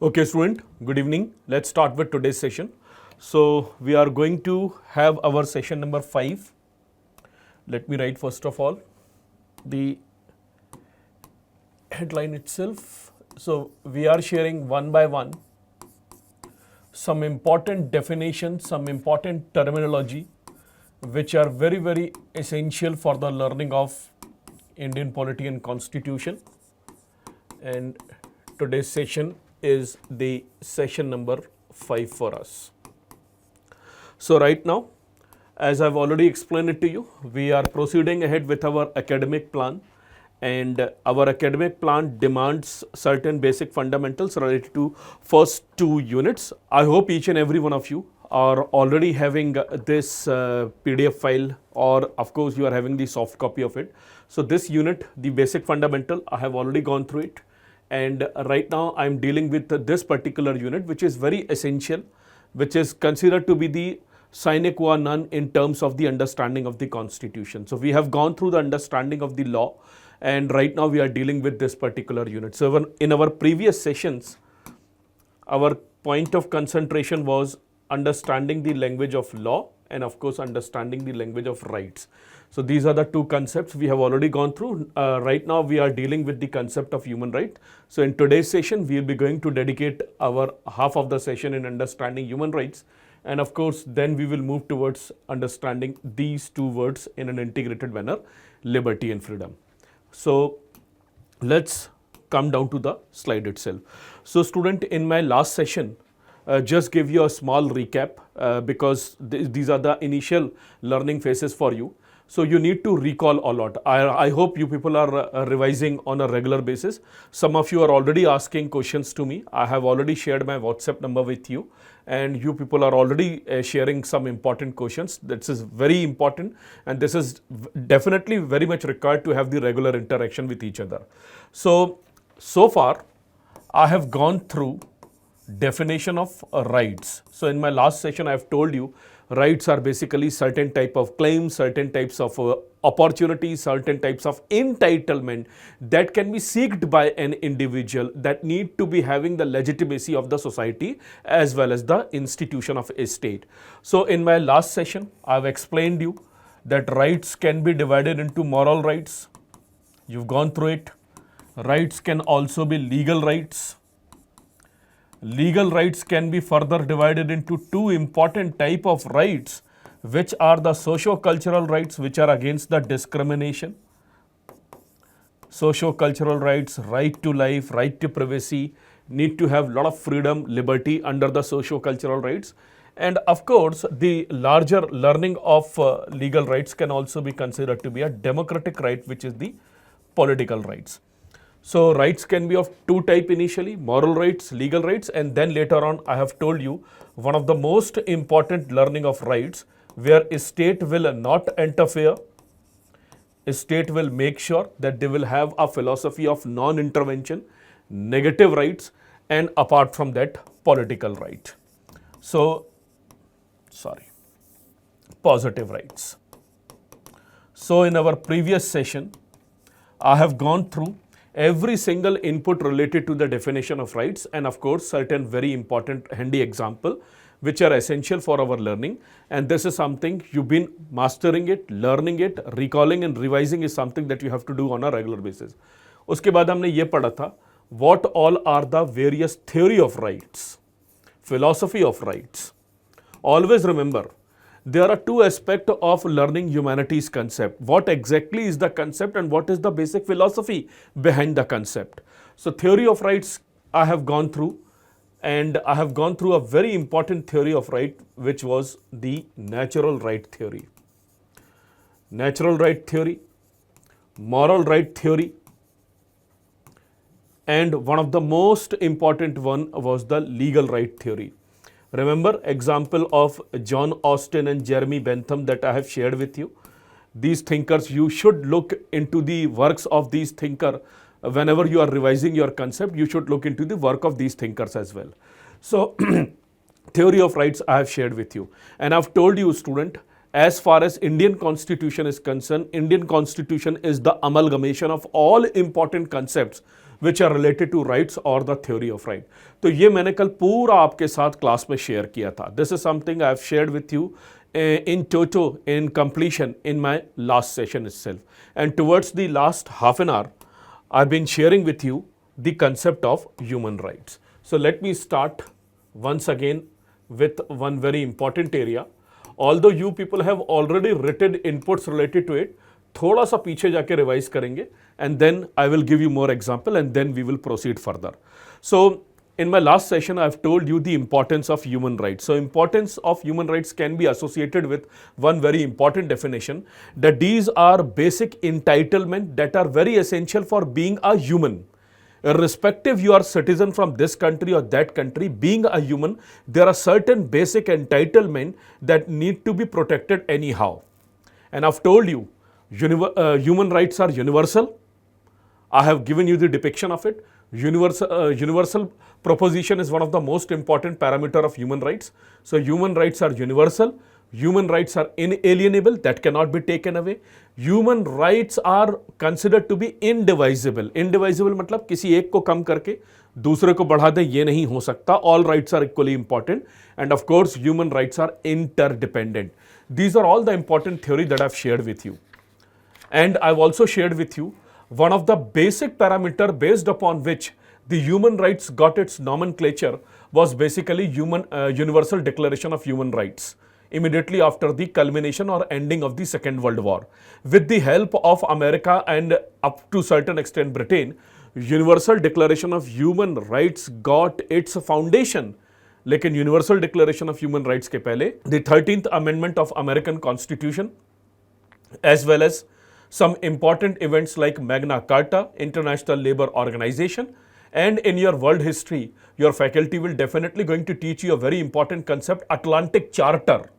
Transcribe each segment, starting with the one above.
Okay, student, good evening. Let's start with today's session. So, we are going to have our session number 5. Let me write first of all the headline itself. So, we are sharing one by one some important definitions, some important terminology which are very essential for the learning of Indian polity and constitution. And today's session is the session number 5 for us. So right now, as I've already explained it to you, we are proceeding ahead with our academic plan, and our academic plan demands certain basic fundamentals related to first 2 units. I hope each and every one of you are already having this PDF file, or of course you are having the soft copy of it. So this unit, the basic fundamental, I have already gone through it. And right now I'm dealing with this particular unit, which is very essential, which is considered to be the sine qua non in terms of the understanding of the constitution. So we have gone through the understanding of the law, and right now we are dealing with this particular unit. So in our previous sessions, our point of concentration was understanding the language of law and of course understanding the language of rights. So these are the 2 concepts we have already gone through. Right now we are dealing with the concept of human right. So in today's session we will be going to dedicate our half of the session in understanding human rights, and of course then we will move towards understanding these 2 words in an integrated manner, liberty and freedom. So let's come down to the slide itself. So student, in my last session, just give you a small recap because these are the initial learning phases for you. So you need to recall a lot. I hope you people are revising on a regular basis. Some of you are already asking questions to me. I have already shared my WhatsApp number with you, and you people are already sharing some important questions. This is very important, and this is definitely very much required to have the regular interaction with each other. So far, I have gone through definition of rights. So in my last session, I have told you rights are basically certain type of claims, certain types of opportunities, certain types of entitlement that can be sought by an individual that need to be having the legitimacy of the society as well as the institution of a state. So in my last session, I have explained you that rights can be divided into moral rights. You've gone through it. Rights can also be legal rights. Legal rights can be further divided into 2 important type of rights, which are the socio-cultural rights, which are against the discrimination. Socio-cultural rights, right to life, right to privacy, need to have lot of freedom, liberty under the socio-cultural rights. And of course, the larger learning of legal rights can also be considered to be a democratic right, which is the political rights. So rights can be of 2 types initially, moral rights, legal rights, and then later on I have told you one of the most important learning of rights where a state will not interfere, a state will make sure that they will have a philosophy of non-intervention, negative rights, and apart from that, political right. So, positive rights. So in our previous session, I have gone through every single input related to the definition of rights, and of course certain very important handy example which are essential for our learning, and this is something you've been mastering it, learning it, recalling and revising is something that you have to do on a regular basis. उसके बाद हमने ये पढ़ा था what all are the various theory of rights, philosophy of rights. Always remember, there are 2 aspects of learning humanities concept. What exactly is the concept and what is the basic philosophy behind the concept? So theory of rights I have gone through, and I have gone through a very important theory of right, which was the natural right theory. Natural right theory, moral right theory, and one of the most important one was the legal right theory. Remember example of John Austin and Jeremy Bentham that I have shared with you. These thinkers, you should look into the works of these thinkers. Whenever you are revising your concept, you should look into the work of these thinkers as well. So theory of rights I have shared with you. And I have told you, student, as far as Indian Constitution is concerned, Indian Constitution is the amalgamation of all important concepts which are related to rights or the theory of right. तो ये मैंने कल पूरा आपके साथ class में share किया था. This is something I have shared with you in toto, in completion in my last session itself. And towards the last half an hour, I've been sharing with you the concept of human rights. So let me start once again with one very important area. Although you people have already written inputs related to it, थोड़ा सा पीछे जाके revise करेंगे and then I will give you more example and then we will proceed further. So in my last session, I've told you the importance of human rights. So importance of human rights can be associated with one very important definition, that these are basic entitlements that are very essential for being a human. Irrespective you are citizen from this country or that country, being a human, there are certain basic entitlements that need to be protected anyhow. And I've told you, human rights are universal. I have given you the depiction of it. Universal proposition is one of the most important parameter of human rights. So human rights are universal. Human rights are inalienable, that cannot be taken away. Human rights are considered to be indivisible. Indivisible मतलब किसी एक को कम करके दूसरे को बढ़ा दे, ये नहीं हो सकता. All rights are equally important, and of course human rights are interdependent. These are all the important theory that I've shared with you. And I've also shared with you one of the basic parameter based upon which the human rights got its nomenclature was basically Universal Declaration of Human Rights, immediately after the culmination or ending of the Second World War. With the help of America and up to certain extent Britain, Universal Declaration of Human Rights got its foundation. लेकिन Universal Declaration of Human Rights के पहले the 13th Amendment of American Constitution, as well as some important events like Magna Carta, International Labour Organization, and in your world history, your faculty will definitely going to teach you a very important concept, Atlantic Charter.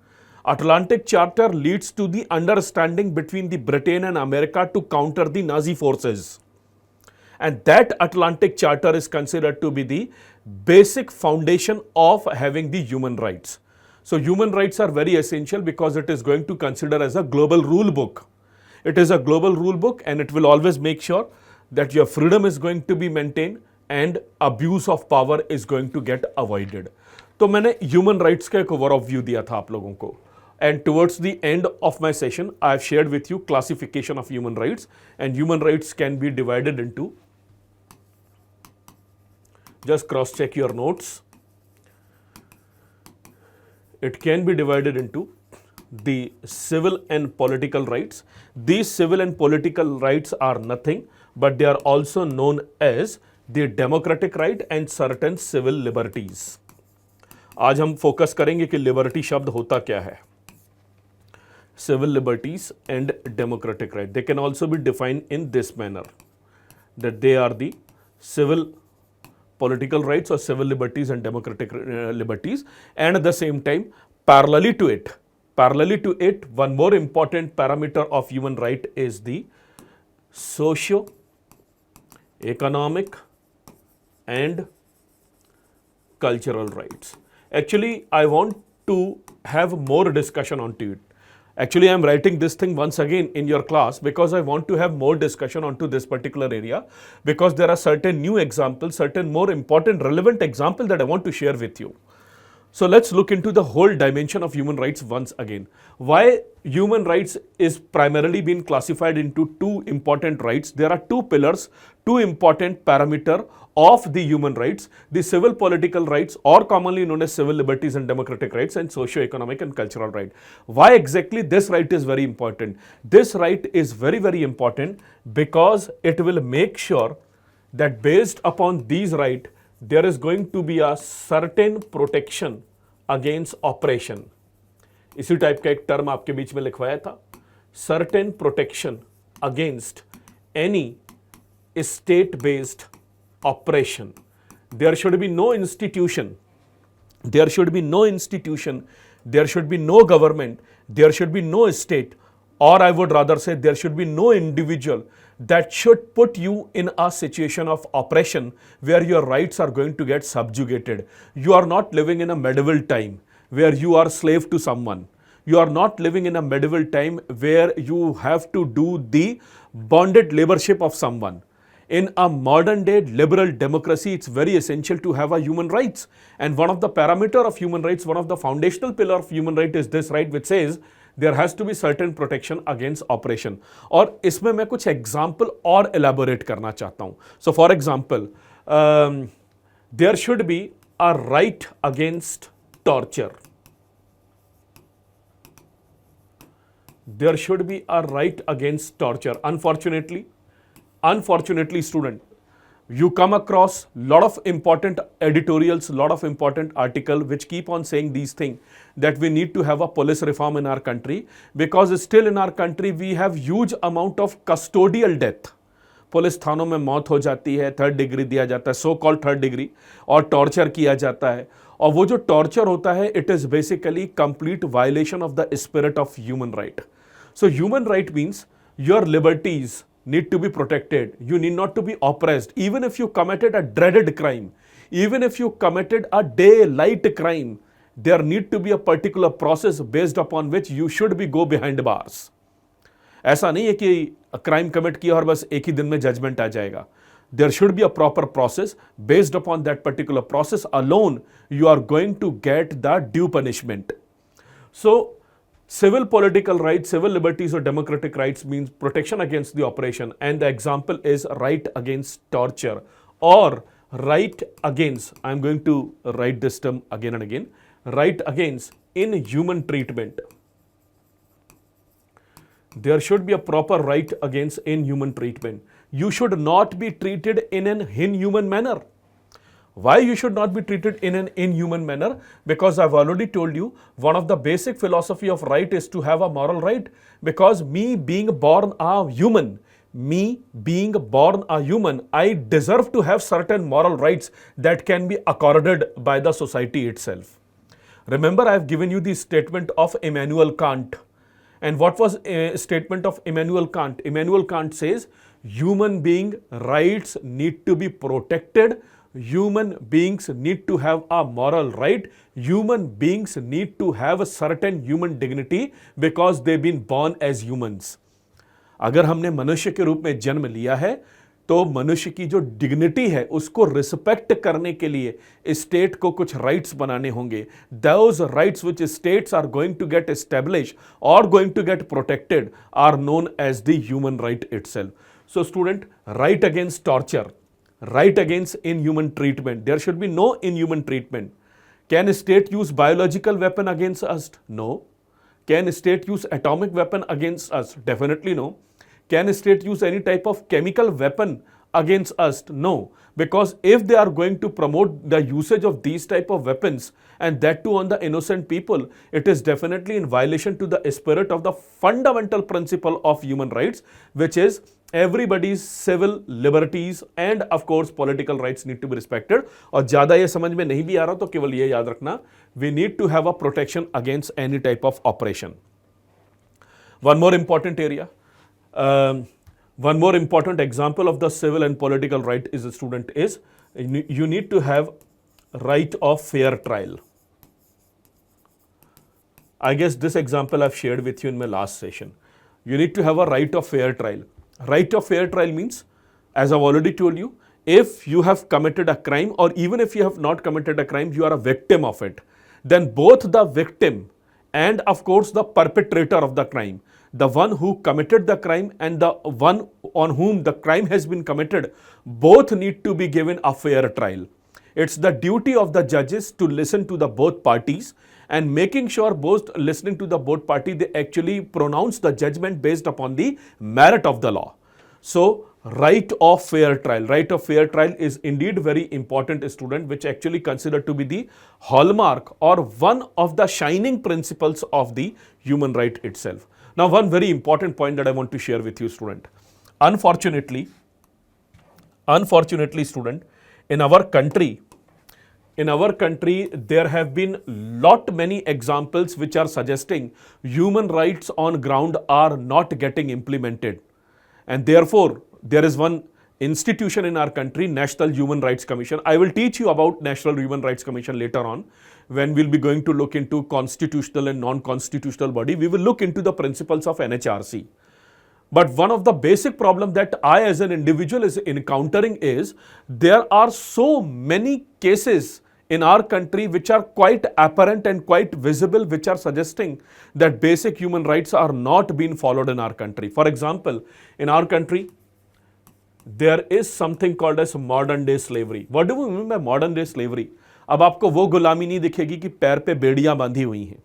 Atlantic Charter leads to the understanding between the Britain and America to counter the Nazi forces. And that Atlantic Charter is considered to be the basic foundation of having the human rights. So human rights are very essential because it is going to consider as a global rule book. It is a global rule book and it will always make sure that your freedom is going to be maintained and abuse of power is going to get avoided. तो मैंने human rights का एक overview दिया था आप लोगों को. And towards the end of my session, I have shared with you classification of human rights, and human rights can be divided into, just cross check your notes. It can be divided into the civil and political rights. These civil and political rights are nothing, but they are also known as the democratic right and certain civil liberties. आज हम focus करेंगे कि liberty शब्द होता क्या है. Civil liberties and democratic right. They can also be defined in this manner, that they are the civil political rights or civil liberties and democratic liberties, and at the same time, parallelly to it, one more important parameter of human right is the socio-economic and cultural rights. Actually, I want to have more discussion onto it. Actually, I am writing this thing once again in your class because I want to have more discussion onto this particular area, because there are certain new examples, certain more important relevant examples that I want to share with you. So let's look into the whole dimension of human rights once again. Why human rights is primarily being classified into two important rights. There are two pillars, two important parameters of the human rights: the civil political rights, or commonly known as civil liberties and democratic rights, and socio-economic and cultural right. Why exactly this right is very important? This right is very, very important because it will make sure that based upon these rights, there is going to be a certain protection against oppression. इसी type का एक term आपके बीच में लिखवाया था, certain protection against any state-based oppression. There should be no institution, there should be no government, there should be no state, or I would rather say there should be no individual that should put you in a situation of oppression where your rights are going to get subjugated. You are not living in a medieval time where you are slave to someone. You are not living in a medieval time where you have to do the bonded laborship of someone. In a modern day liberal democracy, it's very essential to have a human rights. And one of the parameter of human rights, one of the foundational pillar of human right is this right, which says there has to be certain protection against oppression. और इसमें मैं कुछ example और elaborate करना चाहता हूँ. So for example, there should be a right against torture. There should be a right against torture. Unfortunately, student, you come across lot of important editorials, lot of important articles which keep on saying these things, that we need to have a police reform in our country, because still in our country we have huge amount of custodial death. Police थानों में मौत हो जाती है, 3rd degree दिया जाता है, so called 3rd degree, और टॉर्चर किया जाता है. और वो जो टॉर्चर होता है, it is basically complete violation of the spirit of human right. So human right means your liberties need to be protected. You need not to be oppressed. Even if you committed a dreaded crime, even if you committed a daylight crime, there need to be a particular process based upon which you should be go behind bars. ऐसा नहीं है कि crime commit किया और बस एक ही दिन में जजमेंट आ जाएगा. There should be a proper process. Based upon that particular process alone, you are going to get the due punishment. So civil political rights, civil liberties or democratic rights means protection against the oppression, and the example is right against torture or right against, I'm going to write this term again and again, right against inhuman treatment. There should be a proper right against inhuman treatment. You should not be treated in an inhuman manner. Why you should not be treated in an inhuman manner? Because I've already told you, one of the basic philosophy of right is to have a moral right. Because me being born a human, I deserve to have certain moral rights that can be accorded by the society itself. Remember, I've given you the statement of Immanuel Kant. And what was a statement of Immanuel Kant? Immanuel Kant says, human being rights need to be protected. Human beings need to have a moral right. Human beings need to have a certain human dignity because they've been born as humans. अगर हमने मनुष्य के रूप में जन्म लिया है, तो मनुष्य की जो डिग्निटी है उसको रिस्पेक्ट करने के लिए स्टेट को कुछ राइट्स बनाने होंगे. Those rights which states are going to get established or going to get protected are known as the human right itself. So student, right against torture, right against inhuman treatment. There should be no inhuman treatment. Can a state use biological weapon against us? No. Can a state use atomic weapon against us? Definitely no. Can a state use any type of chemical weapon against us? No. Because if they are going to promote the usage of these type of weapons, and that too on the innocent people, it is definitely in violation to the spirit of the fundamental principle of human rights, which is everybody's civil liberties and of course political rights need to be respected. और ज़्यादा ये समझ में नहीं भी आ रहा तो केवल ये याद रखना, we need to have a protection against any type of oppression. One more important area, one more important example of the civil and political right is a student is you need to have right of fair trial. I guess this example I've shared with you in my last session. You need to have a right of fair trial. Right of fair trial means, as I've already told you, if you have committed a crime or even if you have not committed a crime, you are a victim of it, then both the victim and of course the perpetrator of the crime, the one who committed the crime and the one on whom the crime has been committed, both need to be given a fair trial. It's the duty of the judges to listen to the both parties and making sure both listening to the both party, they actually pronounce the judgment based upon the merit of the law. So right of fair trial. Right of fair trial is indeed very important, student, which actually considered to be the hallmark or one of the shining principles of the human right itself. Now, one very important point that I want to share with you, student. Unfortunately, student, in our country, there have been many examples which are suggesting human rights on ground are not getting implemented. And therefore, there is one institution in our country, National Human Rights Commission. I will teach you about National Human Rights Commission later on when we'll be going to look into constitutional and non-constitutional body. We will look into the principles of NHRC. But one of the basic problem that I as an individual is encountering is there are so many cases in our country which are quite apparent and quite visible, which are suggesting that basic human rights are not being followed in our country. For example, in our country, there is something called as modern day slavery. What do we mean by modern day slavery? अब आपको वो गुलामी नहीं दिखेगी कि पैर पे बेड़ियां बांधी हुई हैं.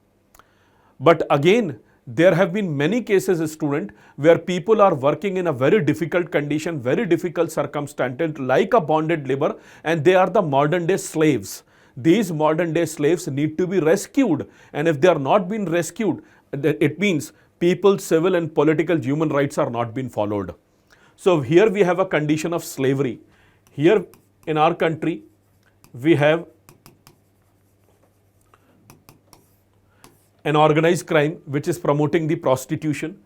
But again, there have been many cases, student, where people are working in a very difficult condition, very difficult circumstances, like a bonded labor, and they are the modern day slaves. These modern day slaves need to be rescued, and if they are not being rescued, it means people's civil and political human rights are not being followed. So here we have a condition of slavery. Here in our country, we have an organized crime which is promoting the prostitution.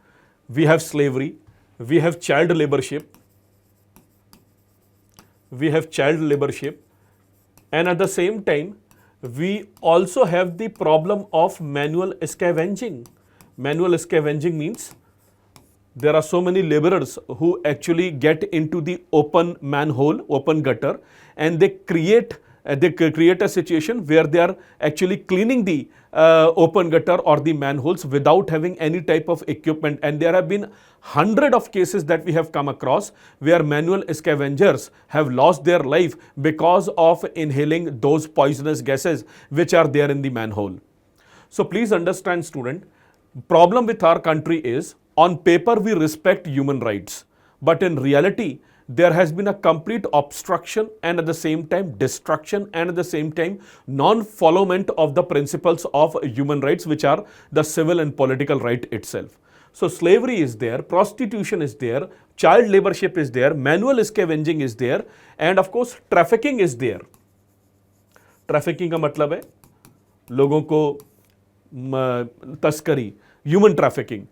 We have slavery. We have child laborship. And at the same time, we also have the problem of manual scavenging. Manual scavenging means there are so many laborers who actually get into the open manhole, open gutter, and they create a situation where they are actually cleaning the open gutter or the manholes without having any type of equipment. And there have been hundreds of cases that we have come across where manual scavengers have lost their life because of inhaling those poisonous gases which are there in the manhole. So please understand, student, problem with our country is on paper we respect human rights, but in reality there has been a complete obstruction and at the same time destruction and at the same time non-followment of the principles of human rights, which are the civil and political right itself. So slavery is there, prostitution is there, child laborship is there, manual scavenging is there, and of course trafficking is there. Trafficking का मतलब है लोगों को तस्करी, human trafficking,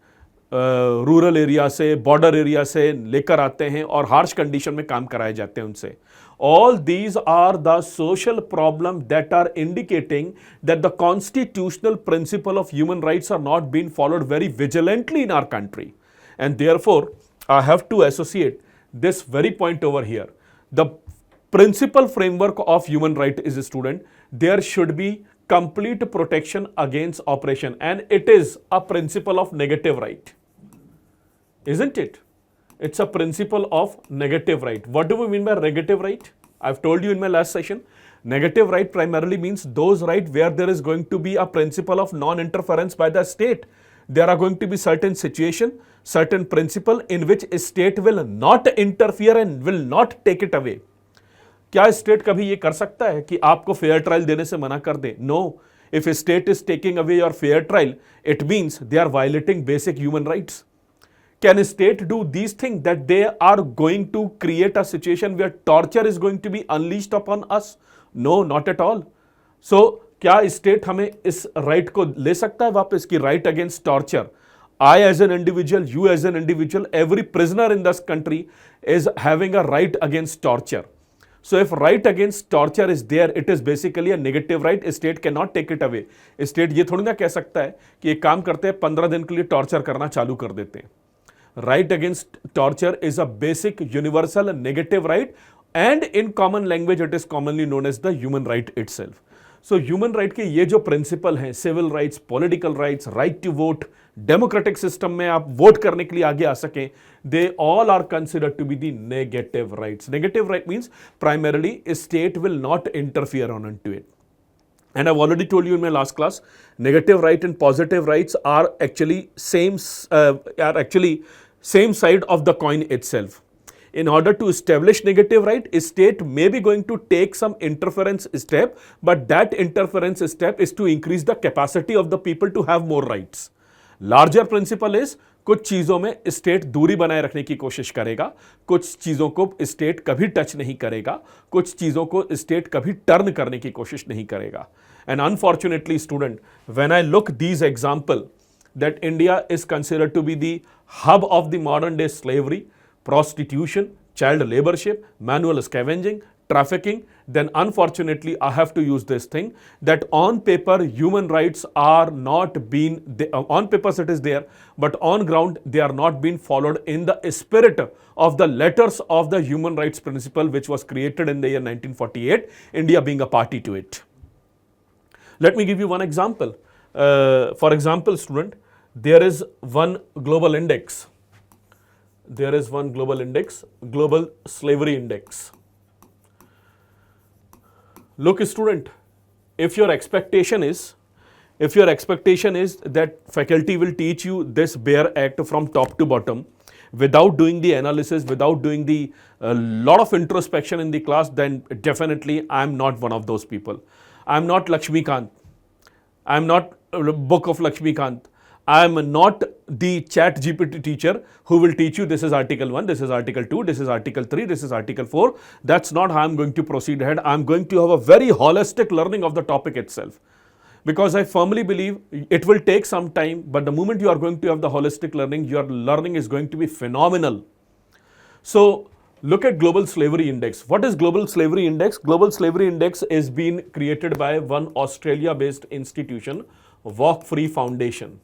rural area से, border area से लेकर आते हैं और हार्श कंडीशन में काम कराए जाते हैं उनसे. All these are the social problems that are indicating that the constitutional principle of human rights are not being followed very vigilantly in our country. And therefore, I have to associate this very point over here. The principal framework of human right is, a student, there should be complete protection against oppression, and it is a principle of negative right. Isn't it? It's a principle of negative right. What do we mean by negative right? I've told you in my last session. Negative right primarily means those rights where there is going to be a principle of non-interference by the state. There are going to be certain situation, certain principle in which a state will not interfere and will not take it away. क्या state कभी ये कर सकता है कि आपको fair trial देने से मना कर दे? No. If a state is taking away your fair trial, it means they are violating basic human rights. Can a state do these things that they are going to create a situation where torture is going to be unleashed upon us? No, not at all. So, क्या state हमें इस right को ले सकता है वापस की right against torture? I as an individual, you as an individual, every prisoner in this country is having a right against torture. So if right against torture is there, it is basically a negative right. State cannot take it away. State ये थोड़ी ना कह सकता है कि एक काम करते हैं 15 दिन के लिए torture करना चालू कर देते हैं. Right against torture is a basic universal negative right, and in common language it is commonly known as the human right itself. So human right के ये जो principle हैं, civil rights, political rights, right to vote, democratic system में आप vote करने के लिए आगे आ सकें, they all are considered to be the negative rights. Negative right means primarily a state will not interfere on into it. And I've already told you in my last class, negative right and positive rights are actually same side of the coin itself. In order to establish negative right, a state may be going to take some interference step, but that interference step is to increase the capacity of the people to have more rights. Larger principle is कुछ चीजों में state दूरी बनाए रखने की कोशिश करेगा, कुछ चीजों को स्टेट कभी टच नहीं करेगा, कुछ चीजों को स्टेट कभी टर्न करने की कोशिश नहीं करेगा. And unfortunately, student, when I look these example that India is considered to be the hub of the modern day slavery, prostitution, child laborship, manual scavenging, trafficking, then unfortunately I have to use this thing that on paper human rights are not being, on papers it is there, but on ground they are not being followed in the spirit of the letters of the human rights principle which was created in the year 1948, India being a party to it. Let me give you one example. For example, student, there is one global index. There is one global index, Global Slavery Index. Look, student, if your expectation is that faculty will teach you this bare act from top to bottom without doing the analysis, without doing the lot of introspection in the class, then definitely I am not one of those people. I am not Lakshmikant. I am not a book of Lakshmikant. I am not the chat GPT teacher who will teach you this is article 1, this is article 2, this is article 3, this is article 4. That's not how I'm going to proceed ahead. I'm going to have a very holistic learning of the topic itself. Because I firmly believe it will take some time, but the moment you are going to have the holistic learning, your learning is going to be phenomenal. So look at Global Slavery Index. What is Global Slavery Index? Global Slavery Index is being created by one Australia-based institution, Walk Free Foundation.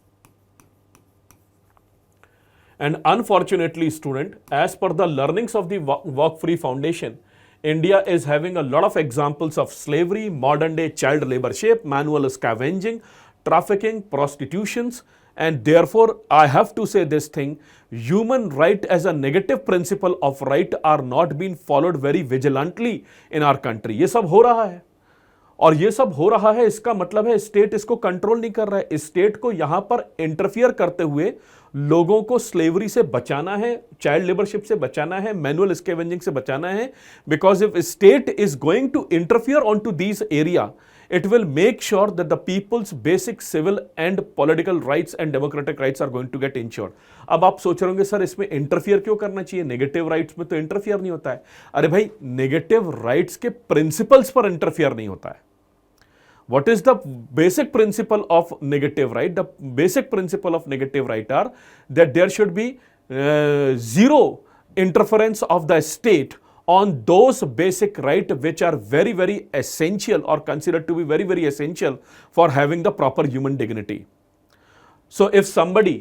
And unfortunately, student, as per the learnings of the Walk Free Foundation, India is having a lot of examples of slavery, modern day child laborship, manual scavenging, trafficking, prostitutions, and therefore I have to say this thing, human right as a negative principle of right are not being followed very vigilantly in our country. ये सब हो रहा है और ये सब हो रहा है, इसका मतलब है स्टेट इसको कंट्रोल नहीं कर रहा है. स्टेट को यहां पर इंटरफियर करते हुए लोगों को स्लेवरी से बचाना है, चाइल्ड लेबरशिप से बचाना है, मैनुअल स्कैवेंजिंग से बचाना है. Because if state is going to interfere on to this area, it will make sure that the people's basic civil and political rights and democratic rights are going to get ensured. अब आप सोच रहे होंगे sir इसमें interfere क्यों करना चाहिए, negative rights में तो इंटरफियर नहीं होता है. अरे भाई, नेगेटिव राइट्स के प्रिंसिपल्स पर इंटरफियर नहीं होता है. What is the basic principle of negative right? The basic principle of negative right are that there should be zero interference of the state on those basic rights which are very, very essential or considered to be very, very essential for having the proper human dignity. So if somebody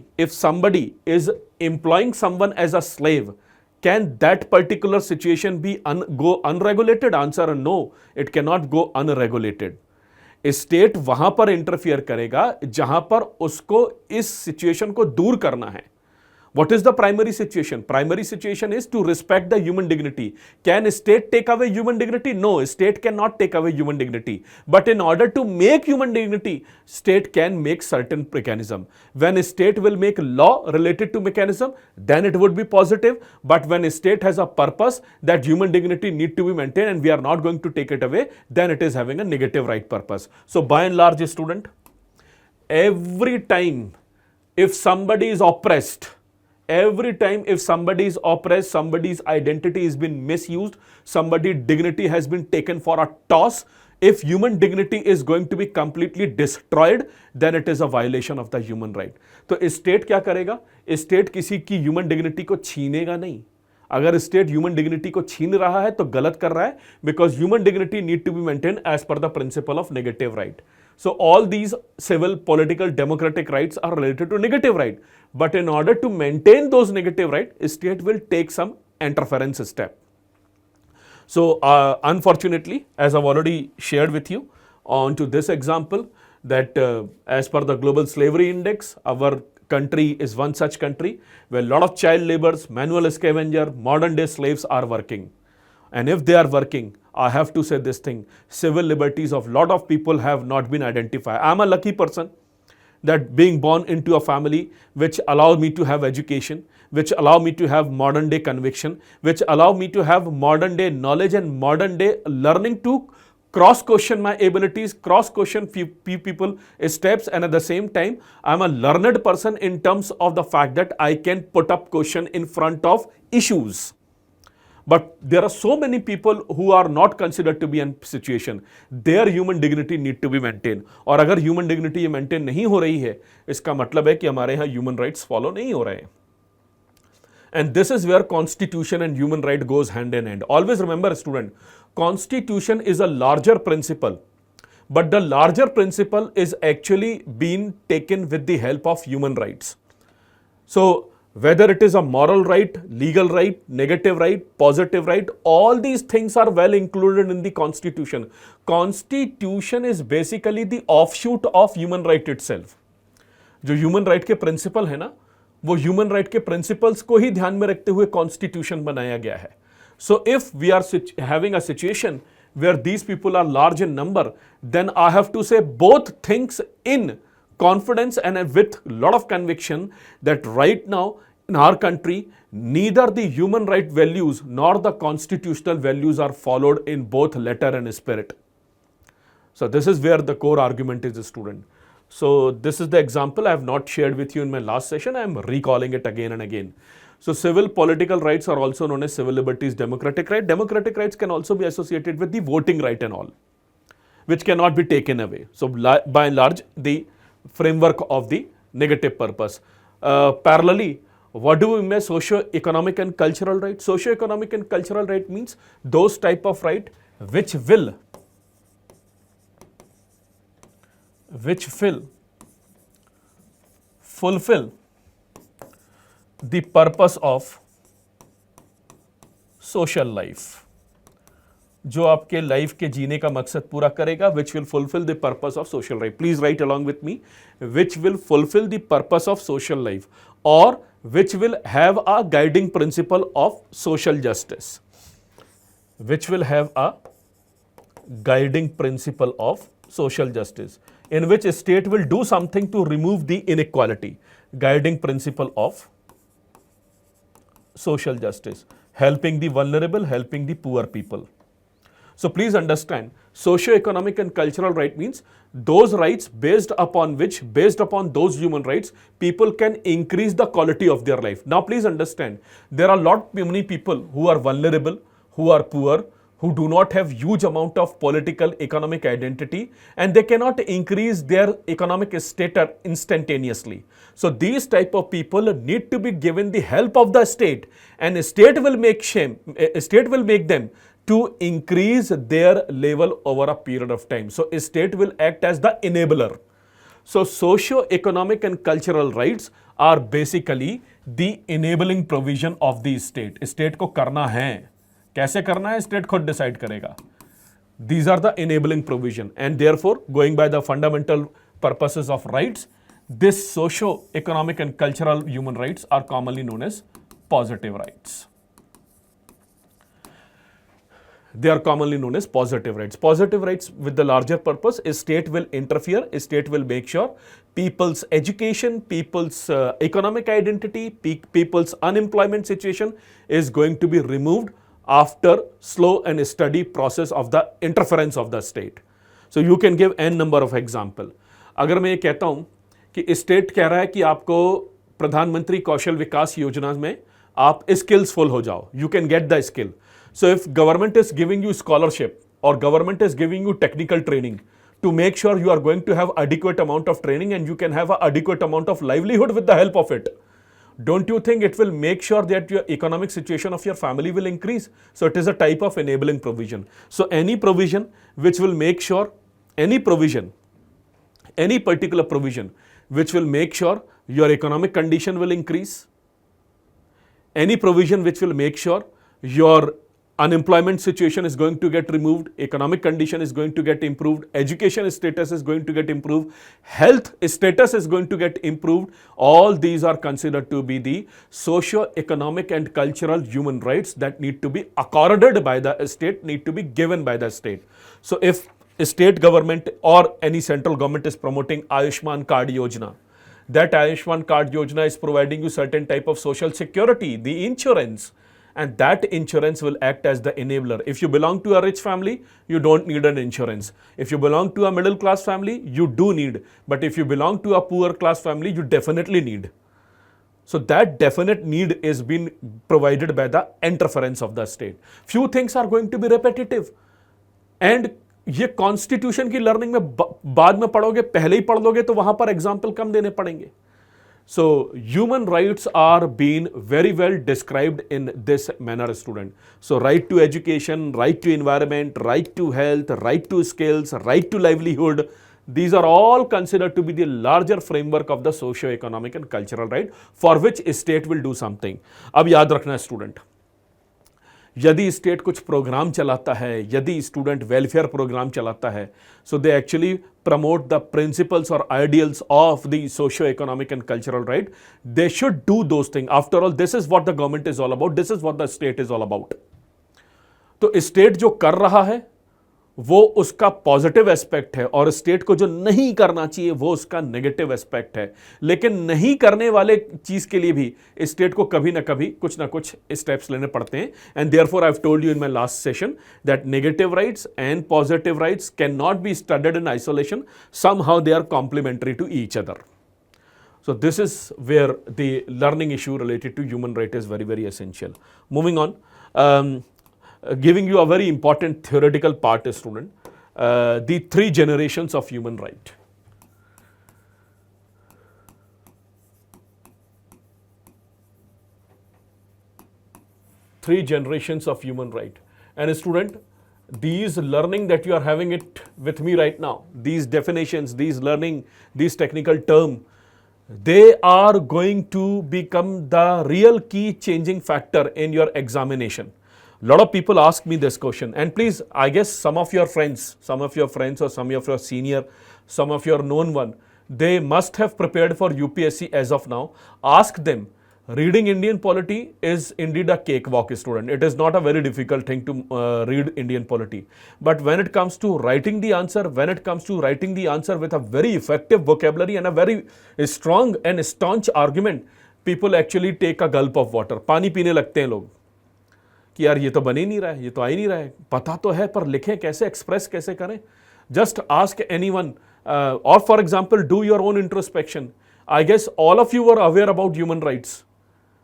is employing someone as a slave, can that particular situation be go unregulated? Answer no, it cannot go unregulated. State वहां पर interfere करेगा जहां पर उसको इस situation को दूर करना है. What is the primary situation? Primary situation is to respect the human dignity. Can state take away human dignity? No, state cannot take away human dignity. But in order to make human dignity, state can make certain mechanism. When a state will make law related to mechanism, then it would be positive. But when a state has a purpose that human dignity need to be maintained and we are not going to take it away, then it is having a negative right purpose. So by and large, student, every time if somebody is oppressed, somebody's identity has been misused, somebody's dignity has been taken for a toss, if human dignity is going to be completely destroyed, then it is a violation of the human right. तो state क्या करेगा? State किसी की human dignity को छीनेगा नहीं. अगर state human dignity को छीन रहा है तो गलत कर रहा है, because human dignity need to be maintain as per the principle of negative right. So all these civil, political, democratic rights are related to negative right. But in order to maintain those negative rights, state will take some interference step. So unfortunately, as I've already shared with you on to this example, that as per the Global Slavery Index, our country is one such country where a lot of child laborers, manual scavenger, modern day slaves are working. And if they are working, I have to say this thing, civil liberties of lot of people have not been identified. I'm a lucky person that being born into a family which allowed me to have education, which allow me to have modern day conviction, which allow me to have modern day knowledge and modern day learning to cross question my abilities, cross question few people steps, and at the same time I'm a learned person in terms of the fact that I can put up question in front of issues. But there are so many people who are not considered to be in situation. Their human dignity need to be maintained. और अगर human dignity ये maintain नहीं हो रही है, इसका मतलब है कि हमारे यहाँ human rights follow नहीं हो रहे हैं. And this is where constitution and human right goes hand in hand. Always remember, student, Constitution is a larger principle, but the larger principle is actually being taken with the help of human rights. So whether it is a moral right, legal right, negative right, positive right, all these things are well included in the Constitution. Constitution is basically the offshoot of human right itself. जो human right के principal है ना, वो human right के principles को ही ध्यान में रखते हुए कॉन्स्टिट्यूशन बनाया गया है. So if we are having a situation where these people are large in number, then I have to say both things in confidence and with lot of conviction that right now in our country, neither the human right values nor the constitutional values are followed in both letter and spirit. So this is where the core argument is, student. So this is the example I have not shared with you in my last session. I am recalling it again and again. So civil political rights are also known as civil liberties, democratic right. Democratic rights can also be associated with the voting right and all, which cannot be taken away. So by and large, the framework of the negative purpose. Parallelly, what do we mean by socio-economic and cultural right? Socio-economic and cultural right means those type of right which will fulfill the purpose of social life. जो आपके life के जीने का मकसद पूरा करेगा, which will fulfill the purpose of social life. Please write along with me, which will fulfill the purpose of social life, or which will have a guiding principle of social justice. Which will have a guiding principle of social justice, in which a state will do something to remove the inequality. Guiding principle of social justice, helping the vulnerable, helping the poor people. So please understand, socio-economic and cultural right means those rights based upon those human rights, people can increase the quality of their life. Now please understand, there are many people who are vulnerable, who are poor, who do not have huge amount of political economic identity, and they cannot increase their economic status instantaneously. So these type of people need to be given the help of the state, and a state will make them to increase their level over a period of time. So a state will act as the enabler. So socio-economic and cultural rights are basically the enabling provision of the state. State को करना है, कैसे करना है state खुद decide करेगा. These are the enabling provision, and therefore going by the fundamental purposes of rights, this socio-economic and cultural human rights are commonly known as positive rights. They are commonly known as positive rights. Positive rights with the larger purpose is state will interfere, a state will make sure people's education, people's economic identity, people's unemployment situation is going to be removed after slow and steady process of the interference of the state. So you can give n number of example. अगर मैं ये कहता हूँ कि state कह रहा है कि आपको प्रधानमंत्री कौशल विकास योजना में आप स्किल्सफुल हो जाओ, you can get the skill. So if government is giving you scholarship or government is giving you technical training to make sure you are going to have adequate amount of training and you can have an adequate amount of livelihood with the help of it, don't you think it will make sure that your economic situation of your family will increase? So it is a type of enabling provision. So any provision which will make sure, any particular provision which will make sure your economic condition will increase, any provision which will make sure your unemployment situation is going to get removed, economic condition is going to get improved, education status is going to get improved, health status is going to get improved. All these are considered to be the socio-economic and cultural human rights that need to be accorded by the state, need to be given by the state. So if a state government or any central government is promoting Ayushman Card Yojana, that Ayushman Card Yojana is providing you certain type of social security, the insurance, and that insurance will act as the enabler. If you belong to a rich family, you don't need an insurance. If you belong to a middle class family, you do need. But if you belong to a poor class family, you definitely need. So that definite need is being provided by the interference of the state. Few things are going to be repetitive. And ये constitution की learning में बाद में पढ़ोगे, पहले ही पढ़ लोगे तो वहां पर एग्जाम्पल कम देने पड़ेंगे. So human rights are being very well described in this manner, student. So right to education, right to environment, right to health, right to skills, right to livelihood, these are all considered to be the larger framework of the socio-economic and cultural right for which a state will do something. अब याद रखना student, यदि state कुछ programme चलाता है, यदि student welfare program चलाता है, so they actually promote the principles or ideals of the socio-economic and cultural right. They should do those things. After all, this is what the government is all about. This is what the state is all about. तो state जो कर रहा है वो उसका positive aspect है और state को जो नहीं करना चाहिए वो उसका नेगेटिव एस्पेक्ट है। लेकिन नहीं करने वाले चीज के लिए भी स्टेट को कभी ना कभी कुछ ना कुछ स्टेप्स लेने पड़ते हैं। And therefore I have told you in my last session that negative rights and positive rights can not be studied in isolation, somehow they are complementary to each other. So this is where the learning issue related to human right is very, very essential. Moving on, giving you a very important theoretical part, student, the 3 generations of human right. Three generations of human right. And student, these learning that you are having it with me right now, these definitions, these learning, these technical term, they are going to become the real key changing factor in your examination. A lot of people ask me this question, and please, I guess some of your friends or some of your senior, some of your known one, they must have prepared for UPSC as of now. Ask them, reading Indian polity is indeed a cakewalk, student. It is not a very difficult thing to read Indian polity. But when it comes to writing the answer, with a very effective vocabulary and a very strong and staunch argument, people actually take a gulp of water. पानी पीने लगते हैं लोग कि यार ये तो बन ही नहीं रहा है, ये तो आ ही नहीं रहा है, पता तो है पर लिखें कैसे, एक्सप्रेस कैसे करें. Just ask anyone, or for example, do your own introspection. I guess all of you were aware about human rights.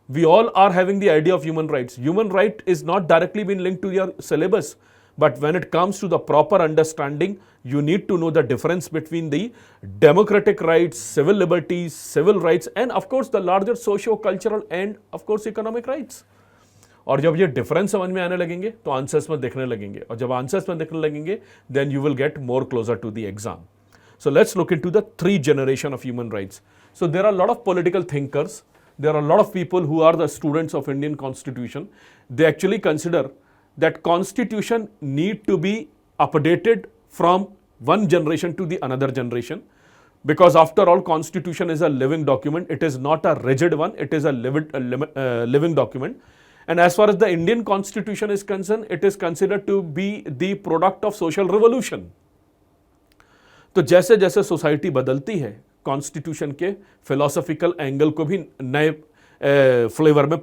We all are having the idea of human rights. Human right is not directly been linked to your syllabus, but when it comes to the proper understanding, you need to know the difference between the democratic rights, civil liberties, civil rights, and of course the larger socio-cultural and of course economic rights. और जब ये difference समझ में आने लगेंगे तो answers में दिखने लगेंगे, और जब आंसर्स में दिखने लगेंगे then you will get more closer to the exam. So let's look into the 3 generation of human rights. So there are a lot of political thinkers, there are a lot of people who are the students of Indian Constitution. They actually consider that Constitution need to be updated from one generation to the another generation, because after all Constitution is a living document. It is not a rigid one, it is a living document. And as far as the Indian Constitution is concerned, it is considered to be the product of social revolution. तो जैसे जैसे society बदलती है, constitution के philosophical angle को भी नए flavour में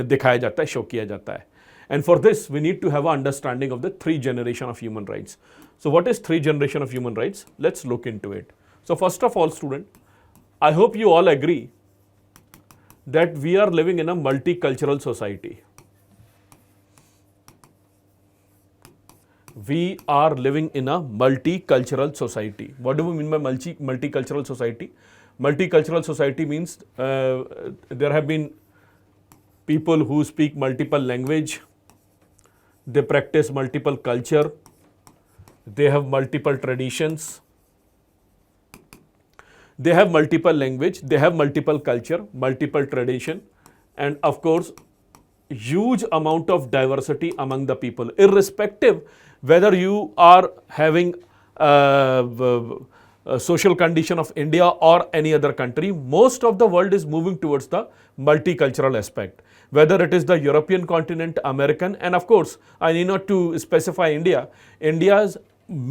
दिखाया जाता है, शो किया जाता है. And for this we need to have a understanding of the 3 generation of human rights. So what is 3 generation of human rights? Let's look into it. So first of all student, I hope you all agree that we are living in a multicultural society. We are living in a multicultural society. What do we mean by multicultural society? Multicultural society means there have been people who speak multiple language, they practice multiple culture, they have multiple traditions, they have multiple language, they have multiple culture, multiple tradition, and of course huge amount of diversity among the people, irrespective whether you are having a social condition of India or any other country. Most of the world is moving towards the multicultural aspect, whether it is the European continent, American, and of course I need not to specify India. India's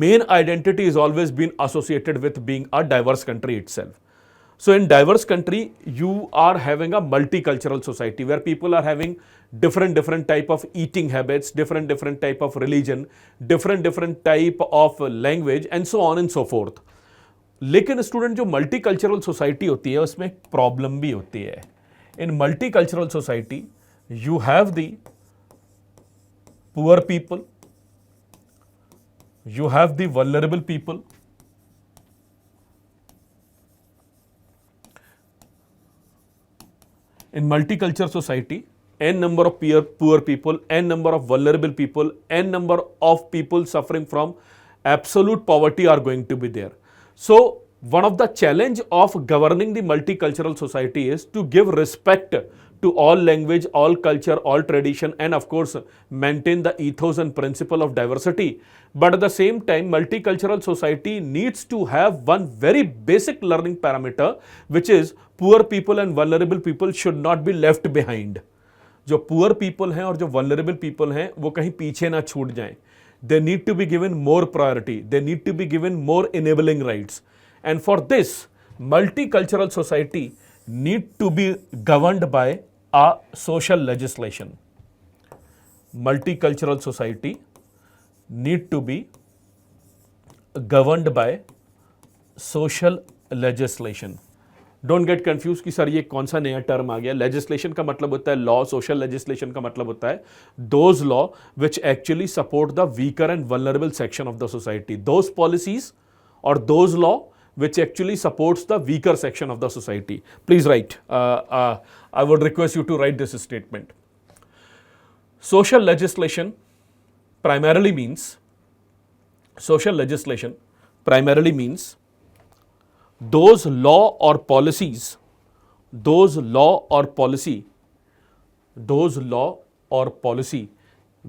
main identity has always been associated with being a diverse country itself. So in diverse country, you are having a multicultural society where people are having different type of eating habits, different type of religion, different type of language, and so on and so forth. लेकिन student जो multicultural society होती है उसमें एक problem भी होती है. In multicultural society you have the poor people, you have the vulnerable people, In multicultural society, n number of poor people, n number of vulnerable people, n number of people suffering from absolute poverty are going to be there. So one of the challenge of governing the multicultural society is to give respect to all language, all culture, all tradition, and of course maintain the ethos and principle of diversity. But at the same time, multicultural society needs to have one very basic learning parameter, which is poor people and vulnerable people should not be left behind. जो poor people हैं और जो vulnerable people हैं वो कहीं पीछे ना छूट जाएं. They need to be given more priority. They need to be given more enabling rights. And for this, multicultural society need to be governed by a social legislation. Multicultural society need to be governed by social legislation. Don't get confuse कि sir ये कौन सा नया term आ गया. Legislation का मतलब होता है लॉ, सोशल लेजिस्लेशन का मतलब होता है those law which actually support the weaker and vulnerable section of the society, those policies और those law which actually supports the weaker section of the society. Please write. I would request you to write this statement. Social legislation primarily means those law or policy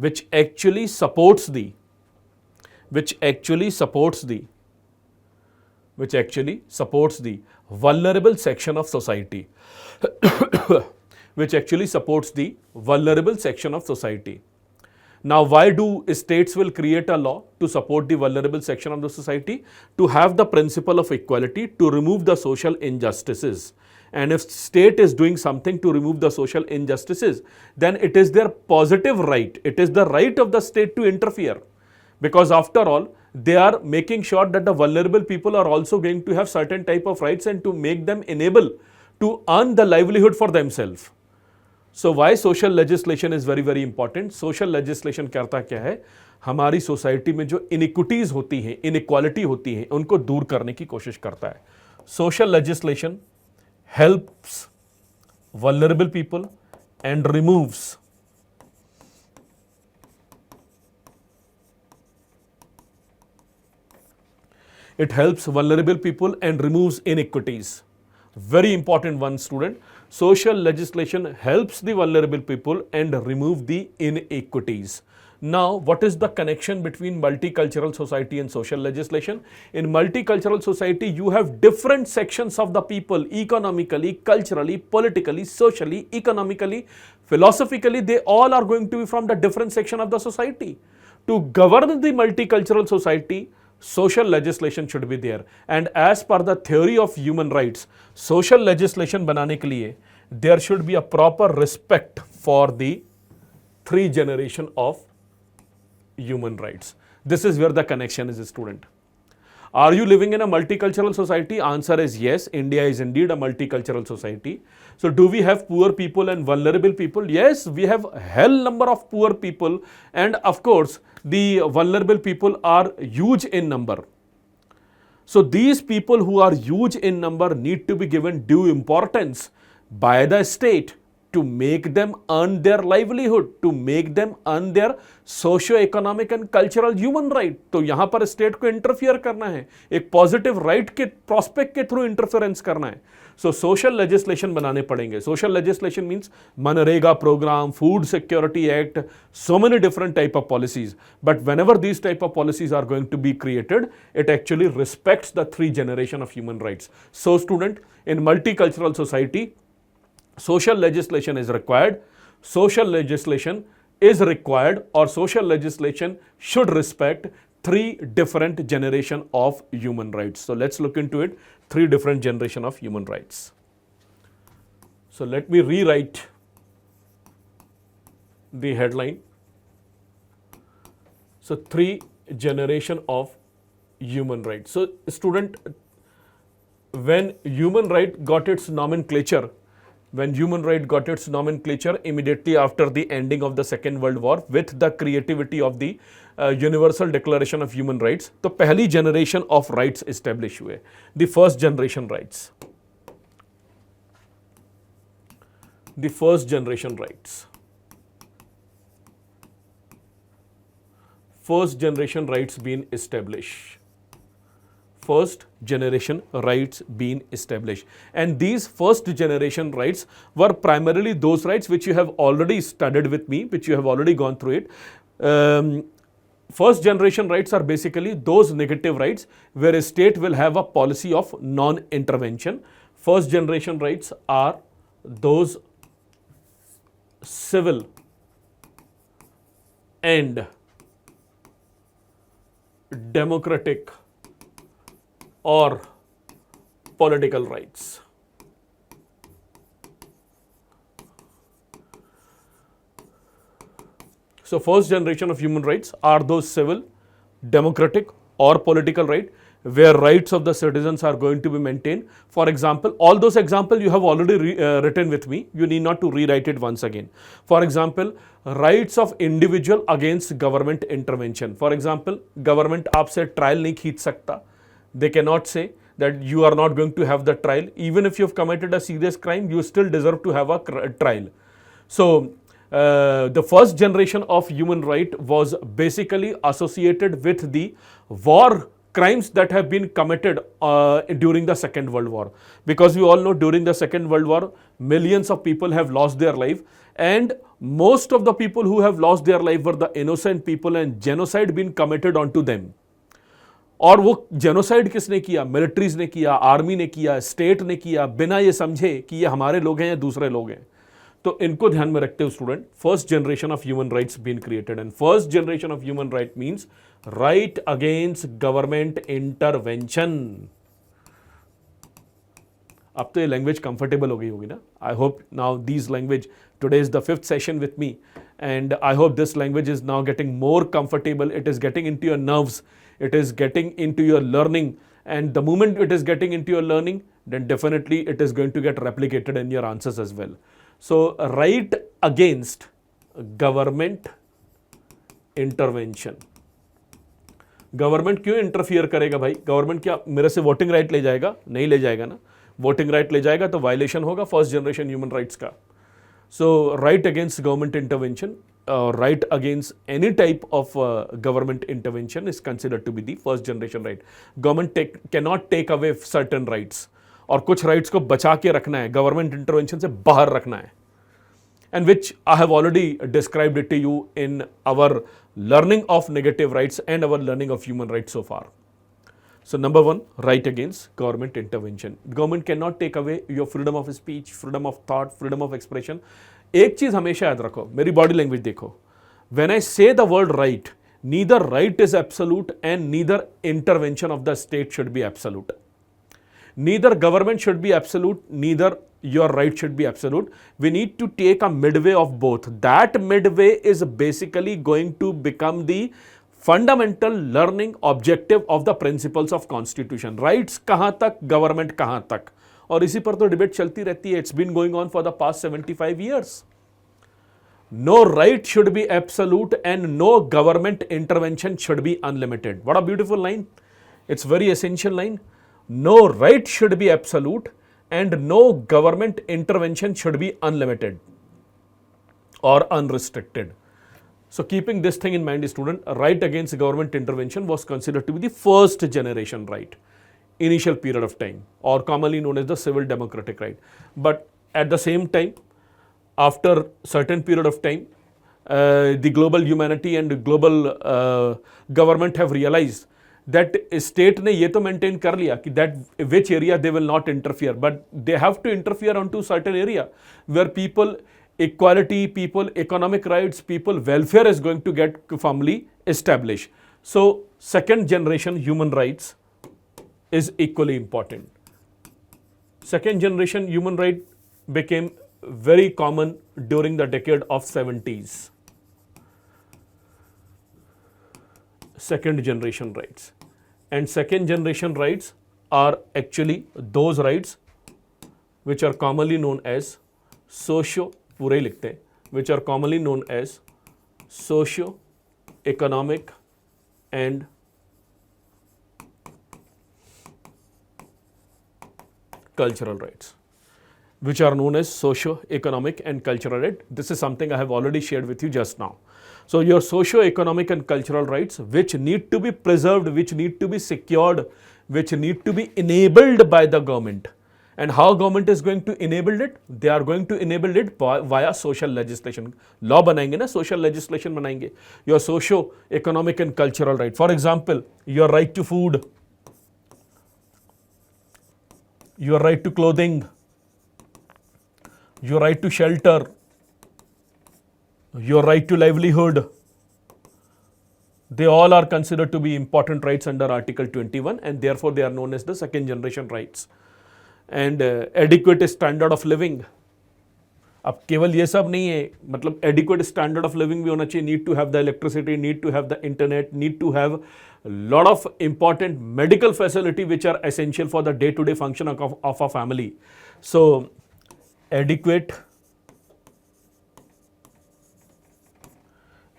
which actually supports the vulnerable section of society. Which actually supports the vulnerable section of society. Now, why do states will create a law to support the vulnerable section of the society? To have the principle of equality, to remove the social injustices. And if state is doing something to remove the social injustices, then it is their positive right. It is the right of the state to interfere. Because after all, they are making sure that the vulnerable people are also going to have certain type of rights and to make them enable to earn the livelihood for themselves. So why social legislation is very very important? Social legislation करता क्या है, हमारी society में जो inequities होती हैं, inequality होती है, उनको दूर करने की कोशिश करता है. Social legislation helps vulnerable people and removes vulnerable people and removes inequities. Very important one, student. Social legislation helps the vulnerable people and remove the inequities. Now, what is the connection between multicultural society and social legislation? In multicultural society, you have different sections of the people, economically, culturally, politically, socially, economically, philosophically, they all are going to be from the different section of the society. To govern the multicultural society, social legislation should be there. And as per the theory of human rights, social legislation बनाने के लिए there should be a proper respect for the 3 generation of human rights. This is where the connection is, student. Are you living in a multicultural society? Answer is yes. India is indeed a multicultural society. So do we have poor people and vulnerable people? Yes, we have a hell number of poor people, and of course the vulnerable people are huge in number. So these people who are huge in number need to be given due importance by the state to make them earn their livelihood, to make them earn their socio-economic and cultural human right. तो यहाँ पर state को interfere करना है, एक positive right के prospect के through interference करना है. सो सोशल लेजिस्लेशन बनाने पड़ेंगे. सोशल लेजिस्लेशन मीन्स मनरेगा program, food security act, so many different type of policies. But whenever these type of policies are going to be created, it actually respects the 3 generation of human rights. So student, in multicultural society, social legislation is required. Social legislation is required, or social legislation should respect 3 different generation of human rights. So let's look into it. 3 different generation of human rights. So let me rewrite the headline. So 3 generation of human rights. So student, when human right got its nomenclature, immediately after the ending of the Second World War, with the creativity of the Universal Declaration of Human Rights, तो पहली generation of rights establish हुए. The first generation rights. the first generation rights. First generation rights being established. First generation rights being established. And these first generation rights were primarily those rights which you have already studied with me, which you have already gone through it. First generation rights are basically those negative rights where a state will have a policy of non-intervention. First generation rights are those civil and democratic or political rights. So first generation of human rights are those civil, democratic or political right where rights of the citizens are going to be maintained. For example, all those examples you have already written with me. You need not to rewrite it once again. For example, rights of individual against government intervention. For example, government आपसे trial नहीं खींच सकता. They cannot say that you are not going to have the trial. Even if you have committed a serious crime, you still deserve to have a trial. So, the first generation of human right was basically associated with the war crimes that have been committed during the Second World War. Because we all know during the Second World War, millions of people have lost their life, and most of the people who have lost their life were the innocent people, and genocide been committed onto them. और वो genocide किसने किया? Militaries ने किया, army ने किया, state ने किया, बिना ये समझे कि ये हमारे लोग हैं या दूसरे लोग हैं. तो इनको ध्यान में रखते हुए student, first generation of human rights been created. And first generation of human right means right against government intervention. अब तो ये लैंग्वेज कंफर्टेबल हो गई होगी ना. I hope now these language, today is the 5th session with me, and I hope this language is now getting more comfortable. It is getting into your nerves. It is getting into your learning, and the moment it is getting into your learning, then definitely it is going to get replicated in your answers as well. So, right against government intervention. Government क्यों interfere करेगा भाई? Government क्या मेरे से voting right ले जाएगा? नहीं ले जाएगा ना. वोटिंग राइट ले जाएगा तो वायलेशन होगा फर्स्ट जनरेशन ह्यूमन राइट्स का. So right against government intervention, right against any type of government intervention is considered to be the first generation right. Government cannot take away certain rights, और कुछ rights को बचा के रखना है, government intervention से बाहर रखना है, and which I have already described it to you in our learning of negative rights and our learning of human rights so far. So number one, right against government intervention. Government cannot take away your freedom of speech, freedom of thought, freedom of expression. एक चीज हमेशा याद रखो, मेरी body language देखो. When I say the word right, neither right is absolute and neither intervention of the state should be absolute. Neither government should be absolute, neither your right should be absolute. We need to take a midway of both. That midway is basically going to become the fundamental learning objective of the principles of constitution. Rights कहाँ तक, government कहाँ तक, और इसी पर तो debate चलती रहती है. It's been going on for the past 75 years. No right should be absolute and no government intervention should be unlimited. What a beautiful line. It's very essential line. No right should be absolute and no government intervention should be unlimited or unrestricted. So keeping this thing in mind, student, right against government intervention was considered to be the first generation right. Initial period of time, or commonly known as the civil democratic right. But at the same time, after certain period of time, the global humanity and global government have realized that state ने ये तो maintain कर लिया कि that which area they will not interfere, but they have to interfere onto certain area where people equality, people economic rights, people welfare is going to get firmly established. So second generation human rights is equally important. Second generation human right became very common during the decade of 70s. Second generation rights. And second generation rights are actually those rights which are commonly known as पूरे ही लिखते हैं, which are commonly known as socio-economic and cultural rights. which are known as socio-economic and cultural right. This is something I have already shared with you just now. So your socio-economic and cultural rights, which need to be preserved, which need to be secured, which need to be enabled by the government. And how government is going to enable it? They are going to enable it via social legislation. Law बनाएंगे ना, social legislation बनाएंगे. Your socio-economic and cultural right. For example, your right to food, your right to clothing, your right to shelter, your right to livelihood. They all are considered to be important rights under Article 21, and therefore they are known as the second generation rights. And adequate standard of living. अब केवल ये सब नहीं है, मतलब adequate standard of living भी होना चाहिए. Need to have the electricity, need to have the internet, need to have a lot of important medical facility which are essential for the day-to-day function of a family. So adequate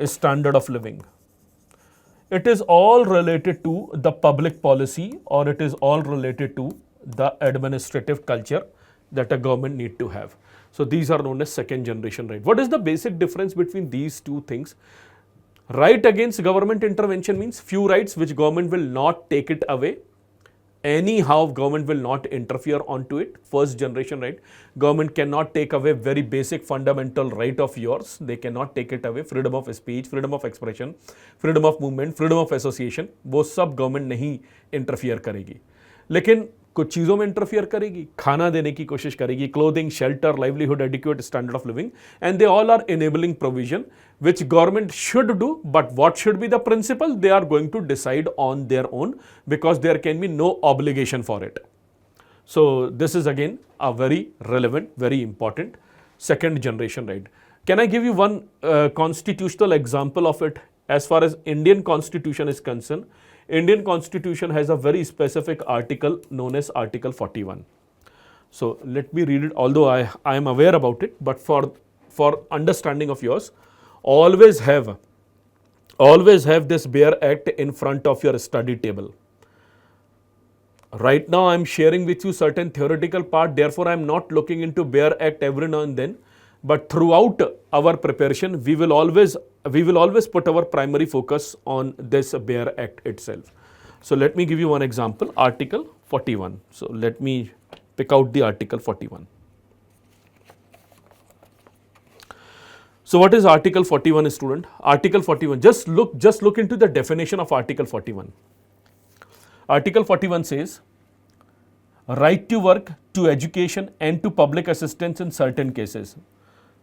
standard of living. It is all related to the public policy, or it is all related to the administrative culture that a government need to have. So these are known as second generation right. What is the basic difference between these two things? Right against government intervention means few rights which government will not take it away. Anyhow, government will not interfere onto it. First generation right. Government cannot take away very basic fundamental right of yours. They cannot take it away. Freedom of speech, freedom of expression, freedom of movement, freedom of association. वो सब government नहीं interfere करेगी. लेकिन कुछ चीज़ों में interfere करेगी, खाना देने की कोशिश करेगी, clothing, shelter, livelihood, adequate standard of living, and they all are enabling provision which government should do, but what should be the principle? They are going to decide on their own because there can be no obligation for it. So this is again a very relevant, very important second generation right. Can I give you one constitutional example of it? As far as Indian Constitution is concerned, Indian Constitution has a very specific article known as Article 41. So let me read it, although I am aware about it, but for understanding of yours, always have this bare act in front of your study table. Right now I am sharing with you certain theoretical part, therefore I am not looking into bare act every now and then, but throughout our preparation we will always put our primary focus on this bare act itself. So let me give you one example, Article 41. So let me pick out the Article 41. So what is Article 41, student? Article 41, just look into the definition of Article 41. Article 41 says, right to work, to education and to public assistance in certain cases.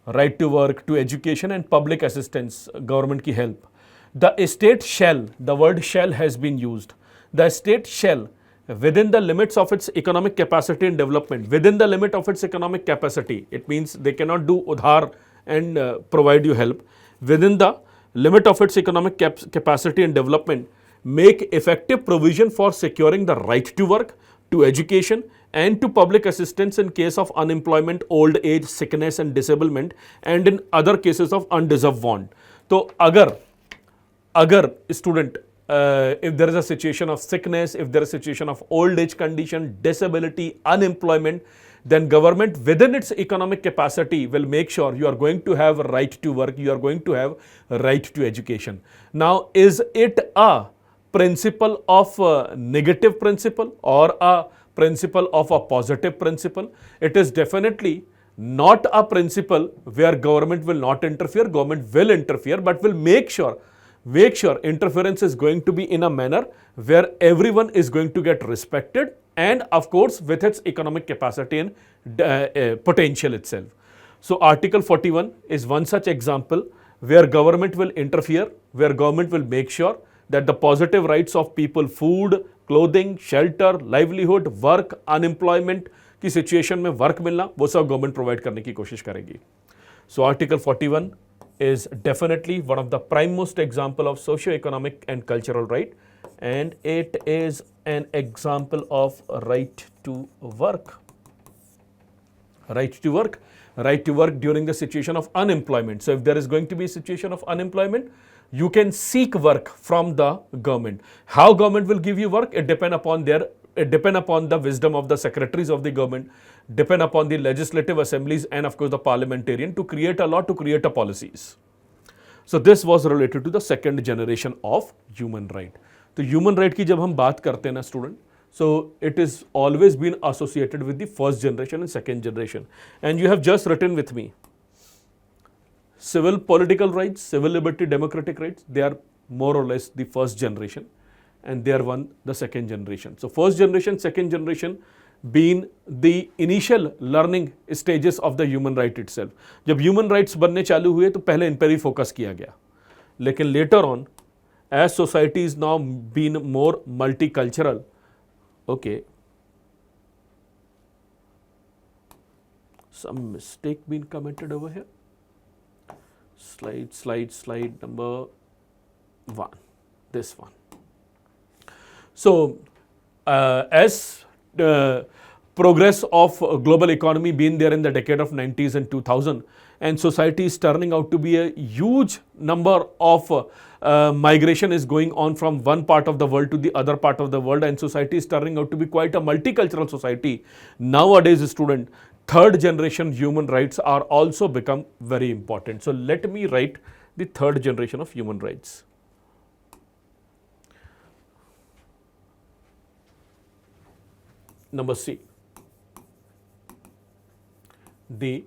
Right to work, to education and public assistance, government ki help. The state shall, the word shall has been used. The state shall, within the limits of its economic capacity and development, within the limit of its economic capacity, it means they cannot do udhar and provide you help. Within the limit of its economic capacity and development, make effective provision for securing the right to work, to education and to public assistance in case of unemployment, old age, sickness and disablement, and in other cases of undeserved want. So agar student, if there is a situation of sickness, if there is a situation of old age condition, disability, unemployment, then government within its economic capacity will make sure you are going to have a right to work, you are going to have a right to education. Now, is it a principle of a negative principle or a principle of a positive principle? It is definitely not a principle where government will not interfere. Government will interfere, but will make sure interference is going to be in a manner where everyone is going to get respected, and of course with its economic capacity and potential itself. So Article 41 is one such example where government will interfere, where government will make sure that the positive rights of people, food, clothing, shelter, livelihood, work, unemployment की situation में work मिलना, वो सब government provide करने की कोशिश करेगी. So Article 41 is definitely one of the primemost example of socio-economic and cultural right, and it is an example of right to work. Right to work. Right to work during the situation of unemployment. So if there is going to be a situation of unemployment, you can seek work from the government. How government will give you work? It depends upon their depend upon the wisdom of the secretaries of the government, depend upon the legislative assemblies and of course the parliamentarian to create a law, to create a policies. So this was related to the second generation of human right. तो human right की जब हम बात करते हैं ना student, so it is always been associated with the first generation and second generation. And you have just written with me, civil political rights, civil liberty, democratic rights, they are more or less the first generation, and they are the second generation. So first generation, second generation being the initial learning stages of the human right itself. जब human rights बनने चालू हुए तो पहले इन पर ही focus किया गया, लेकिन later on as society is now been more multicultural, okay, some mistake been commented over here. Slide number 1, this one. So as progress of global economy been there in the decade of 90s and 2000, and society is turning out to be a huge number of migration is going on from one part of the world to the other part of the world, and society is turning out to be quite a multicultural society. Nowadays, student, third generation human rights are also become very important. So let me write the third generation of human rights. Number C, the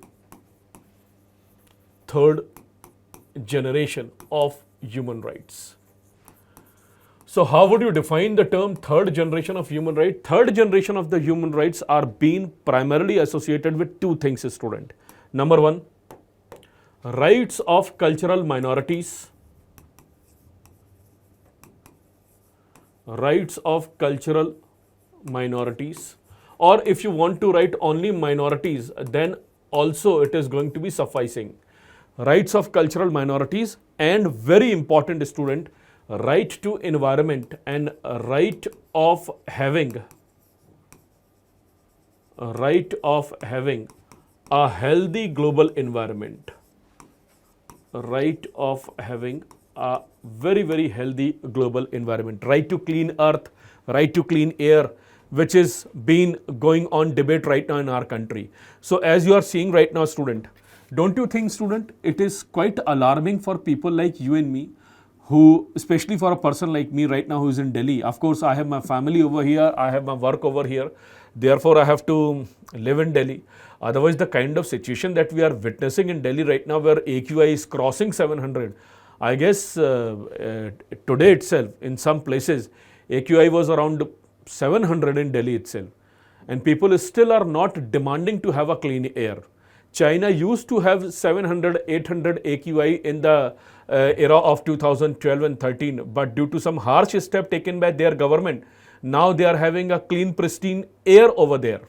third generation of human rights. So how would you define the term third generation of human rights? Third generation of the human rights are being primarily associated with two things, student. Number 1, rights of cultural minorities. Rights of cultural minorities, or if you want to write only minorities, then also it is going to be sufficing. Rights of cultural minorities, and very important, student, right to environment and right of having a healthy global environment. Right of having a very, very healthy global environment. Right to clean earth, right to clean air, which is been going on debate right now in our country. So as you are seeing right now, student, don't you think, student, it is quite alarming for people like you and me, who, especially for a person like me right now who is in Delhi. Of course, I have my family over here, I have my work over here, therefore I have to live in Delhi. Otherwise, the kind of situation that we are witnessing in Delhi right now, where AQI is crossing 700, I guess today itself in some places AQI was around 700 in Delhi itself, and people still are not demanding to have a clean air. China used to have 700, 800 AQI in the era of 2012 and 13, but due to some harsh step taken by their government, now they are having a clean, pristine air over there.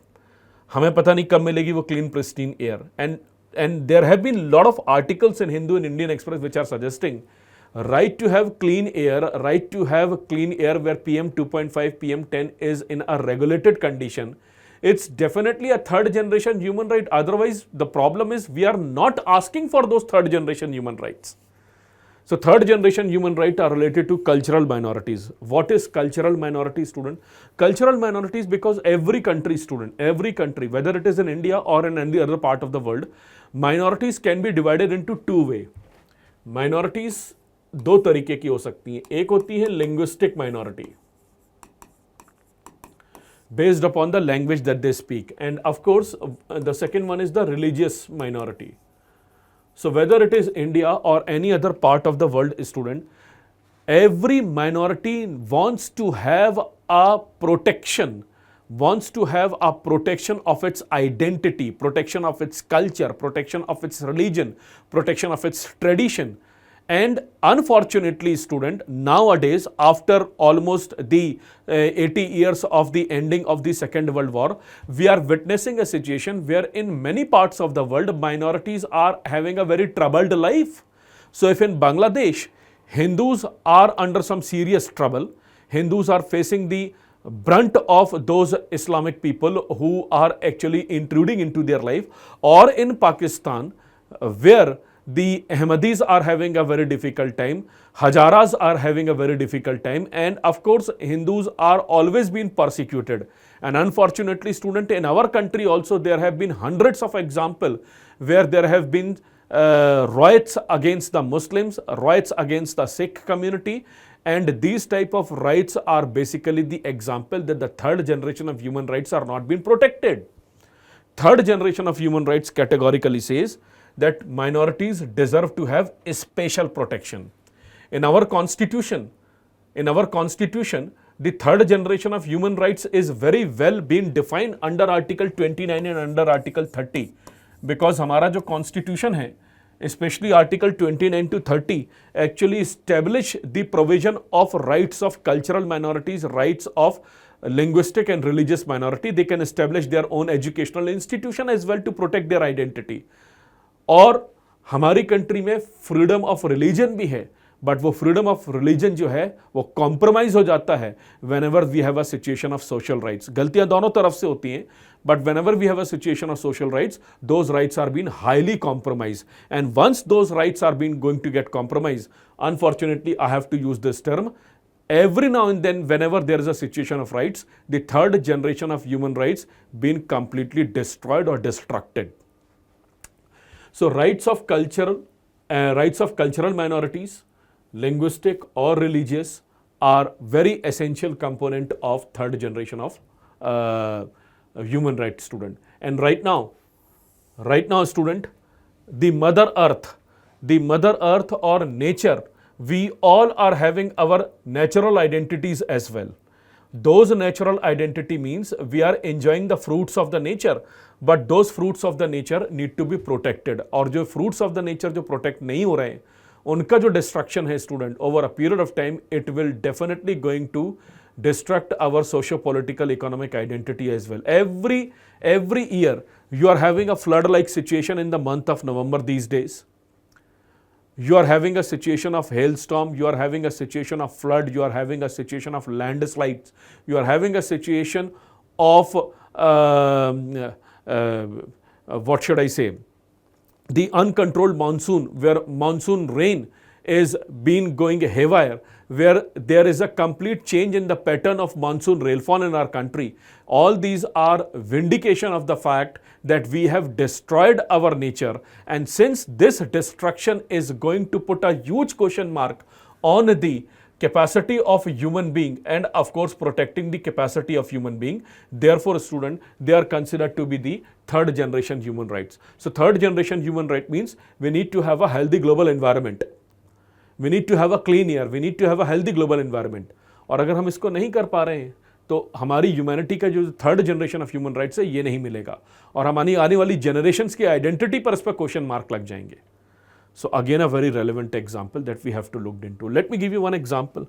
हमें पता नहीं कब मिलेगी वो clean, pristine air. And there have been a lot of articles in Hindu and Indian Express which are suggesting right to have clean air, right to have clean air where PM 2.5, PM 10 is in a regulated condition. It's definitely a third generation human right. Otherwise, the problem is we are not asking for those third generation human rights. So third generation human rights are related to cultural minorities. What is cultural minority, student? Cultural minorities, because every country, student, every country, whether it is in India or in any other part of the world, minorities can be divided into two ways. Minorities दो तरीके की हो सकती हैं. एक होती है linguistic minority, based upon the language that they speak, and of course the second one is the religious minority. So whether it is India or any other part of the world, student, every minority wants to have a protection, of its identity, protection of its culture, protection of its religion, protection of its tradition. And unfortunately, student, nowadays, after almost the 80 years of the ending of the Second World War, we are witnessing a situation where in many parts of the world, minorities are having a very troubled life. So if in Bangladesh, Hindus are under some serious trouble, Hindus are facing the brunt of those Islamic people who are actually intruding into their life, or in Pakistan, where the Ahmadis are having a very difficult time, Hajaras are having a very difficult time, and of course Hindus are always been persecuted. And unfortunately, student, in our country also there have been hundreds of examples where there have been riots against the Muslims, riots against the Sikh community, and these type of rights are basically the example that the third generation of human rights are not being protected. Third generation of human rights categorically says that minorities deserve to have a special protection. In our constitution, the third generation of human rights is very well being defined under Article 29 and under Article 30, because हमारा जो constitution है, especially Article 29 to 30, actually establish the provision of rights of cultural minorities, rights of linguistic and religious minority. They can establish their own educational institution as well to protect their identity. और हमारी country में freedom of religion भी है, but वो freedom of religion जो है वो compromise हो जाता है whenever we have a situation of social rights. गलतियां दोनों तरफ से होती हैं, but whenever we have a situation of social rights, those rights are been highly compromise, and once those rights are been going to get compromise, unfortunately I have to use this term, every now and then whenever there is a situation of rights, the third generation of human rights been completely destroyed or destructed. So rights of cultural minorities, linguistic or religious, are very essential component of third generation of human rights, student. And right now student, the mother earth or nature, we all are having our natural identities as well. Those natural identity means we are enjoying the fruits of the nature, but those fruits of the nature need to be protected. और जो fruits of the nature जो protect नहीं हो रहे हैं, उनका जो destruction है student, over a period of time, it will definitely going to destruct our socio-political economic identity as well. Every year you are having a flood-like situation in the month of November these days. You are having a situation of hailstorm, you are having a situation of flood, you are having a situation of landslides, you are having a situation of what should I say, the uncontrolled monsoon, where monsoon rain is been going haywire, where there is a complete change in the pattern of monsoon rainfall in our country. All these are vindication of the fact that we have destroyed our nature, and since this destruction is going to put a huge question mark on the capacity of a human being and of course protecting the capacity of human being, therefore student, they are considered to be the third generation human rights. So third generation human right means we need to have a healthy global environment, we need to have a clean air, we need to have a healthy global environment. और अगर हम इसको नहीं कर पा रहे हैं तो हमारी ह्यूमैनिटी का जो third generation of human rights है ये नहीं मिलेगा, और हमारी आने वाली जनरेशंस की आइडेंटिटी पर इस पर क्वेश्चन मार्क लग जाएंगे. So again a very relevant example that we have to look into. Let me give you one example.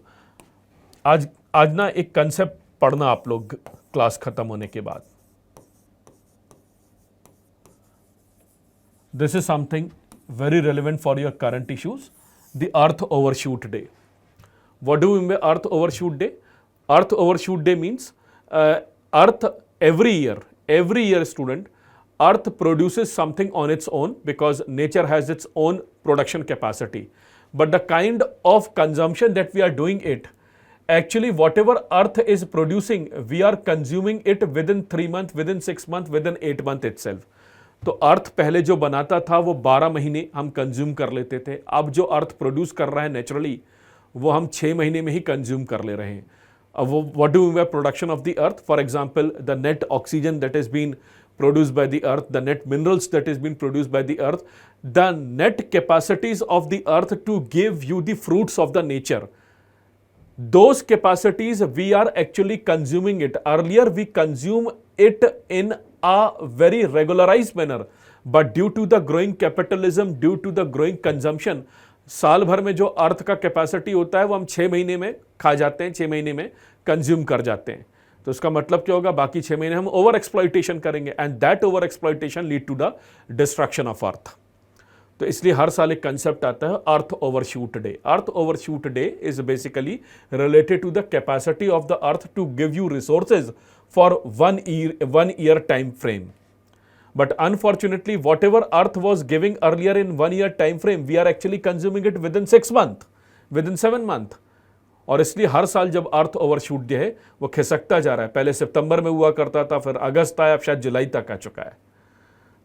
आज ना एक कंसेप्ट पढ़ना आप लोग क्लास खत्म होने के बाद. This is something very relevant for your current issues. The Earth Overshoot Day. What do we mean by Earth Overshoot Day? Earth Overshoot Day means Earth every year student, Earth produces something on its own because nature has its own production capacity. But the kind of consumption that we are doing it, actually whatever Earth is producing, we are consuming it within 3 months, within 6 months, within 8 months itself. तो अर्थ पहले जो बनाता था वो 12 महीने हम consume कर लेते थे. अब जो अर्थ प्रोड्यूस कर रहा है नेचुरली वो हम 6 महीने में ही कंज्यूम कर ले रहे हैं. अब वो what do we mean by production of the earth? For example the net oxygen that is been produced by the earth, the net minerals that is being produced by the earth, the net capacities of the earth to give you the fruits of the nature. Those capacities we are actually consuming it. Earlier we consume it in a very regularized manner, but due to the growing capitalism, due to the growing consumption, साल भर में जो अर्थ का capacity होता है वो हम 6 महीने में खा जाते हैं, 6 महीने में कंज्यूम कर जाते हैं. तो इसका मतलब क्या होगा? बाकी 6 महीने हम ओवर एक्सप्लॉइटेशन करेंगे, and that over exploitation lead to the destruction of earth. तो इसलिए हर साल एक कंसेप्ट आता है earth overshoot day. Earth overshoot day is basically related to the capacity of the earth to give you resources for 1 year time frame. But unfortunately, whatever Earth was giving earlier in 1 year time frame, we are actually consuming it within 6 months, within 7 months. और इसलिए हर साल जब अर्थ overshoot जो है वो खिसकता जा रहा है. पहले सितंबर में हुआ करता था, फिर अगस्त आया, अब शायद जुलाई तक आ चुका है.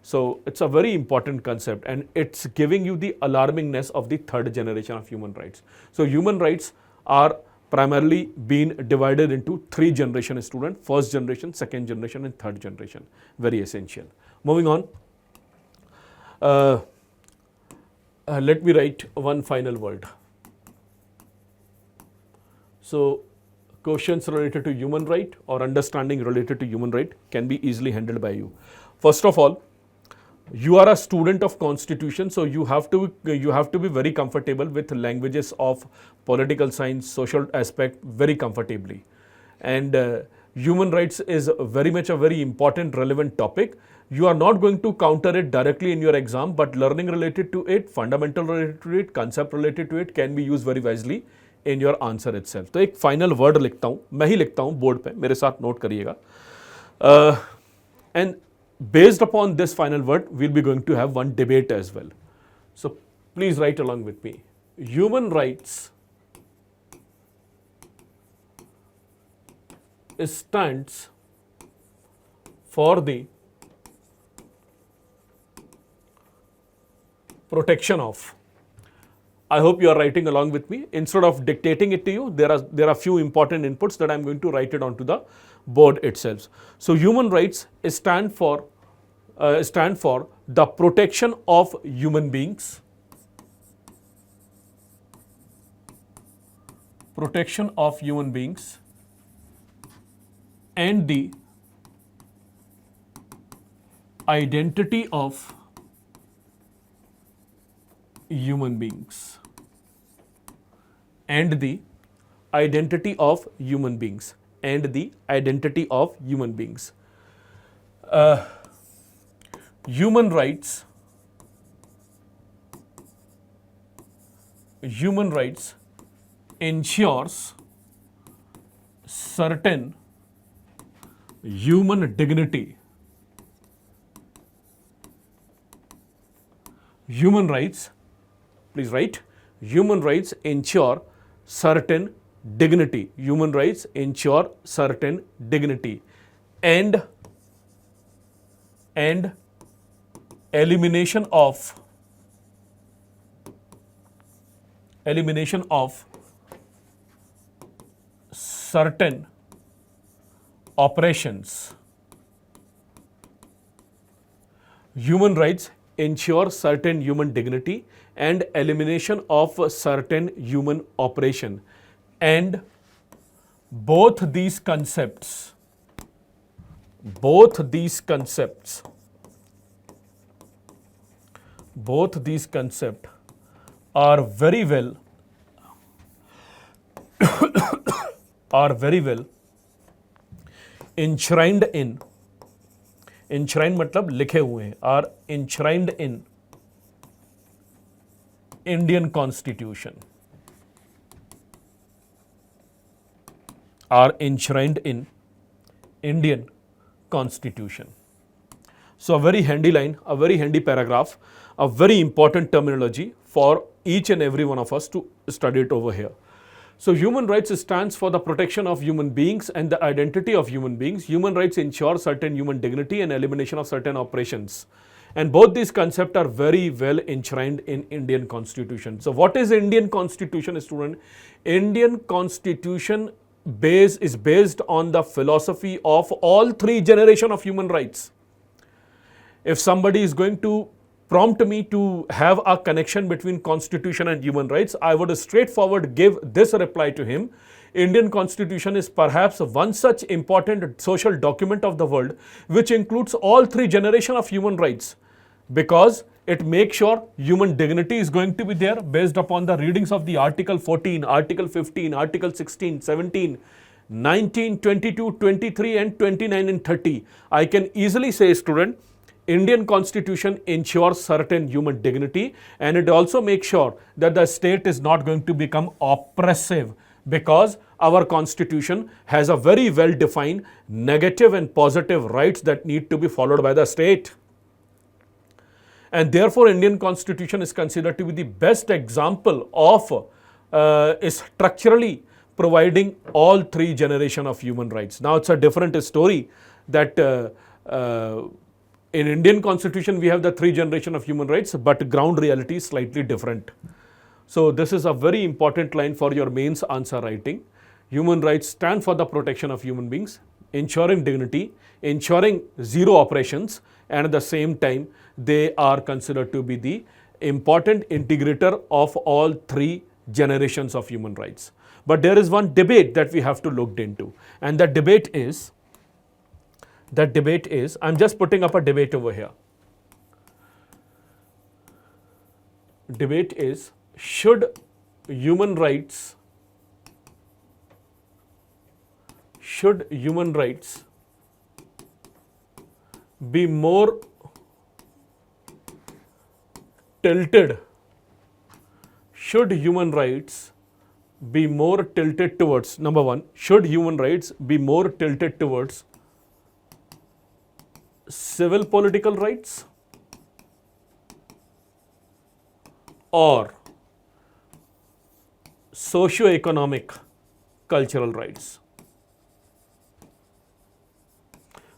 So it's a very important concept, and it's giving you the alarmingness of the third generation of human rights. So human rights are primarily being divided into 3 generations, student: first generation, second generation, and third generation. Very essential. Moving on, let me write one final word. So questions related to human right or understanding related to human right can be easily handled by you. First of all, you are a student of constitution, so you have to be very comfortable with languages of political science, social aspect very comfortably. And human rights is very much a very important, relevant topic. You are not going to counter it directly in your exam, but learning related to it, fundamental related to it, concept related to it can be used very wisely in your answer itself. तो एक final word लिखता हूँ, मैं ही लिखता हूँ board पे, मेरे साथ नोट करिएगा. And based upon this final word, we'll be going to have one debate as well. So please write along with me. Human rights stands for the protection of. I hope you are writing along with me. Instead of dictating it to you, there are few important inputs that I'm going to write it onto the board itself. So human rights stand for the protection of human beings, protection of human beings, and the identity of human beings, and the identity of human beings, and the identity of human beings. Human rights ensures certain human dignity. Human rights, please write, human rights ensure certain dignity. Human rights ensure certain dignity and elimination of certain oppressions. Human rights ensure certain human dignity and elimination of certain human oppression, and both these concepts are very well enshrined in, enshrined मतलब लिखे हुए हैं, are enshrined in Indian Constitution, are enshrined in Indian Constitution. So a very handy line, a very handy paragraph, a very important terminology for each and every one of us to study it over here. So human rights stands for the protection of human beings and the identity of human beings. Human rights ensure certain human dignity and elimination of certain oppressions. And both these concepts are very well enshrined in Indian Constitution. So what is Indian Constitution, student? Indian Constitution is based on the philosophy of all 3 generations of human rights. If somebody is going to prompt me to have a connection between Constitution and human rights, I would straightforward give this reply to him. Indian Constitution is perhaps one such important social document of the world which includes all 3 generations of human rights, because it makes sure human dignity is going to be there based upon the readings of the Article 14, Article 15, Article 16, 17, 19, 22, 23 and 29 and 30. I can easily say, student, Indian Constitution ensures certain human dignity, and it also makes sure that the state is not going to become oppressive, because our Constitution has a very well defined negative and positive rights that need to be followed by the state. And therefore, Indian Constitution is considered to be the best example of is structurally providing all three generations of human rights. Now, it's a different story that in Indian Constitution we have the three generations of human rights, but ground reality is slightly different. So, this is a very important line for your mains answer writing. Human rights stand for the protection of human beings, ensuring dignity, ensuring zero oppressions, and at the same time, they are considered to be the important integrator of all three generations of human rights. But there is one debate that we have to look into, and that debate is, I'm just putting up a debate over here. Debate is, should human rights be more tilted? Should human rights be more tilted towards, number one, should human rights be more tilted towards civil political rights or socio-economic cultural rights?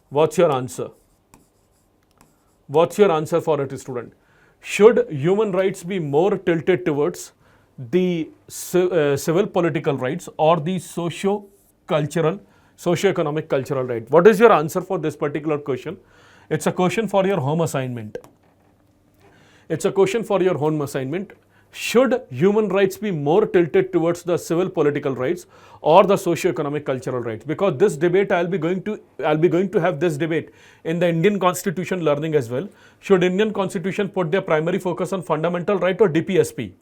What's your answer? What's your answer for it, student? Should human rights be more tilted towards the civil political rights or the socio-economic cultural right? What is your answer for this particular question? It's a question for your home assignment. It's a question for your home assignment. Should human rights be more tilted towards the civil political rights or the socio-economic cultural rights? Because this debate I'll be going to have this debate in the Indian Constitution learning as well. Should Indian Constitution put their primary focus on fundamental right or DPSP?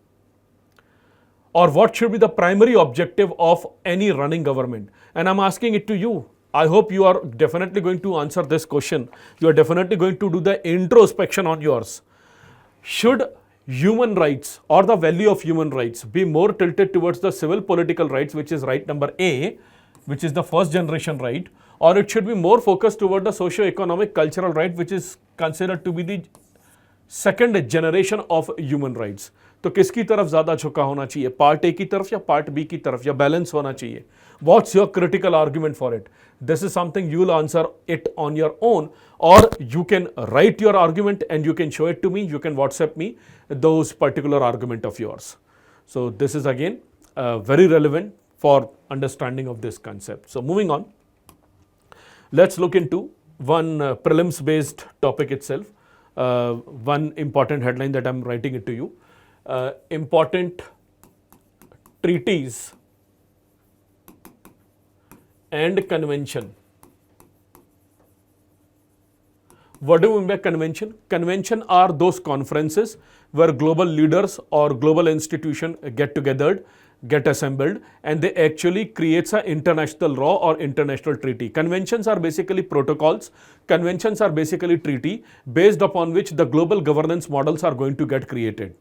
Or what should be the primary objective of any running government? And I'm asking it to you. I hope you are definitely going to answer this question. You are definitely going to do the introspection on yours. Should human rights or the value of human rights be more tilted towards the civil political rights, which is right number A, which is the first generation right, or it should be more focused toward the socio-economic cultural right, which is considered to be the second generation of human rights? तो किसकी तरफ ज़्यादा झुका होना चाहिए, part A की तरफ या पार्ट बी की तरफ, या बैलेंस होना चाहिए? What's your critical argument for it? This is something you will answer it on your own, or you can write your argument and you can show it to me. You can WhatsApp me those particular argument of yours. So this is again very relevant for understanding of this concept. So moving on, let's look into one prelims based topic itself. One important headline that I'm writing it to you. Important treaties and convention. What do we mean by convention? Convention are those conferences where global leaders or global institutions get together, get assembled, and they actually creates an international law or international treaty. Conventions are basically protocols. Conventions are basically treaty based upon which the global governance models are going to get created.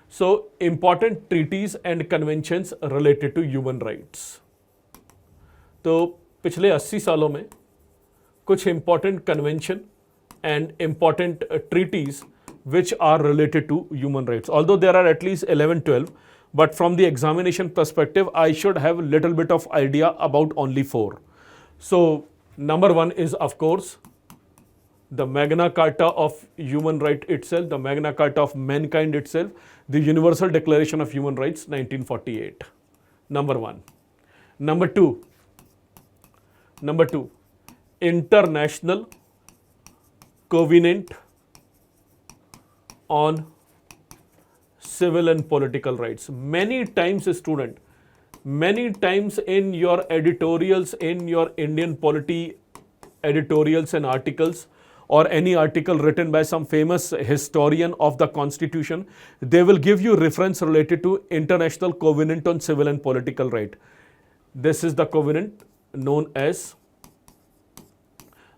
So important treaties and conventions related to human rights. तो पिछले 80 सालों में कुछ important convention and important treaties which are related to human rights. Although there are at least 11, 12, but from the examination perspective, I should have a little bit of idea about only 4. So number 1 is, of course, the Magna Carta of human right itself, the Magna Carta of mankind itself, the Universal Declaration of Human Rights, 1948. Number 1. Number 2, International Covenant on Civil and Political Rights. Many times, student, many times in your editorials, in your Indian Polity editorials and articles, or any article written by some famous historian of the Constitution, they will give you reference related to International Covenant on Civil and Political Right. This is the covenant known as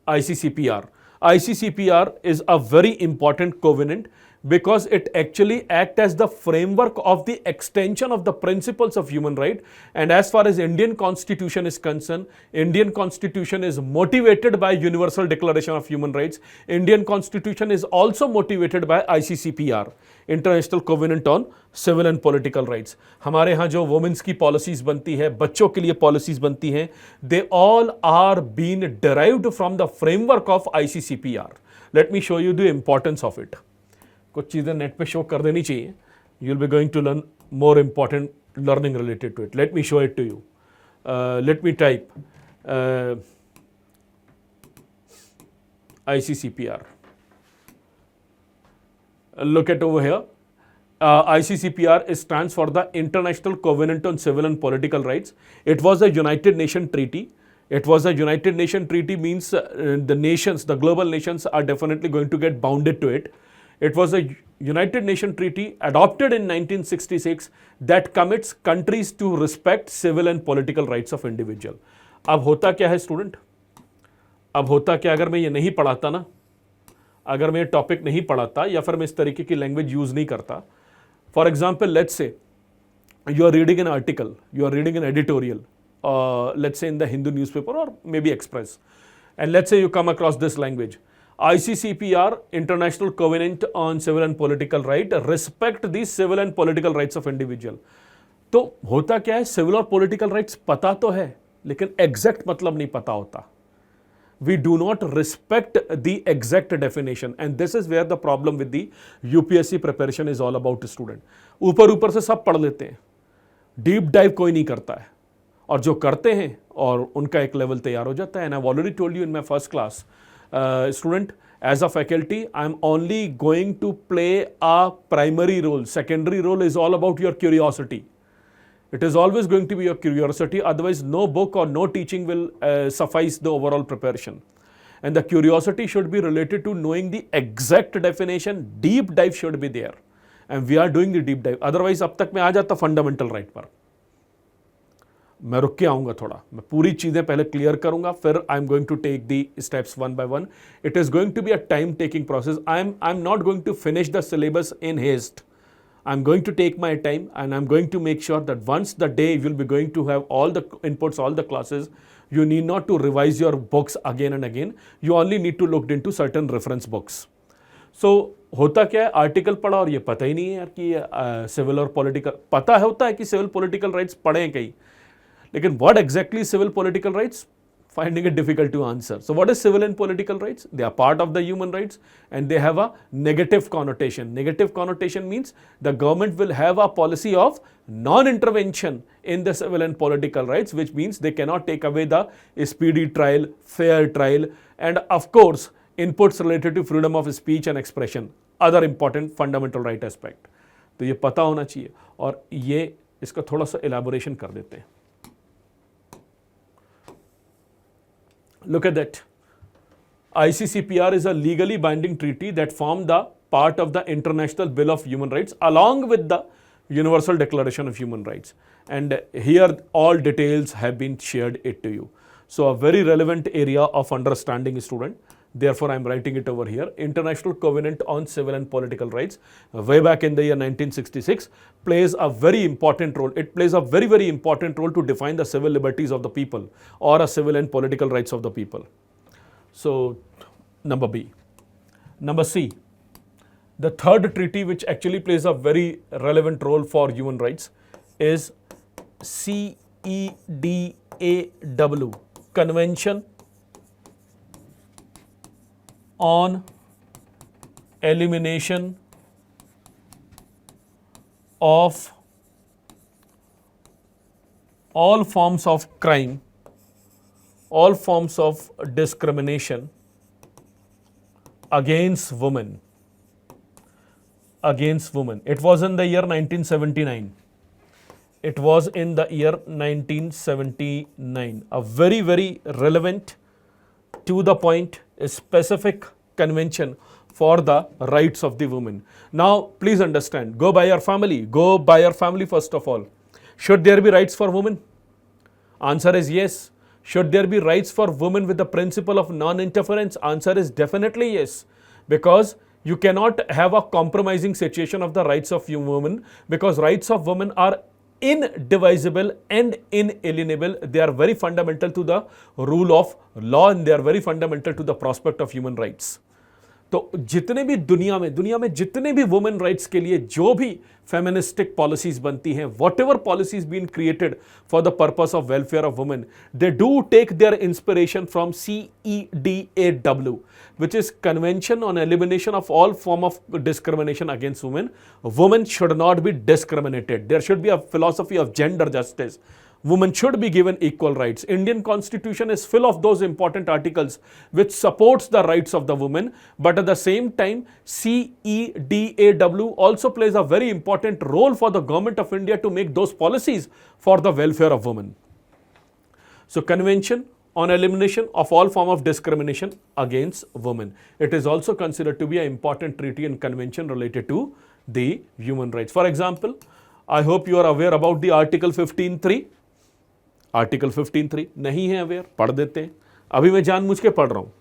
ICCPR. ICCPR is a very important covenant because it actually acts as the framework of the extension of the principles of human right. And as far as Indian Constitution is concerned, Indian Constitution is motivated by Universal Declaration of Human Rights. Indian Constitution is also motivated by ICCPR, International Covenant on Civil and Political Rights. हमारे यहाँ जो women's की policies बनती है, बच्चों के लिए policies बनती हैं, they all are being derived from the framework of ICCPR. Let me show you the importance of it. कुछ चीज़ें नेट पे शो कर देनी चाहिए. You will be going to learn more important learning related to it. Let me show it to you. Let me type ICCPR. Look at over here. ICCPR stands for the International Covenant on Civil and Political Rights. It was a United Nations treaty. It was a United Nations treaty means the nations, the global nations are definitely going to get bounded to it. It was a United Nations treaty adopted in 1966 that commits countries to respect civil and political rights of individual. अब होता क्या है student, अब होता क्या अगर मैं ये नहीं पढ़ाता ना, अगर मैं ये टॉपिक नहीं पढ़ाता या फिर मैं इस तरीके की लैंग्वेज यूज नहीं करता. For example let's say you are reading an article, you are reading an editorial, let's say in the Hindu newspaper or maybe Express, and let's say you come across this language, ICCPR, International Covenant on Civil and Political Right, respect the civil and political rights of individual. तो होता क्या है, civil और political rights पता तो है लेकिन exact मतलब नहीं पता होता. We do not respect the exact definition, and this is where the problem with the UPSC preparation is all about, student. ऊपर ऊपर से सब पढ़ लेते हैं, डीप डाइव कोई नहीं करता है, और जो करते हैं और उनका एक लेवल तैयार हो जाता है. And I've already told you in my first class, student, as a faculty, I'm only going to play a primary role. Secondary role is all about your curiosity. It is always going to be your curiosity, otherwise no book or no teaching will suffice the overall preparation. And the curiosity should be related to knowing the exact definition. Deep dive should be there, and we are doing the deep dive. Otherwise अब तक मैं आ जाता fundamental right पर. मैं रुक के आऊँगा थोड़ा, मैं पूरी चीज़ें पहले क्लियर करूँगा, फिर I am going to take the steps one by one. It is going to be a time taking process. I am not going to finish the syllabus in haste. I'm going to take my time, and I'm going to make sure that once the day you'll be going to have all the inputs, all the classes, you need not to revise your books again and again. You only need to look into certain reference books. So होता क्या है, article पढ़ा और ये पता ही नहीं है यार कि सिविल और पॉलिटिकल, पता होता है कि सिविल पॉलिटिकल राइट्स पढ़े कहीं, लेकिन what exactly civil political rights, finding it difficult to answer. So what is civil and political rights? They are part of the human rights, and they have a negative connotation. Negative connotation means the government will have a policy of non-intervention in the civil and political rights, which means they cannot take away the speedy trial, fair trial, and of course inputs related to freedom of speech and expression, other important fundamental right aspect. तो ये पता होना चाहिए, और ये इसका थोड़ा सा elaboration कर देते हैं. Look at that. ICCPR is a legally binding treaty that formed the part of the International Bill of Human Rights along with the Universal Declaration of Human Rights. And here all details have been shared it to you. So a very relevant area of understanding, student. Therefore, I am writing it over here. International Covenant on Civil and Political Rights, way back in the year 1966, plays a very important role. It plays a very, very important role to define the civil liberties of the people, or a civil and political rights of the people. So, number B. Number C. The third treaty which actually plays a very relevant role for human rights is CEDAW, Convention on Elimination of all forms of crime, all forms of discrimination against women. Against women. It was in the year 1979. It was in the year 1979. A very, very relevant, to the point, specific convention for the rights of the women. Now, please understand, go by your family. Go by your family first of all. Should there be rights for women? Answer is yes. Should there be rights for women with the principle of non-interference? Answer is definitely yes. Because You cannot have a compromising situation of the rights of women, because rights of women are indivisible and inalienable. They are very fundamental to the rule of law and they are very fundamental to the prospect of human rights. तो जितने भी दुनिया में जितने भी women rights के लिए जो भी फेमिनिस्टिक पॉलिसीज बनती हैं, whatever policies been created for the purpose of welfare of women, they do take their inspiration from CEDAW, which is Convention on Elimination of All Form of Discrimination Against Women. Women should not be discriminated. There should be a philosophy of gender justice. Women should be given equal rights. Indian Constitution is full of those important articles which supports the rights of the women, but at the same time, CEDAW also plays a very important role for the government of India to make those policies for the welfare of women. So, Convention on Elimination of All Form of Discrimination Against Women. It is also considered to be an important treaty and convention related to the human rights. For example, I hope you are aware about the Article 15.3. Article 15.3 नहीं है aware, पढ़ देते हैं. अभी मैं जानबूझ के पढ़ रहा हूँ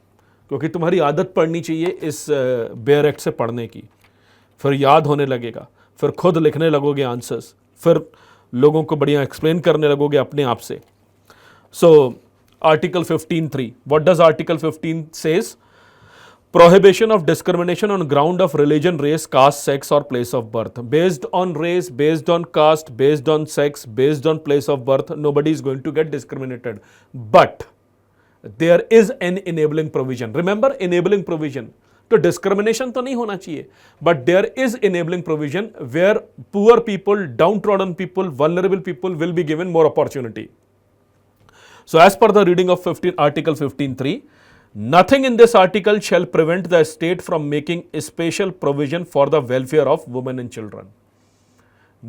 क्योंकि तुम्हारी आदत पढ़नी चाहिए इस बेयर एक्ट से पढ़ने की, फिर याद होने लगेगा, फिर खुद लिखने लगोगे आंसर्स, फिर लोगों को बढ़िया एक्सप्लेन करने लगोगे अपने आप से. So article 15.3, what does article 15 says? Prohibition of discrimination on ground of religion, race, caste, sex or place of birth. Based on race, based on caste, based on sex, based on place of birth, nobody is going to get discriminated. But there is an enabling provision. Remember, enabling provision. तो discrimination तो नहीं होना चाहिए, but there is enabling provision where poor people, downtrodden people, vulnerable people will be given more opportunity. So as per the reading of Article 15.3, nothing in this article shall prevent the state from making a special provision for the welfare of women and children.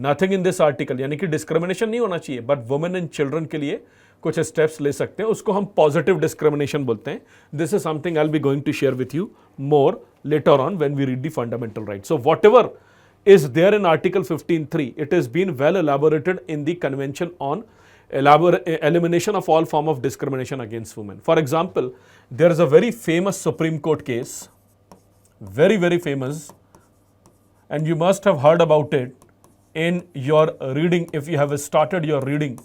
Nothing in this article, यानी कि discrimination नहीं होना चाहिए, but women and children के लिए कुछ steps ले सकते हैं, उसको हम positive discrimination बोलते हैं. This is something I'll be going to share with you more later on when we read the fundamental rights. So whatever is there in Article 15.3, it has been well elaborated in the Convention on Elimination of All Form of Discrimination Against Women. For example, there is a very famous Supreme Court case, very, very famous, and you must have heard about it in your reading if you have started your reading,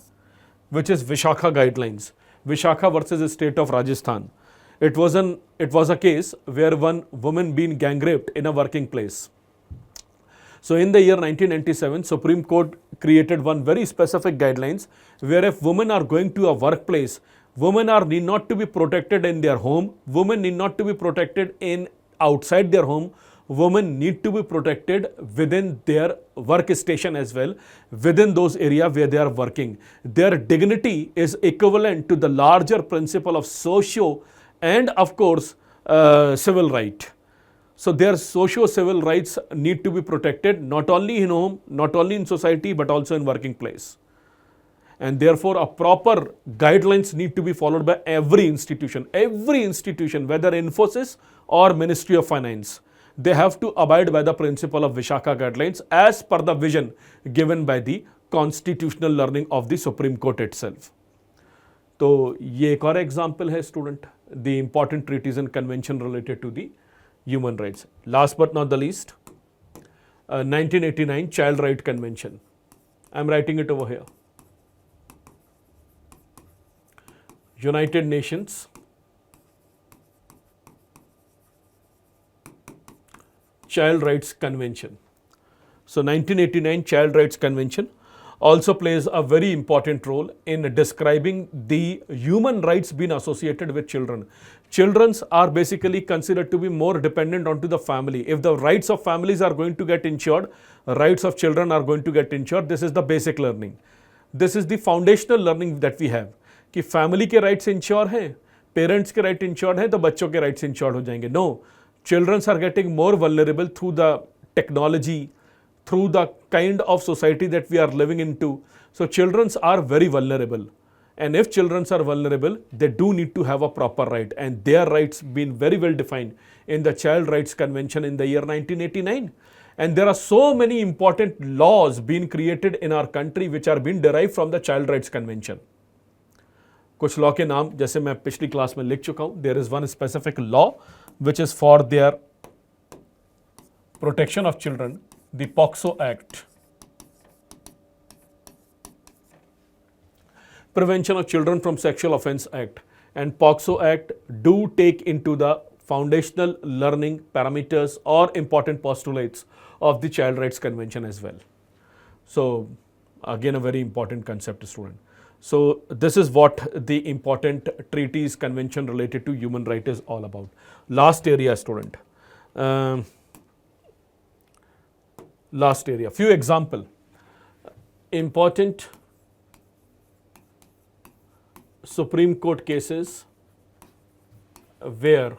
which is Vishakha Guidelines. Vishakha versus the state of Rajasthan. It was a case where one woman been gang raped in a working place. So in the year 1997, Supreme Court created one very specific guidelines where if women are going to a workplace, women need not to be protected in their home, women need not to be protected in outside their home, women need to be protected within their workstation as well, within those areas where they are working. Their dignity is equivalent to the larger principle of socio and of course civil right. So their socio-civil rights need to be protected not only in home, not only in society, but also in working place. And therefore, a proper guidelines need to be followed by every institution, whether Infosys or Ministry of Finance. They have to abide by the principle of Vishakha Guidelines as per the vision given by the constitutional learning of the Supreme Court itself. तो ये एक और example है student, the important treaties and convention related to the human rights. Last but not the least, 1989 Child Right Convention. I am writing it over here. United Nations Child Rights Convention. So 1989 Child Rights Convention also plays a very important role in describing the human rights being associated with children. Children are basically considered to be more dependent onto the family. If the rights of families are going to get ensured, rights of children are going to get ensured. This is the basic learning. This is the foundational learning that we have. कि family के rights ensure हैं, parents के rights ensured हैं, तो बच्चों के rights ensured हो जाएंगे. No, children are getting more vulnerable through the technology, through the kind of society that we are living into. So children are very vulnerable. And if children are vulnerable, they do need to have a proper right. And their rights been very well defined in the Child Rights Convention in the year 1989. And there are so many important laws being created in our country which are being derived from the Child Rights Convention. कुछ law के नाम जैसे मैं पिछली class में लिख चुका हूं. There is one specific law which is for their Protection of Children, the POCSO Act, Prevention of Children from Sexual Offence Act, and POCSO Act do take into the foundational learning parameters or important postulates of the Child Rights Convention as well. So again, a very important concept, student. So this is what the important treaties convention related to human right is all about. Last area, student. Last area, few example. Important Supreme Court cases where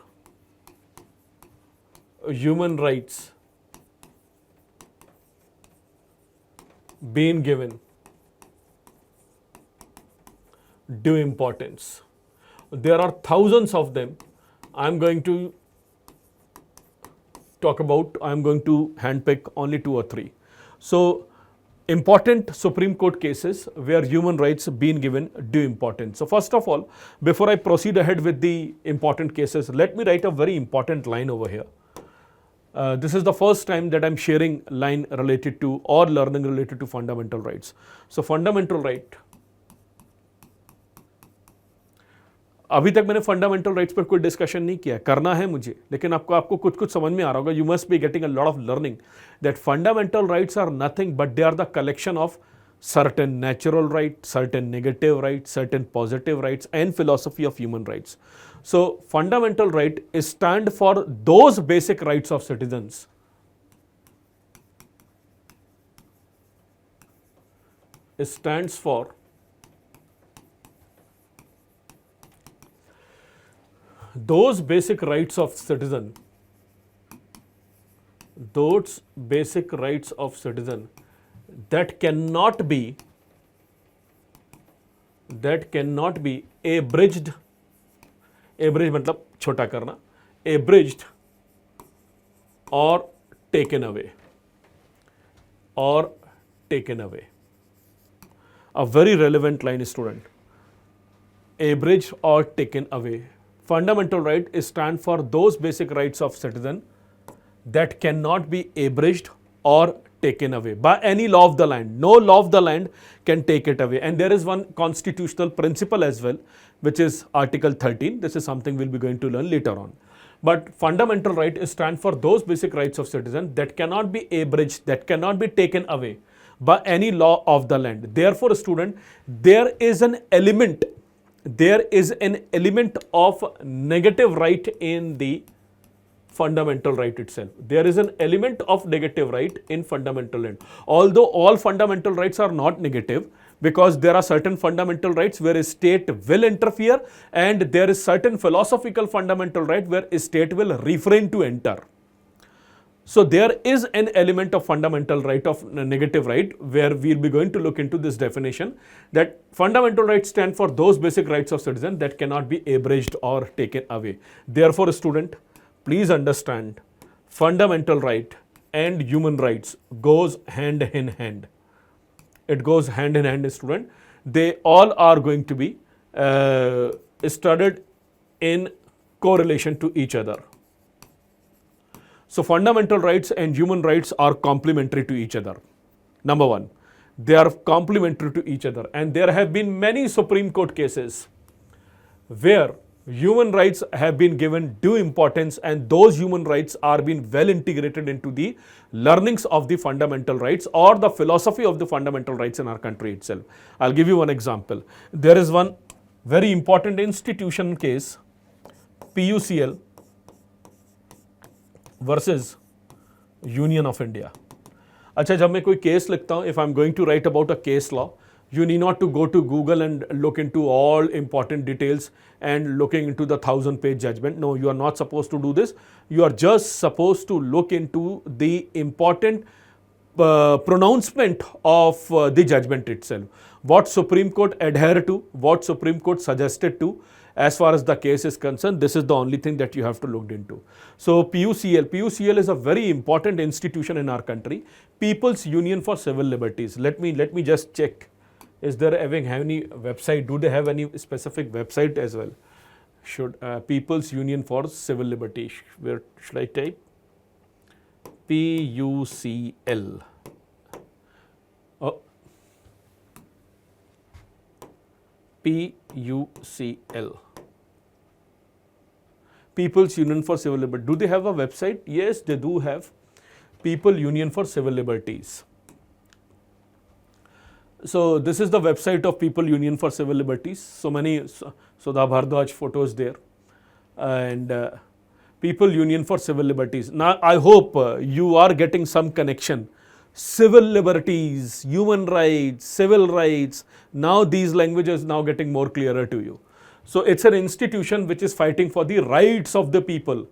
human rights being given due importance. There are thousands of them. I'm going to handpick only 2 or 3. So important Supreme Court cases where human rights been given due importance. So first of all, before I proceed ahead with the important cases, let me write a very important line over here. This is the first time that I'm sharing line related to or learning related to fundamental rights. So fundamental right, अभी तक मैंने fundamental rights पर कोई discussion नहीं किया, करना है मुझे, लेकिन आपको कुछ समझ में आ रहा होगा. You must be getting a lot of learning that fundamental rights are nothing but they are the collection of certain natural rights, certain negative rights, certain positive rights, and philosophy of human rights. So fundamental right is stand for those basic rights of citizens. It stands for those basic rights of citizen, those basic rights of citizen that cannot be abridged मतलब छोटा करना, abridged or taken away, a very relevant line, student. Abridged or taken away. Fundamental right is stand for those basic rights of citizen that cannot be abridged or taken away by any law of the land. No law of the land can take it away. And there is one constitutional principle as well, which is Article 13. This is something we'll be going to learn later on. But fundamental right is stand for those basic rights of citizen that cannot be abridged, that cannot be taken away by any law of the land. Therefore, student, there is an element of negative right in the fundamental right itself. There is an element of negative right in fundamental right. Although all fundamental rights are not negative, because there are certain fundamental rights where a state will interfere, and there is certain philosophical fundamental right where a state will refrain to enter. So there is an element of fundamental right, of negative right, where we'll be going to look into this definition, that fundamental rights stand for those basic rights of citizen that cannot be abridged or taken away. Therefore, student, please understand, fundamental right and human rights goes hand in hand. It goes hand in hand, student. They all are going to be studied in correlation to each other. So fundamental rights and human rights are complementary to each other. Number one, they are complementary to each other, and there have been many Supreme Court cases where human rights have been given due importance, and those human rights are being well integrated into the learnings of the fundamental rights or the philosophy of the fundamental rights in our country itself. I'll give you one example. There is one very important institution case, PUCL versus Union of India. अच्छा, जब मैं कोई case लिखता हूँ, if I'm going to write about a case law, you need not to go to Google and look into all important details and looking into the 1000-page judgment. No, you are not supposed to do this. You are just supposed to look into the important pronouncement of the judgment itself. What Supreme Court adhere to, what Supreme Court suggested to, as far as the case is concerned, this is the only thing that you have to look into. So PUCL is a very important institution in our country. People's Union for Civil Liberties. Let me just check. Is there having any website? Do they have any specific website as well? Should People's Union for Civil Liberties. Where should I type? PUCL. Oh, PUCL. People's Union for Civil Liberties. Do they have a website? Yes, they do have. People Union for Civil Liberties. So this is the website of People Union for Civil Liberties. So many Sudha Bhardwaj photos there. And People Union for Civil Liberties. Now I hope you are getting some connection. Civil liberties, human rights, civil rights. Now these languages now getting more clearer to you. So it's an institution which is fighting for the rights of the people.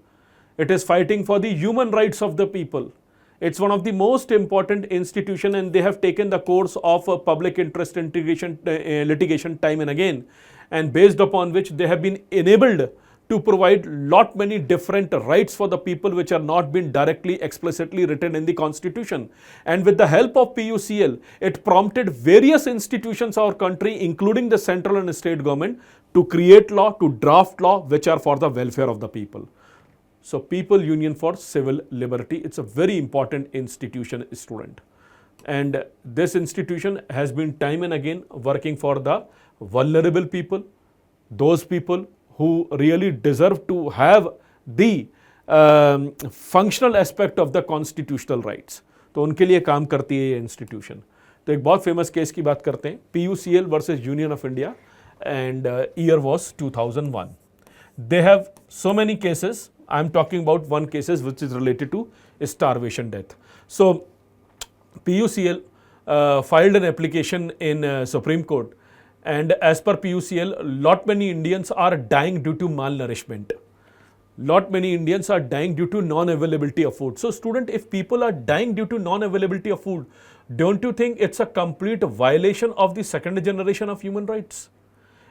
It is fighting for the human rights of the people. It's one of the most important institution, and they have taken the course of public interest litigation time and again, and based upon which they have been enabled to provide lot many different rights for the people which are not been directly explicitly written in the constitution. And with the help of PUCL, it prompted various institutions of our country, including the central and state government, to create law, to draft law which are for the welfare of the people. So People Union for Civil Liberty, it's a very important institution, student. And this institution has been time and again working for the vulnerable people, those people who really deserve to have the functional aspect of the constitutional rights. तो उनके लिए काम करती है ये institution. तो एक बहुत famous case की बात करते हैं, PUCL versus Union of India, and year was 2001. They have so many cases. I am talking about one cases which is related to starvation death. So PUCL filed an application in Supreme Court, and as per PUCL, lot many Indians are dying due to malnourishment. Lot many Indians are dying due to non-availability of food. So student, if people are dying due to non-availability of food, don't you think it's a complete violation of the second generation of human rights?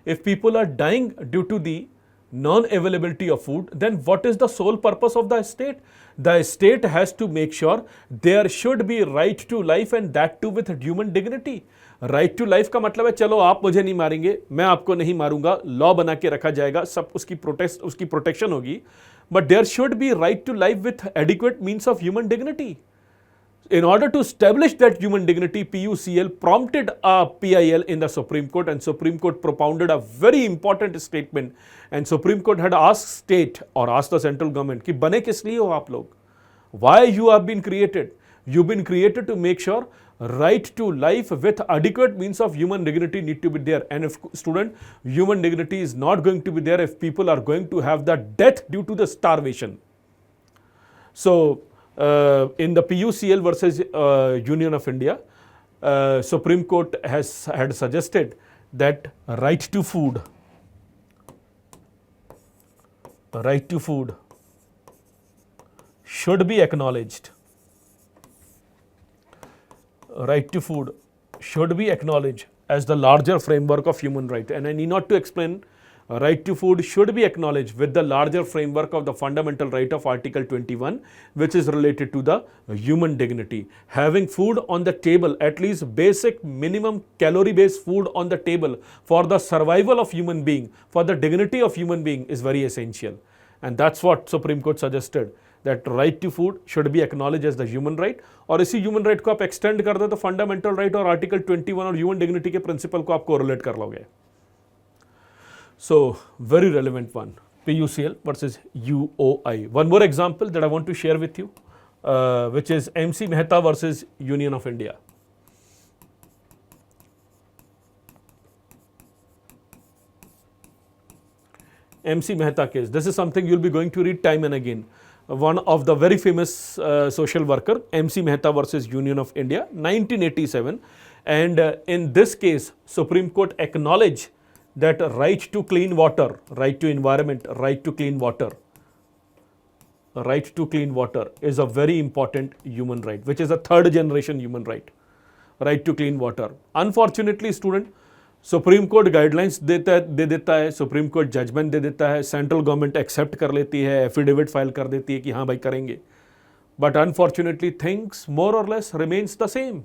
If people are dying due to the non-availability of food, then what is the sole purpose of the state? The state has to make sure there should be right to life, and that too with human dignity. Right to life का मतलब है चलो आप मुझे नहीं मारेंगे, मैं आपको नहीं मारूंगा, लॉ बना के रखा जाएगा, सब उसकी प्रोटेक्शन होगी, but there should be right to life with adequate means of human dignity. In order to establish that human dignity, PUCL prompted a PIL in the Supreme Court, and Supreme Court propounded a very important statement, and Supreme Court had asked state or asked the central government कि बने किस लिए हो आप लोग? Why you have been created? You've been created to make sure right to life with adequate means of human dignity need to be there. And if student, human dignity is not going to be there if people are going to have the death due to the starvation. So in the PUCL versus Union of India, Supreme Court had suggested that right to food should be acknowledged. Right to food should be acknowledged as the larger framework of human right. And I need not to explain, right to food should be acknowledged with the larger framework of the fundamental right of Article 21, which is related to the human dignity. Having food on the table, at least basic minimum calorie-based food on the table for the survival of human being, for the dignity of human being is very essential. And that's what Supreme Court suggested, that right to food should be acknowledged as the human right. और इसी human right को आप extend कर दो तो fundamental right और Article 21 और human dignity के principle को आप correlate कर लोगे. So very relevant one, PUCL versus UOI. One more example that I want to share with you, which is MC Mehta versus Union of India. MC Mehta case. This is something you'll be going to read time and again. One of the very famous social worker, MC Mehta versus Union of India, 1987. And in this case, Supreme Court acknowledged that right to clean water, right to environment, right to clean water is a very important human right, which is a third generation human right. Right to clean water. Unfortunately, student, supreme court guidelines दे देता है, supreme court judgement दे देता है, central government accept कर लेती है, affidavit file कर देती है कि हाँ भाई करेंगे, but unfortunately things more or less remains the same.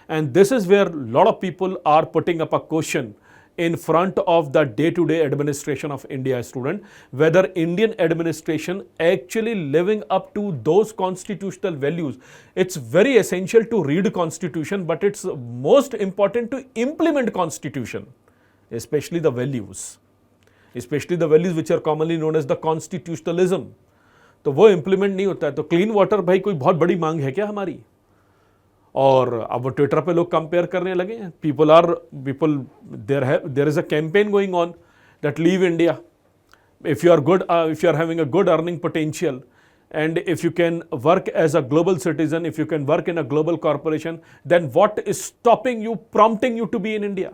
And this is where lot of people are putting up a question in front of the day-to-day administration of India, student, whether Indian administration actually living up to those constitutional values. It's very essential to read constitution, but it's most important to implement constitution, especially the values which are commonly known as the constitutionalism. तो वो implement नहीं होता है. तो clean water भाई कोई बहुत बड़ी मांग है क्या हमारी? और अब वो ट्विटर पे लोग कंपेयर करने लगे हैं. there is a campaign going on that leave India. If you are having a good earning potential, and if you can work as a global citizen, if you can work in a global corporation, then what is stopping you, prompting you to be in India?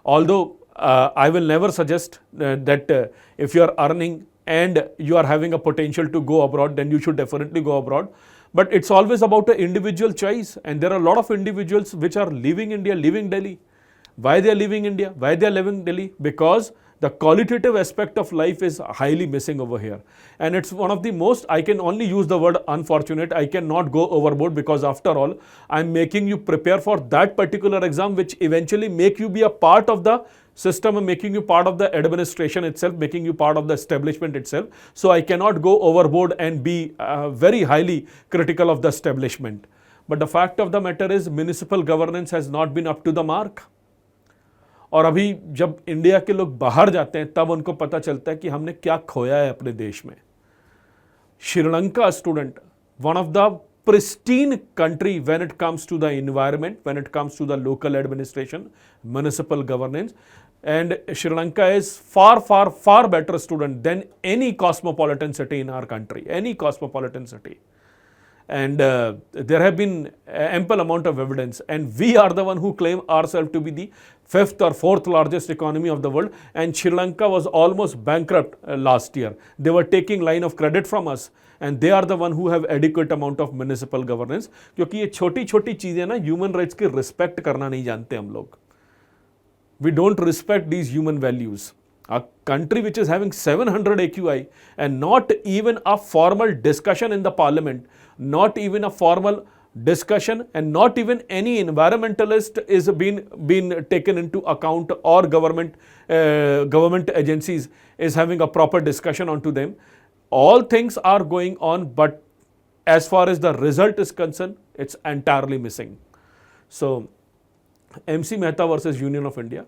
Although I will never suggest that if you are earning and you are having a potential to go abroad, then you should definitely go abroad. But it's always about an individual choice, and there are a lot of individuals which are leaving India, leaving Delhi. Why they are leaving India? Why they are leaving Delhi? Because the qualitative aspect of life is highly missing over here. And it's one of the most, I can only use the word unfortunate. I cannot go overboard, because after all, I'm making you prepare for that particular exam, which eventually make you be a part of the system and making you part of the administration itself, making you part of the establishment itself. So I cannot go overboard and be very highly critical of the establishment. But the fact of the matter is, municipal governance has not been up to the mark. और अभी जब India के लोग बाहर जाते हैं तब उनको पता चलता है कि हमने क्या खोया है अपने देश में. Sri Lanka student, one of the pristine country when it comes to the environment, when it comes to the local administration, municipal governance, and Sri Lanka is far, far, far better student than any cosmopolitan city in our country, any cosmopolitan city. And there have been ample amount of evidence, and we are the one who claim ourselves to be the 5th or 4th largest economy of the world, and Sri Lanka was almost bankrupt last year. They were taking line of credit from us, and they are the one who have adequate amount of municipal governance. क्योंकि ये छोटी छोटी चीजें ना human rights की respect करना नहीं जानते हम लोग. We don't respect these human values. A country which is having 700 AQI and not even a formal discussion in the parliament, not even a formal discussion, and not even any environmentalist is been taken into account, or government agencies is having a proper discussion onto them. All things are going on, but as far as the result is concerned, it's entirely missing. So MC Mehta versus Union of India.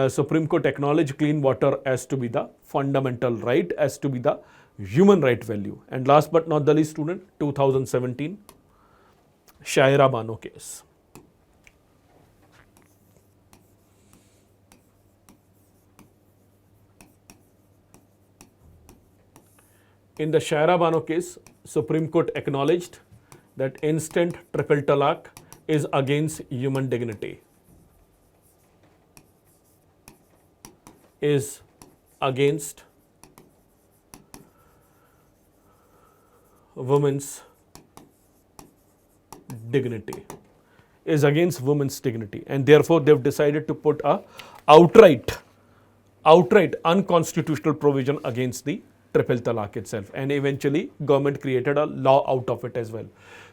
Supreme Court acknowledged clean water as to be the fundamental right, as to be the human right value. And last but not the least, student, 2017 Shaira Bano case. In the Shaira Bano case, Supreme Court acknowledged that instant triple talaq is against human dignity. Is against women's dignity. Is against women's dignity, and therefore they've decided to put a outright unconstitutional provision against the triple talaq itself, and eventually government created a law out of it as well.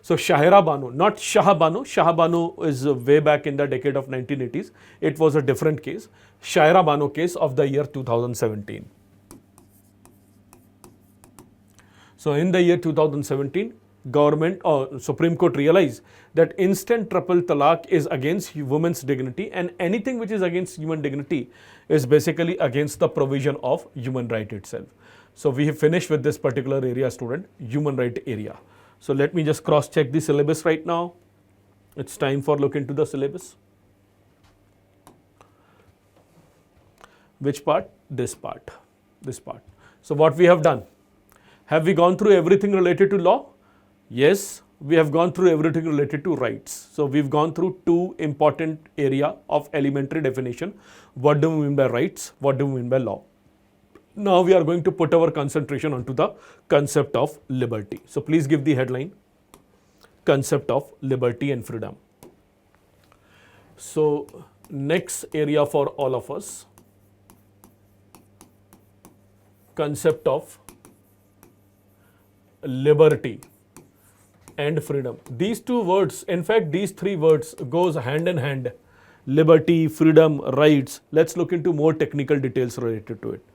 So Shaira Bano, not Shah Bano. Shah Bano is way back in the decade of 1980s. It was a different case. Shaira Bano case of the year 2017. So in the year 2017, government or Supreme Court realized that instant triple talaq is against women's dignity, and anything which is against human dignity is basically against the provision of human right itself. So we have finished with this particular area, student, human right area. So let me just cross check the syllabus right now. It's time for look into the syllabus. Which part? This part. This part. So what we have done? Have we gone through everything related to law? Yes, we have gone through everything related to rights. So we've gone through two important area of elementary definition. What do we mean by rights? What do we mean by law? Now we are going to put our concentration onto the concept of liberty. So please give the headline, concept of liberty and freedom. So next area for all of us, concept of liberty and freedom. These two words, in fact these three words goes hand in hand. liberty, freedom, rights. Let's look into more technical details related to it.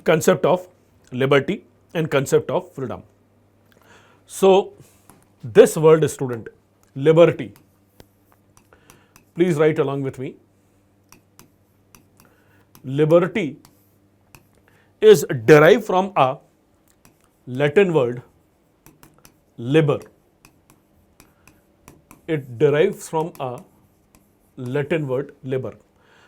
Concept of liberty and concept of freedom. So, this word, student, liberty, please write along with me. Liberty is derived from a Latin word, liber. It derives from a Latin word, liber.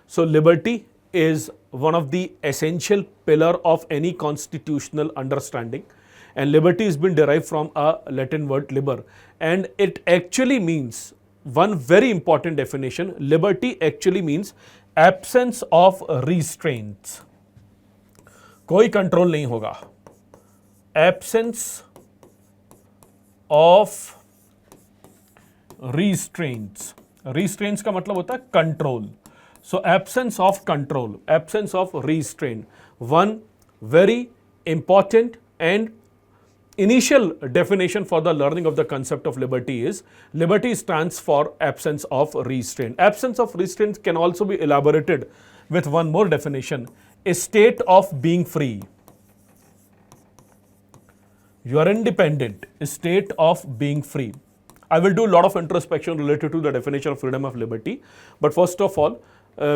So, liberty is one of the essential pillar of any constitutional understanding, and liberty has been derived from a Latin word, liber, and it actually means one very important definition. Liberty actually means absence of restraints. कोई control नहीं होगा. Absence of restraints. Restraints का मतलब होता है control. So absence of control, absence of restraint. One very important and initial definition for the learning of the concept of liberty is, liberty stands for absence of restraint. Absence of restraint can also be elaborated with one more definition, a state of being free. You are independent, a state of being free. I will do a lot of introspection related to the definition of freedom of liberty, but first of all,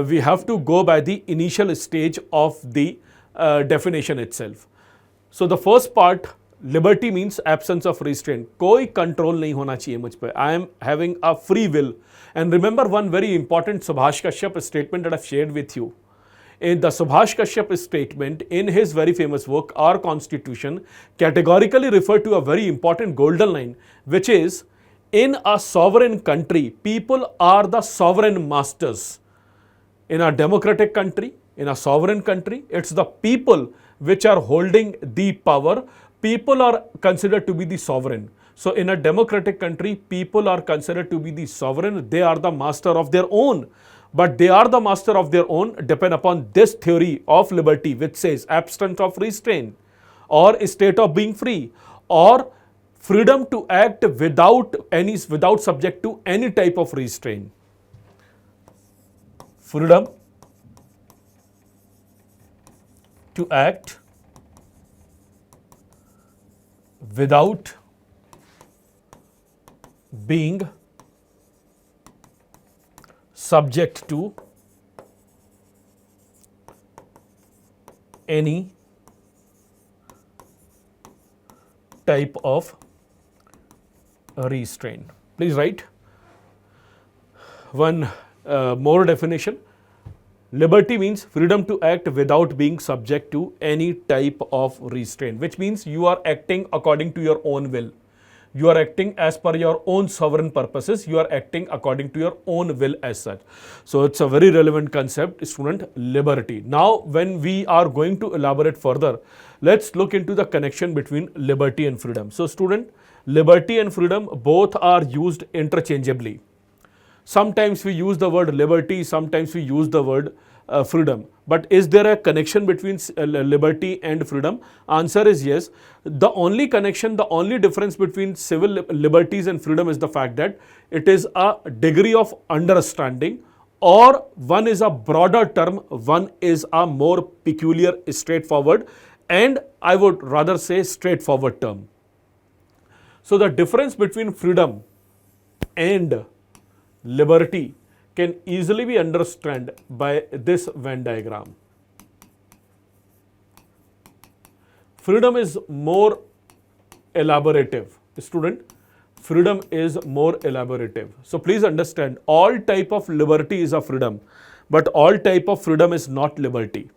we have to go by the initial stage of the definition itself. So the first part, liberty means absence of restraint. कोई control नहीं होना चाहिए मुझ पे. I am having a free will. And remember one very important Subhash Kashyap statement that I've shared with you. In the Subhash Kashyap statement, in his very famous work, Our Constitution, categorically referred to a very important golden line, which is, in a sovereign country, people are the sovereign masters. In a democratic country, in a sovereign country, it's the people which are holding the power. People are considered to be the sovereign. So in a democratic country, people are considered to be the sovereign. They are the master of their own. But they are the master of their own depend upon this theory of liberty, which says absence of restraint, or a state of being free, or freedom to act without subject to any type of restraint. Freedom to act without being subject to any type of restraint. Please write one more definition. Liberty means freedom to act without being subject to any type of restraint, which means you are acting according to your own will. You are acting as per your own sovereign purposes. You are acting according to your own will as such. So it's a very relevant concept, student, liberty. Now, when we are going to elaborate further, let's look into the connection between liberty and freedom. So student, liberty and freedom both are used interchangeably. Sometimes we use the word liberty, sometimes we use the word freedom. But is there a connection between liberty and freedom? Answer is yes. The only connection, the only difference between civil liberties and freedom is the fact that it is a degree of understanding, or one is a broader term, one is a more peculiar, straightforward, and I would rather say straightforward term. So the difference between freedom and liberty can easily be understood by this Venn diagram. Freedom is more elaborative. Student, freedom is more elaborative. So please understand, all type of liberty is a freedom, but all type of freedom is not liberty.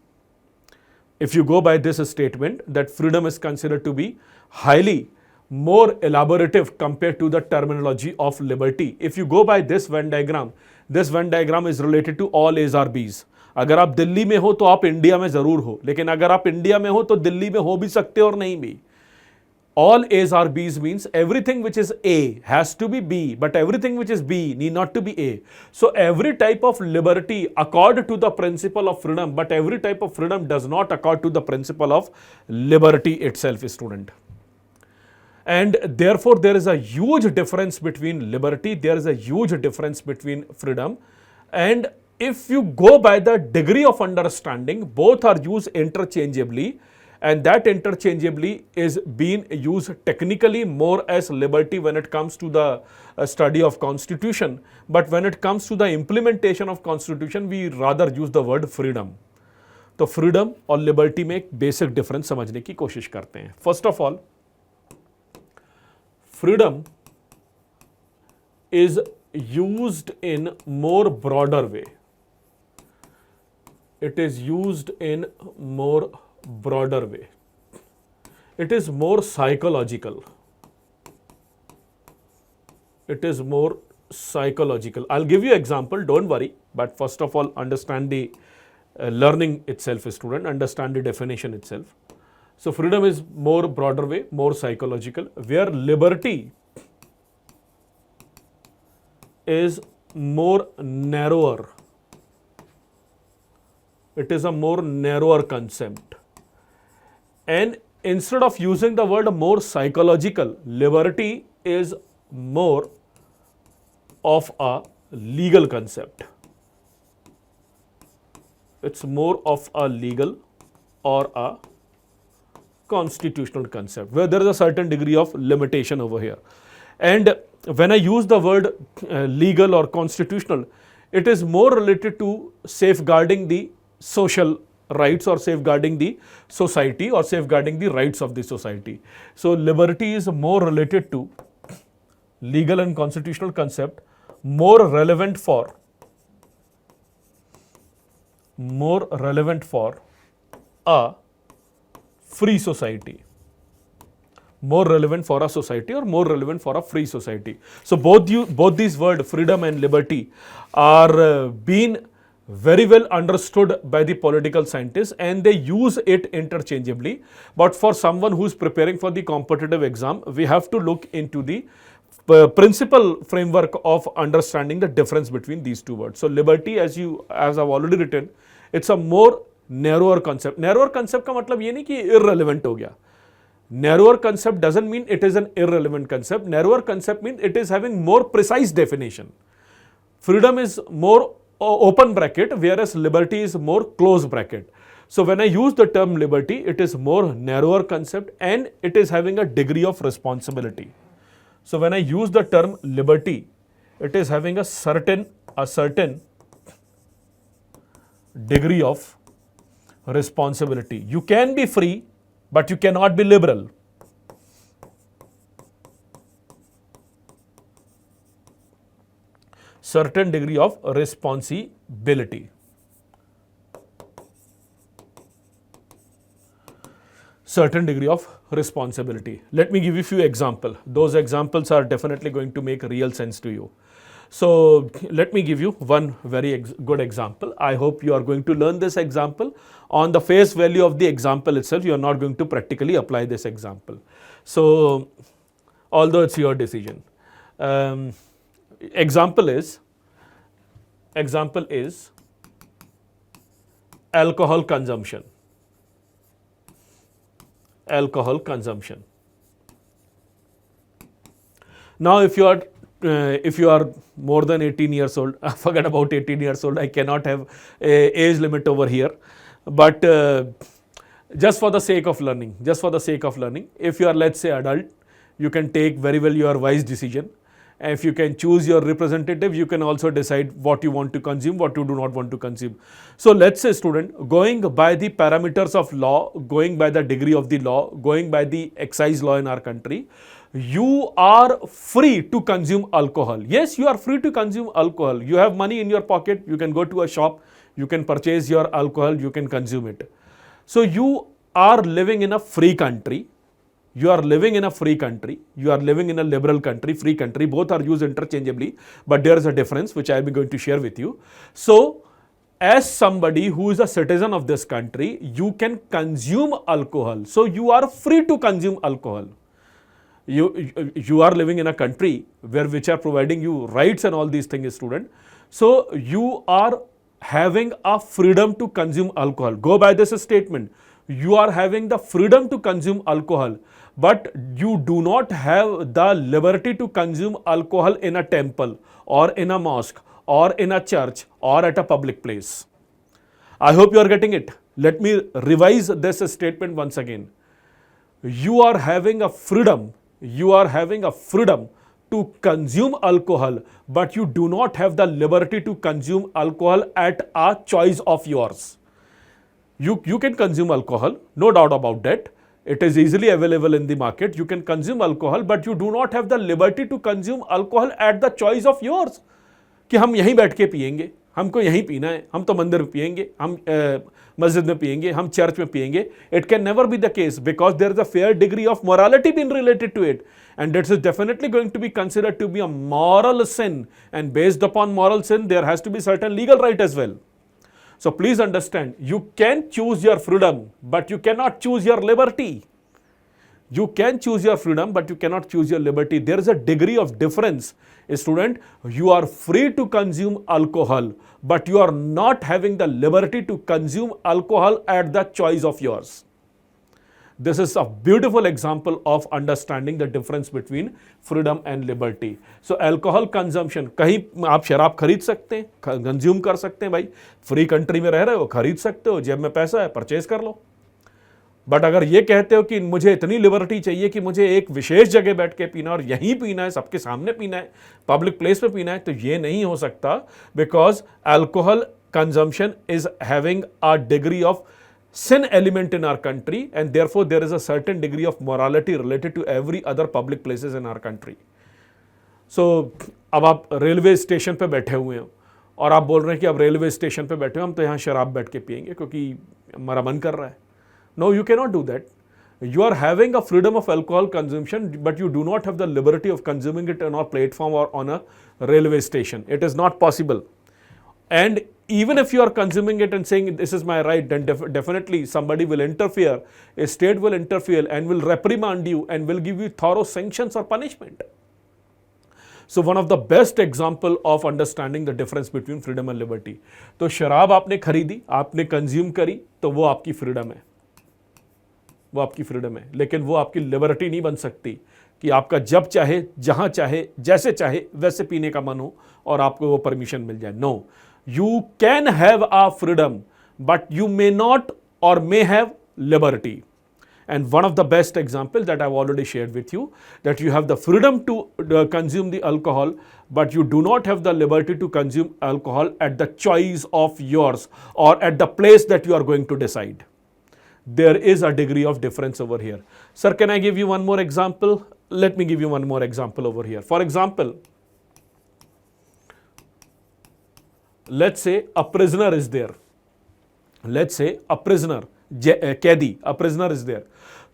If you go by this statement that freedom is considered to be highly more elaborative compared to the terminology of liberty. If you go by this Venn diagram is related to all A's or B's. अगर आप दिल्ली में हो तो आप India में जरूर हो, लेकिन अगर आप इंडिया में हो तो दिल्ली में हो भी सकते हो और नहीं भी. All A's or B's means everything which is A has to be B, but everything which is B need not to be A. So every type of liberty accord to the principle of freedom, but every type of freedom does not accord to the principle of liberty itself, student. And therefore, there is a huge difference between liberty, there is a huge difference between freedom. And if you go by the degree of understanding, both are used interchangeably, and that interchangeably is being used technically more as liberty when it comes to the study of constitution. But when it comes to the implementation of constitution, we rather use the word freedom. तो freedom और liberty में एक basic difference समझने की कोशिश करते हैं. First of all, freedom is used in more broader way. It is used in more broader way. It is more psychological. It is more psychological. I'll give you example, don't worry. But first of all, understand the learning itself, student, understand the definition itself. So freedom is more broader way, more psychological, where liberty is more narrower. It is a more narrower concept. And instead of using the word more psychological, liberty is more of a legal concept. It's more of a legal or a constitutional concept, where there is a certain degree of limitation over here. And when I use the word legal or constitutional, it is more related to safeguarding the social rights or safeguarding the society or safeguarding the rights of the society. So liberty is more related to legal and constitutional concept, more relevant for a free society, more relevant for a society or more relevant for a free society. So both these words, freedom and liberty, are being very well understood by the political scientists, and they use it interchangeably. But for someone who is preparing for the competitive exam, we have to look into the principal framework of understanding the difference between these two words. So liberty, as I've already written, it's a more narrower concept. Narrower concept का मतलब ये नहीं कि irrelevant हो गया. Narrower concept doesn't mean it is an irrelevant concept. Narrower concept means it is having more precise definition. Freedom is more open bracket, whereas liberty is more close bracket. So when I use the term liberty, it is more narrower concept and it is having a degree of responsibility. So when I use the term liberty, it is having a certain degree of responsibility. You can be free, but you cannot be liberal. Certain degree of responsibility. Certain degree of responsibility. Let me give you a few examples. Those examples are definitely going to make real sense to you. So let me give you one very good example. I hope you are going to learn this example. On the face value of the example itself, you are not going to practically apply this example. So although it's your decision. Example is alcohol consumption. Alcohol consumption. Now if you are more than 18 years old, forget about 18 years old, I cannot have a age limit over here. But just for the sake of learning, if you are, let's say, adult, you can take very well your wise decision. And if you can choose your representative, you can also decide what you want to consume, what you do not want to consume. So let's say, student, going by the parameters of law, going by the degree of the law, going by the excise law in our country, you are free to consume alcohol. Yes, you are free to consume alcohol. You have money in your pocket, you can go to a shop, you can purchase your alcohol, you can consume it. So you are living in a free country. You are living in a free country, you are living in a liberal country, free country, both are used interchangeably, but there is a difference which I will be going to share with you. So, as somebody who is a citizen of this country, you can consume alcohol. So, you are free to consume alcohol. You are living in a country which are providing you rights and all these things, student. So, you are having a freedom to consume alcohol. Go by this statement. you are having the freedom to consume alcohol, but you do not have the liberty to consume alcohol in a temple or in a mosque or in a church or at a public place. I hope you are getting it. Let me revise this statement once again. You are having a freedom to consume alcohol, but you do not have the liberty to consume alcohol at a choice of yours. You can consume alcohol, no doubt about that. It is easily available in the market. You can consume alcohol, but you do not have the liberty to consume alcohol at the choice of yours. कि हम यहीं बैठ के पिएंगे, हमको यहीं पीना है, हम तो मंदिर में पिएंगे, हम मस्जिद में पिएंगे, हम चर्च में पिएंगे. It can never be the case because there is a fair degree of morality being related to it, and this is definitely going to be considered to be a moral sin, and based upon moral sin there has to be certain legal right as well. So please understand, you can choose your freedom, but you cannot choose your liberty. You can choose your freedom, but you cannot choose your liberty. There is a degree of difference. Student, you are free to consume alcohol, but you are not having the liberty to consume alcohol at the choice of yours. This is a beautiful example of understanding the difference between freedom and liberty. So alcohol consumption, कहीं आप शराब खरीद सकते हैं, consume कर सकते हैं भाई, फ्री कंट्री में रह रहे हो, खरीद सकते हो, जेब में पैसा है, परचेज कर लो. बट अगर ये कहते हो कि मुझे इतनी लिबर्टी चाहिए कि मुझे एक विशेष जगह बैठ के पीना और यहीं पीना है, सबके सामने पीना है, पब्लिक प्लेस पे पीना है, तो ये नहीं हो सकता, because alcohol consumption is having a degree of sin element in our country, and therefore there is a certain degree of morality related to every other public places in our country. So अब आप railway station पे बैठे हुए हो और आप बोल रहे हैं कि अब रेलवे स्टेशन पे बैठे हो, हम तो यहाँ शराब बैठ के पिएंगे क्योंकि हमारा मन कर रहा है. No, you cannot do that. You are having a freedom of alcohol consumption, but you do not have the liberty of consuming it on a platform or on a railway station. It is not possible. And even if you are consuming it and saying this is my right, then definitely somebody will interfere, a state will interfere and will reprimand you and will give you thorough sanctions or punishment. So one of the best example of understanding the difference between freedom and liberty. तो शराब आपने खरीदी, आपने consume करी, तो वो आपकी freedom है, वो आपकी फ्रीडम है, लेकिन वो आपकी लिबर्टी नहीं बन सकती कि आपका जब चाहे, जहां चाहे, जैसे चाहे वैसे पीने का मन हो और आपको वो परमिशन मिल जाए. No, you can have a freedom, but you may not or may have liberty. And one of the best examples that I've already shared with you, that you have the freedom to consume the alcohol, but you do not have the liberty to consume alcohol at the choice of yours or at the place that you are going to decide. There is a degree of difference over here. Sir, can I give you one more example? Let me give you one more example over here. For example, let's say a prisoner is there. Let's say a prisoner, Kaidi, a prisoner is there.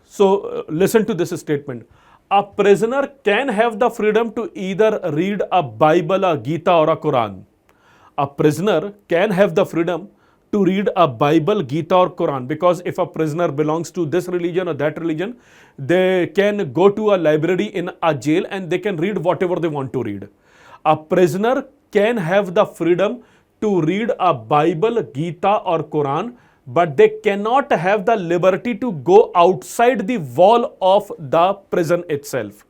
So listen to this statement. A prisoner can have the freedom to either read a Bible, a Gita or a Quran. A prisoner can have the freedom to read a Bible, Gita or Quran, because if a prisoner belongs to this religion or that religion, they can go to a library in a jail and they can read whatever they want to read. A prisoner can have the freedom to read a Bible, Gita or Quran, but they cannot have the liberty to go outside the wall of the prison itself.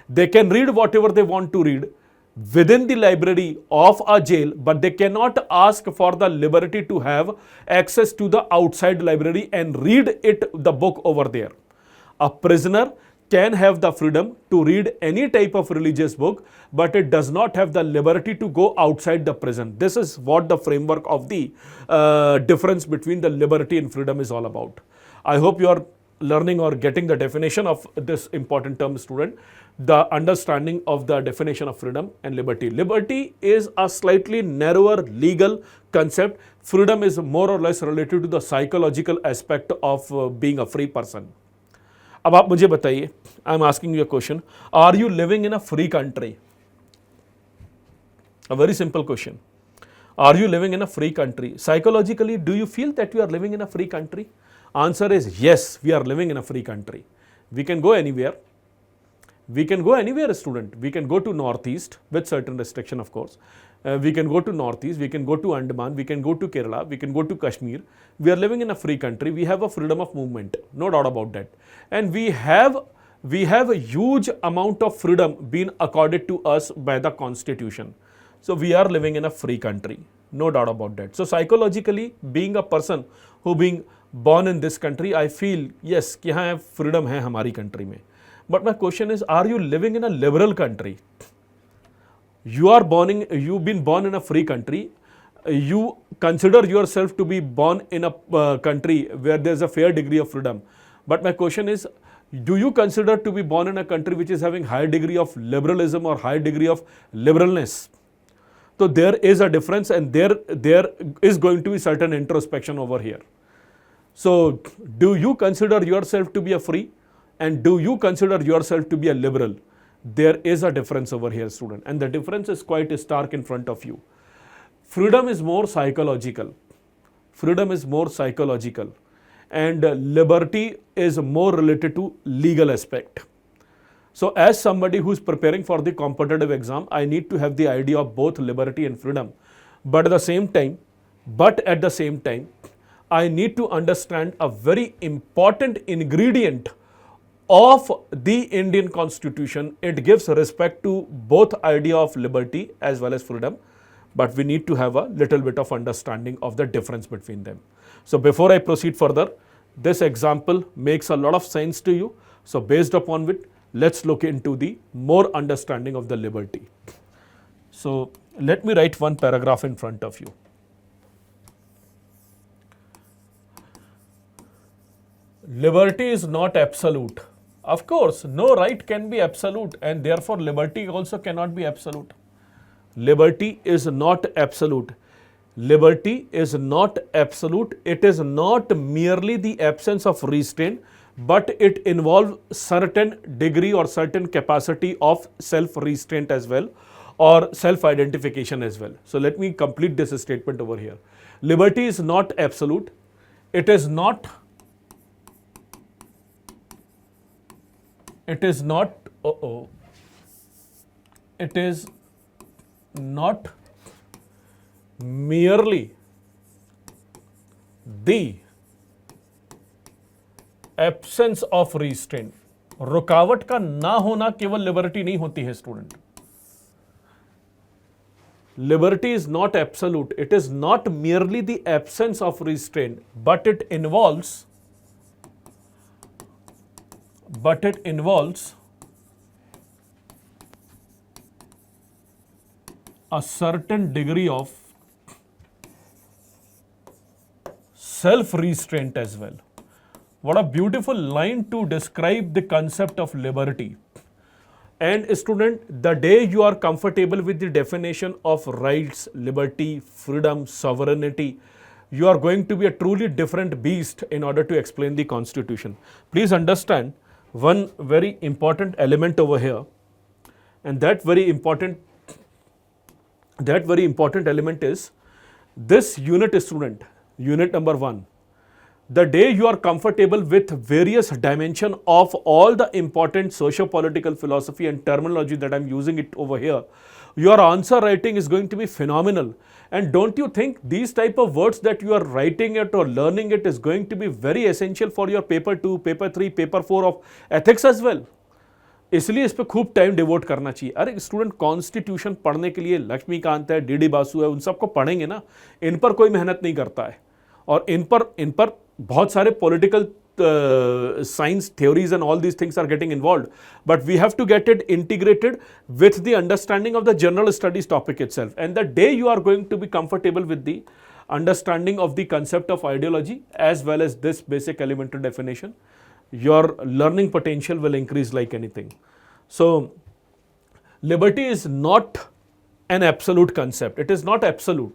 They can read whatever they want to read within the library of a jail, but they cannot ask for the liberty to have access to the outside library and read the book over there. A prisoner can have the freedom to read any type of religious book, but it does not have the liberty to go outside the prison. This is what the framework of the difference between the liberty and freedom is all about. I hope you are learning or getting the definition of this important term, student. The understanding of the definition of freedom and liberty. Liberty is a slightly narrower legal concept. Freedom is more or less related to the psychological aspect of being a free person. अब आप मुझे बताइए, I am asking you a question, are you living in a free country? A very simple question. Are you living in a free country? Psychologically do you feel that you are living in a free country? Answer is yes, we are living in a free country. We can go anywhere. We can go anywhere, student. We can go to northeast with certain restriction, of course. We can go to Northeast, we can go to Andaman, we can go to Kerala, we can go to Kashmir. We are living in a free country. We have a freedom of movement, no doubt about that. And we have a huge amount of freedom being accorded to us by the Constitution. So we are living in a free country, no doubt about that. So psychologically, being a person who being born in this country, I feel yes, कि हाँ freedom है हमारी country में. But my question is, are you living in a liberal country? You've been born in a free country. You consider yourself to be born in a country where there's a fair degree of freedom. But my question is, do you consider to be born in a country which is having high degree of liberalism or high degree of liberalness? So there is a difference, and there is going to be certain introspection over here. So do you consider yourself to be a free, and do you consider yourself to be a liberal? There is a difference over here, student, and the difference is quite stark in front of you. Freedom is more psychological. Freedom is more psychological, and liberty is more related to legal aspect. So as somebody who is preparing for the competitive exam, I need to have the idea of both liberty and freedom. But at the same time, I need to understand a very important ingredient of the Indian Constitution. It gives respect to both idea of liberty as well as freedom, but we need to have a little bit of understanding of the difference between them. So before I proceed further, this example makes a lot of sense to you. So based upon it, let's look into the more understanding of the liberty. So let me write one paragraph in front of you. Liberty is not absolute. Of course, no right can be absolute, and therefore liberty also cannot be absolute. Liberty is not absolute. Liberty is not absolute. It is not merely the absence of restraint, but it involves certain degree or certain capacity of self-restraint as well, or self-identification as well. So let me complete this statement over here. Liberty is not absolute. It is not merely the absence of restraint. रुकावट का ना होना केवल liberty नहीं होती है student. Liberty is not absolute. It is not merely the absence of restraint, but it involves a certain degree of self-restraint as well. What a beautiful line to describe the concept of liberty. And student, the day you are comfortable with the definition of rights, liberty, freedom, sovereignty, you are going to be a truly different beast in order to explain the Constitution. Please understand one very important element over here, and that very important element is this unit, student, unit number 1. The day you are comfortable with various dimension of all the important socio-political philosophy and terminology that I'm using it over here, your answer writing is going to be phenomenal. And don't you think these type of words that you are writing it or learning it is going to be very essential for your paper 2, paper 3, paper 4 of ethics as well? इसलिए इस पे खूब time devote करना चाहिए. अरे student, constitution पढ़ने के लिए लक्ष्मीकांत है, डी बासु है, उन सबको पढ़ेंगे ना. इन पर कोई मेहनत नहीं करता है, और इन पर बहुत सारे political science theories and all these things are getting involved, but we have to get it integrated with the understanding of the general studies topic itself. And the day you are going to be comfortable with the understanding of the concept of ideology as well as this basic elementary definition, your learning potential will increase like anything. So liberty is not an absolute concept. It is not absolute.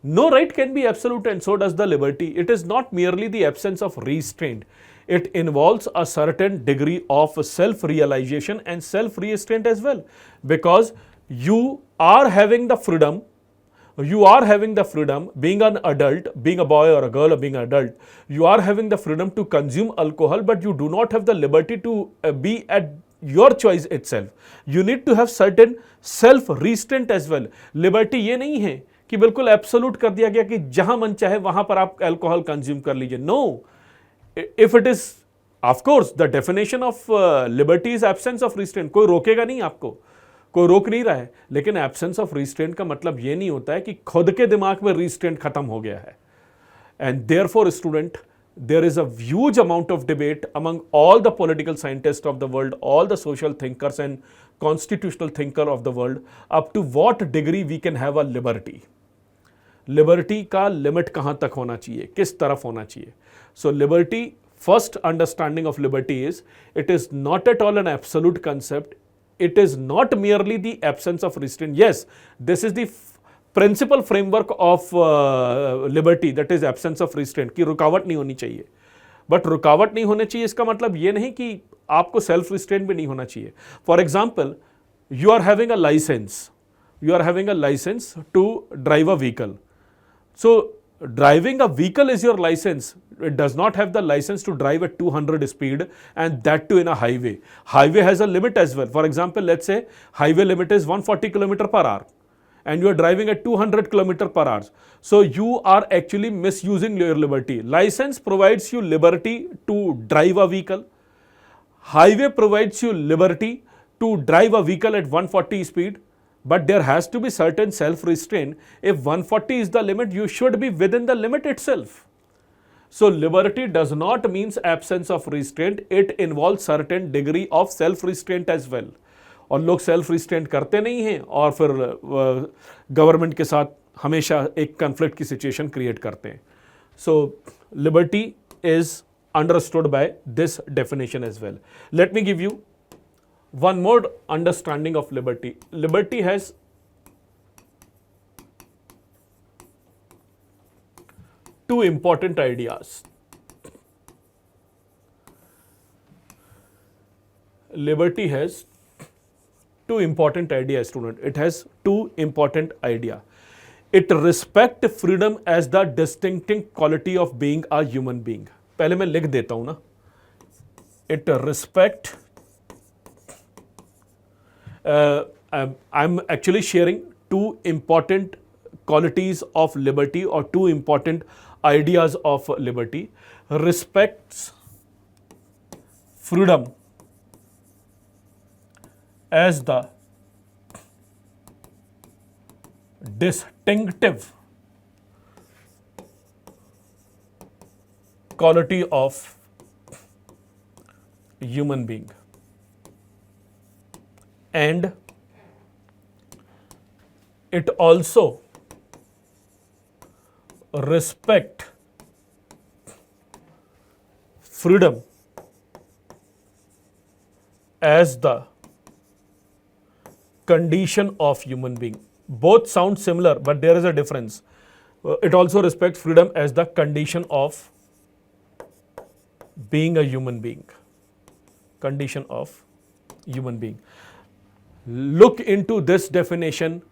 No right can be absolute, and so does the liberty. It is not merely the absence of restraint. It involves a certain degree of self-realization and self-restraint as well, because you are having the freedom, being an adult, being a boy or a girl or being an adult, you are having the freedom to consume alcohol, but you do not have the liberty to be at your choice itself. You need to have certain self restraint as well. Liberty ये नहीं है कि बिल्कुल absolute कर दिया गया कि जहां मन चाहे वहां पर आप अल्कोहल कंज्यूम कर लीजिए. No, if it is of course the definition of liberty is absence of restraint. कोई रोकेगा नहीं आपको, कोई रोक नहीं रहा है, लेकिन एब्सेंस ऑफ रिस्ट्रेंट का मतलब ये नहीं होता है कि खुद के दिमाग में रिस्ट्रेंट खत्म हो गया है. And therefore student, there is a huge amount of debate among all the political scientists of the world, all the social thinkers and constitutional thinker of the world, up to what degree we can have a liberty. Liberty का limit कहाँ तक होना चाहिए, किस तरफ होना चाहिए. So liberty, first understanding of liberty is, it is not at all an absolute concept. It is not merely the absence of restraint. Yes, this is the principle framework of liberty, that is absence of restraint, की रुकावट नहीं होनी चाहिए. But रुकावट नहीं होनी चाहिए इसका मतलब ये नहीं कि आपको सेल्फ रिस्ट्रेंट भी नहीं होना चाहिए. For example, you are having a licence to drive a vehicle. So driving a vehicle is your licence. It does not have the license to drive at 200 speed, and that too in a highway. Highway has a limit as well. For example, let's say highway limit is 140 km per hour. And you are driving at 200 km per hour. So you are actually misusing your liberty. License provides you liberty to drive a vehicle. Highway provides you liberty to drive a vehicle at 140 speed. But there has to be certain self-restraint. If 140 is the limit, you should be within the limit itself. So liberty does not mean absence of restraint. It involves certain degree of self-restraint as well. और लोग self restraint करते नहीं हैं और फिर government के साथ हमेशा एक कन्फ्लिक्ट की सिचुएशन क्रिएट करते हैं. So liberty is understood by this definition as well. Let me give you one more understanding of liberty. Liberty has two important ideas. Liberty has two important ideas, student. It has two important ideas. It respects freedom as the distinctive quality of being a human being. पहले मैं लिख देता हूं ना. It respect. I'm actually sharing two important qualities of liberty or two important ideas of liberty. Respects freedom as the distinctive quality of human being, and it also respect freedom as the condition of human being. Both sound similar, but there is a difference. It also respects freedom as the condition of being a human being. Condition of human being. Look into this definition.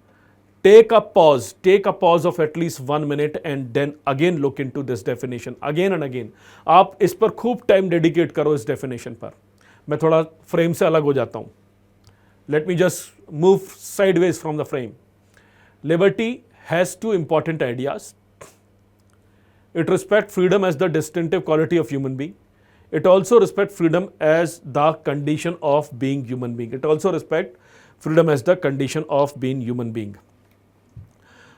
Take a pause of at least 1 minute and then again look into this definition again and again. आप इस पर खूब time dedicate करो इस definition पर. मैं थोड़ा frame से अलग हो जाता हूँ. Let me just move sideways from the frame. Liberty has two important ideas. It respects freedom as the distinctive quality of human being. It also respects freedom as the condition of being human being. It also respects freedom as the condition of being human being.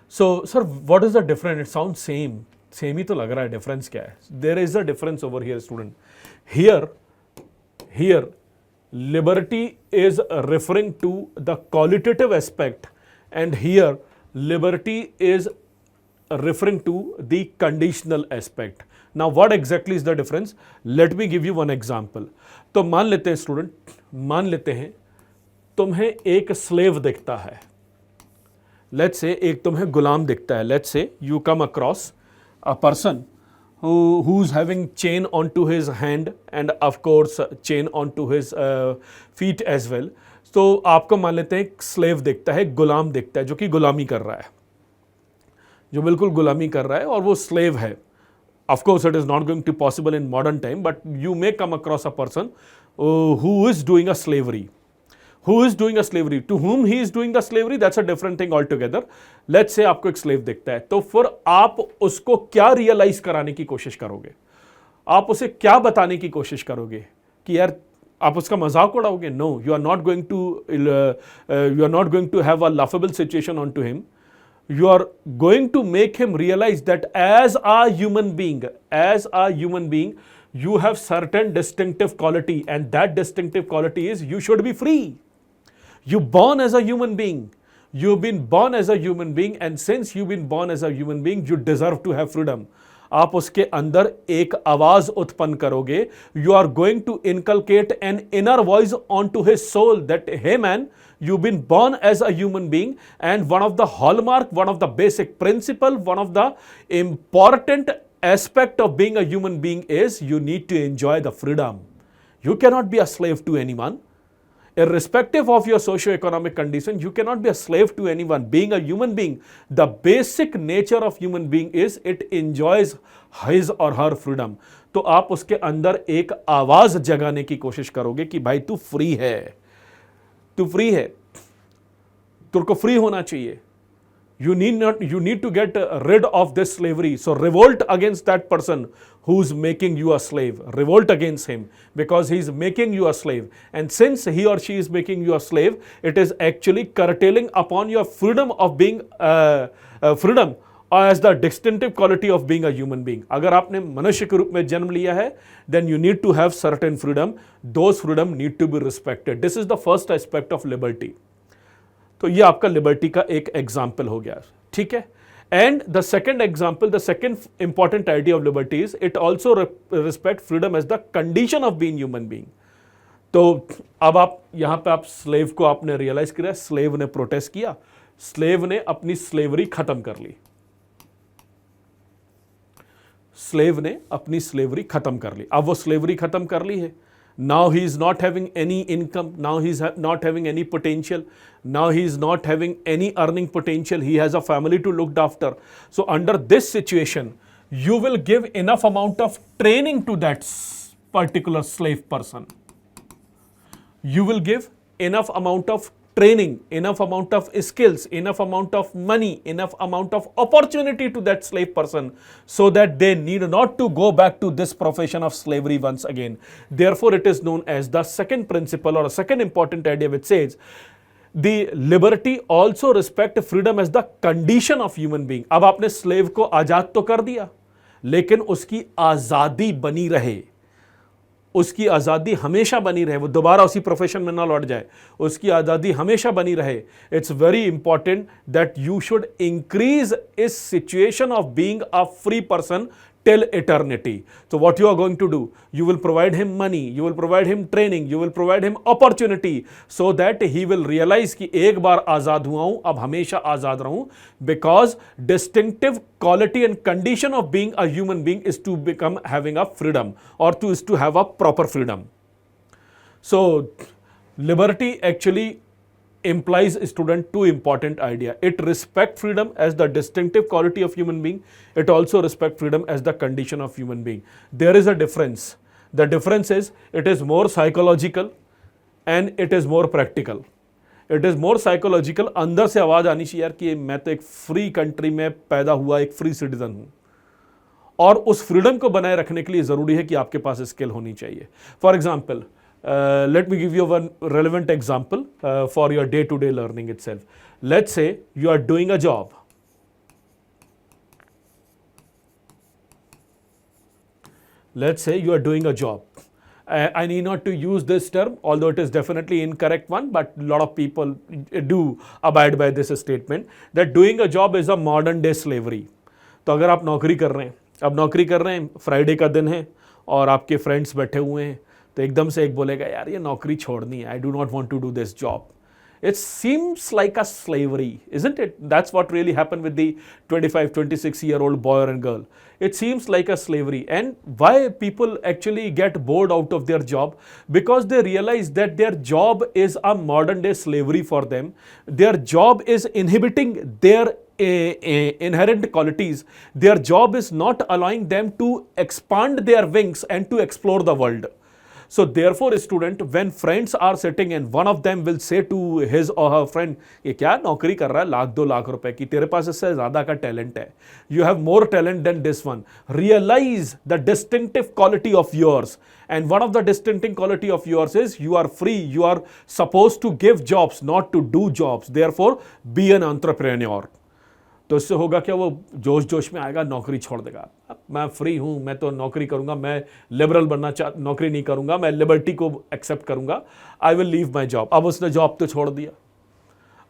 So, sir, what is the difference? It sounds same. Same ही तो लग रहा है. Difference क्या है? There is a difference over here, student. Here, liberty is referring to the qualitative aspect, and here, liberty is referring to the conditional aspect. Now, what exactly is the difference? Let me give you one example. तो मान लेते हैं student, मान लेते हैं तुम्हें एक slave दिखता है. Let's say एक तुम्हें गुलाम दिखता है. Let's say you come across a person who's having chain onto his hand and of course chain onto his feet as well. तो आपको मान लेते हैं एक slave दिखता है, गुलाम दिखता है जो कि गुलामी कर रहा है, जो बिल्कुल गुलामी कर रहा है और वो slave है. Of course, it is not going to be possible in modern time, but you may come across a person who is doing a slavery. Who is doing a slavery? To whom he is doing the slavery, that's a different thing altogether. Let's say आपको एक slave दिखता है, तो फिर आप उसको क्या realize कराने की कोशिश करोगे? आप उसे क्या बताने की कोशिश करोगे कि यार आप उसका मजाक उड़ाओगे? No, you are not going to have a laughable situation onto him. You are going to make him realize that as a human being, you have certain distinctive quality, and that distinctive quality is you should be free. You're born as a human being. You've been born as a human being, and since you've been born as a human being, you deserve to have freedom. आप उसके अंदर एक आवाज उत्पन्न करोगे. You are going to inculcate an inner voice onto his soul that, hey man, you've been born as a human being, and one of the hallmark, one of the basic principle, one of the important aspect of being a human being is you need to enjoy the freedom. You cannot be a slave to anyone. Irrespective of your socio-economic condition, you cannot be a slave to anyone. Being a human being, the basic nature of human being is it enjoys his or her freedom. तो आप उसके अंदर एक आवाज जगाने की कोशिश करोगे कि भाई तू फ्री है, तू फ्री है, तुमको फ्री होना चाहिए. You need to get rid of this slavery. So revolt against that person who's making you a slave. Revolt against him because he's making you a slave. And since he or she is making you a slave, it is actually curtailing upon your freedom of being freedom as the distinctive quality of being a human being. अगर आपने मनुष्य के रूप में जन्म लिया है, then you need to have certain freedom. Those freedom need to be respected. This is the first aspect of liberty. तो ये आपका लिबर्टी का एक एग्जाम्पल हो गया. ठीक है. And the second example, the second important idea of liberty is it also respect freedom as the condition of being human being. तो अब आप यहां पे आप स्लेव को आपने रियलाइज किया, स्लेव ने प्रोटेस्ट किया, स्लेव ने अपनी स्लेवरी खत्म कर ली, स्लेव ने अपनी स्लेवरी खत्म कर ली. अब वो स्लेवरी खत्म कर ली है. Now he is not having any income. Now he is not having any potential. Now he is not having any earning potential. He has a family to look after. So under this situation, you will give enough amount of training to that particular slave person. You will give enough amount of training, enough amount of skills, enough amount of money, enough amount of opportunity to that slave person so that they need not to go back to this profession of slavery once again. Therefore, it is known as the second principle or a second important idea which says the liberty also respect freedom as the condition of human being. अब आपने slave को आजाद तो कर दिया, लेकिन उसकी आजादी बनी रहे, उसकी आज़ादी हमेशा बनी रहे, वो दोबारा उसी प्रोफेशन में ना लौट जाए, उसकी आज़ादी हमेशा बनी रहे. It's very important that you should increase इस situation of being a free person till eternity. So what you are going to do? You will provide him money, you will provide him training, you will provide him opportunity so that he will realize कि एक बार आज़ाद हुआ हूँ, अब हमेशा आज़ाद रहूँ, because distinctive quality and condition of being a human being is to become having a freedom or is to have a proper freedom. So liberty actually implies student two important idea. It respect freedom as the distinctive quality of human being. It also respect freedom as the condition of human being. There is a difference. The difference is it is more psychological and it is more practical. It is more psychological. अंदर से आवाज आनी चाहिए यार कि मैं तो एक फ्री कंट्री में पैदा हुआ एक फ्री सिटीजन हूं, और उस फ्रीडम को बनाए रखने के लिए जरूरी है कि आपके पास स्किल होनी चाहिए. For example, let me give you one relevant example for your day-to-day learning itself. Let's say you are doing a job. Let's say you are doing a job. I need not to use this term, although it is definitely incorrect one, but a lot of people do abide by this statement that doing a job is a modern day slavery. तो अगर आप नौकरी कर रहे हैं, अब नौकरी कर रहे हैं, फ्राइडे का दिन है और आपके फ्रेंड्स बैठे हुए हैं, तो एकदम से एक बोलेगा यार ये नौकरी छोड़नी है, I do not want to do this job. It seems like a slavery, isn't it? That's what really happened with the 25, 26-year-old boy and girl. It seems like a slavery. And why people actually get bored out of their job? Because they realize that their job is a modern day slavery for them. Their job is inhibiting their inherent qualities, their job is not allowing them to expand their wings and to explore the world. So therefore, student, when friends are sitting and one of them will say to his or her friend, ये क्या नौकरी कर रहा है लाख 2 लाख रुपए की, तेरे पास इससे ज़्यादा का टैलेंट है, you have more talent than this one. Realize the distinctive quality of yours. And one of the distinctive quality of yours is you are free. You are supposed to give jobs, not to do jobs. Therefore, be an entrepreneur. तो इससे होगा क्या, वो जोश जोश में आएगा, नौकरी छोड़ देगा. मैं फ्री हूँ, मैं तो नौकरी करूँगा, मैं लिबरल बनना नौकरी नहीं करूँगा, मैं लिबर्टी को एक्सेप्ट करूँगा, I will leave my job. अब उसने जॉब तो छोड़ दिया.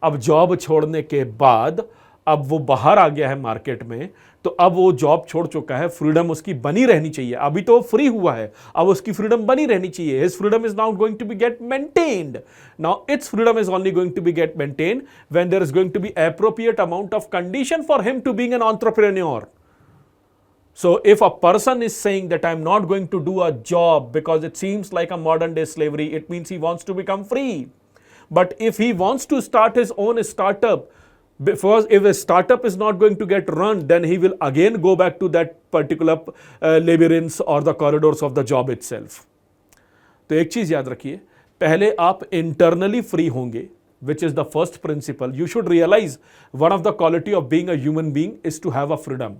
अब जॉब छोड़ने के बाद अब वो बाहर आ गया है मार्केट में, तो अब वो जॉब छोड़ चुका है, फ्रीडम उसकी बनी रहनी चाहिए. अभी तो फ्री हुआ है, अब उसकी फ्रीडम बनी रहनी चाहिए. His freedom is now going to be get maintained. Now it's freedom is only going to be get maintained when there is going to be appropriate amount of condition for him to being an entrepreneur. So if a person is saying that I'm not going to do a job because it seems like a modern day slavery, it means he wants to become free. But if he wants to start his own startup, because if a startup is not going to get run, then he will again go back to that particular labyrinths or the corridors of the job itself. तो एक चीज याद रखिए, पहले आप internally free होंगे, which is the first principle. You should realize one of the quality of being a human being is to have a freedom.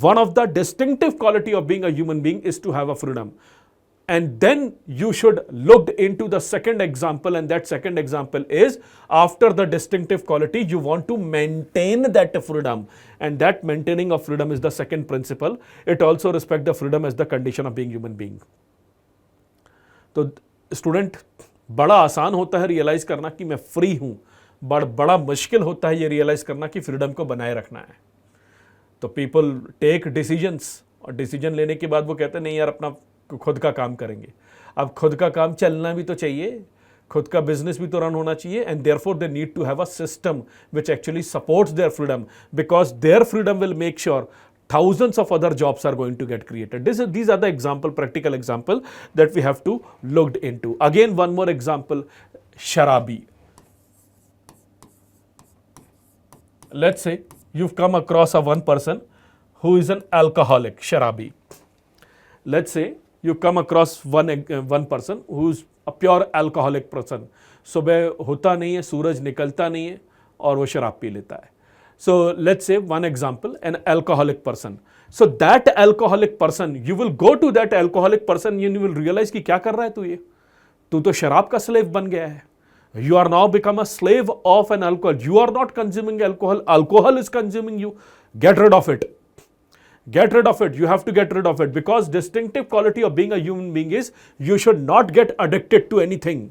One of the distinctive quality of being a human being is to have a freedom. And then you should look into the second example, and that second example is after the distinctive quality, you want to maintain that freedom. And that maintaining of freedom is the second principle. It also respects the freedom as the condition of being human being. तो student, बड़ा आसान होता है realise करना कि मैं free हूं, बड़ा मुश्किल होता है ये रियलाइज करना कि फ्रीडम को बनाए रखना है. तो पीपल टेक डिसीजंस, और डिसीजन लेने के बाद वो कहते हैं नहीं यार अपना खुद का काम करेंगे. अब खुद का काम चलना भी तो चाहिए, खुद का बिजनेस भी तो रन होना चाहिए. And therefore they need to have a system which actually supports their freedom, because their freedom will make sure thousands of other jobs are going to get created. These are the example, practical example that we have to look into. Again, one more example, sharabi. Let's say you've come across one person who is an alcoholic, sharabi. Let's say you come across one person who is a pure alcoholic person. सुबह होता नहीं है, सूरज निकलता नहीं है और वो शराब पी लेता है. So let's say one example, an alcoholic person. So that alcoholic person, you will go to that alcoholic person, you will realize कि क्या कर रहा है तू, ये तू तो शराब का slave बन गया है. You are now become a slave of an alcohol. You are not consuming alcohol. Alcohol is consuming you. Get rid of it. Get rid of it. You have to get rid of it, because distinctive quality of being a human being is you should not get addicted to anything.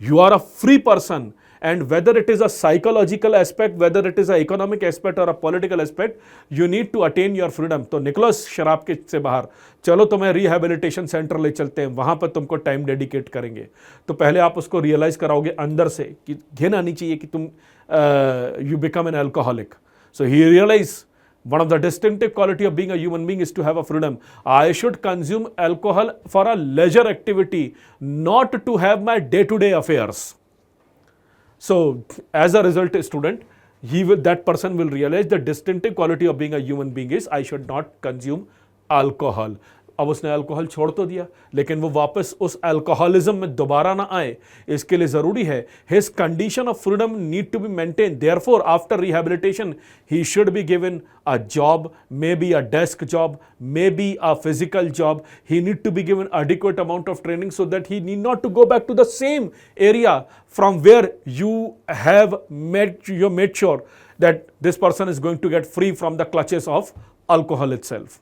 You are a free person. And whether it is a psychological aspect, whether it is an economic aspect or a political aspect, you need to attain your freedom. तो निकलो शराब के से बाहर, चलो तुम्हें rehabilitation centre ले चलते हैं, वहाँ पर तुमको टाइम डेडिकेट करेंगे. तो पहले आप उसको रियलाइज कराओगे अंदर से कि घिन आनी चाहिए कि तुम you become an alcoholic. So he realized one of the distinctive quality of being a human being is to have a freedom. I should consume alcohol for a leisure activity, not to have my day-to-day affairs. So as a result, a student, that person will realize the distinctive quality of being a human being is I should not consume alcohol. अब उसने alcohol छोड़ तो दिया, लेकिन वो वापस उस alcoholism में दोबारा ना आए, इसके लिए ज़रूरी है his condition of freedom need to be maintained. Therefore, after rehabilitation, he should be given a job, maybe a desk job, maybe a physical job. He need to be given adequate amount of training so that he need not to go back to the same area from where you made sure that this person is going to get free from the clutches of alcohol itself.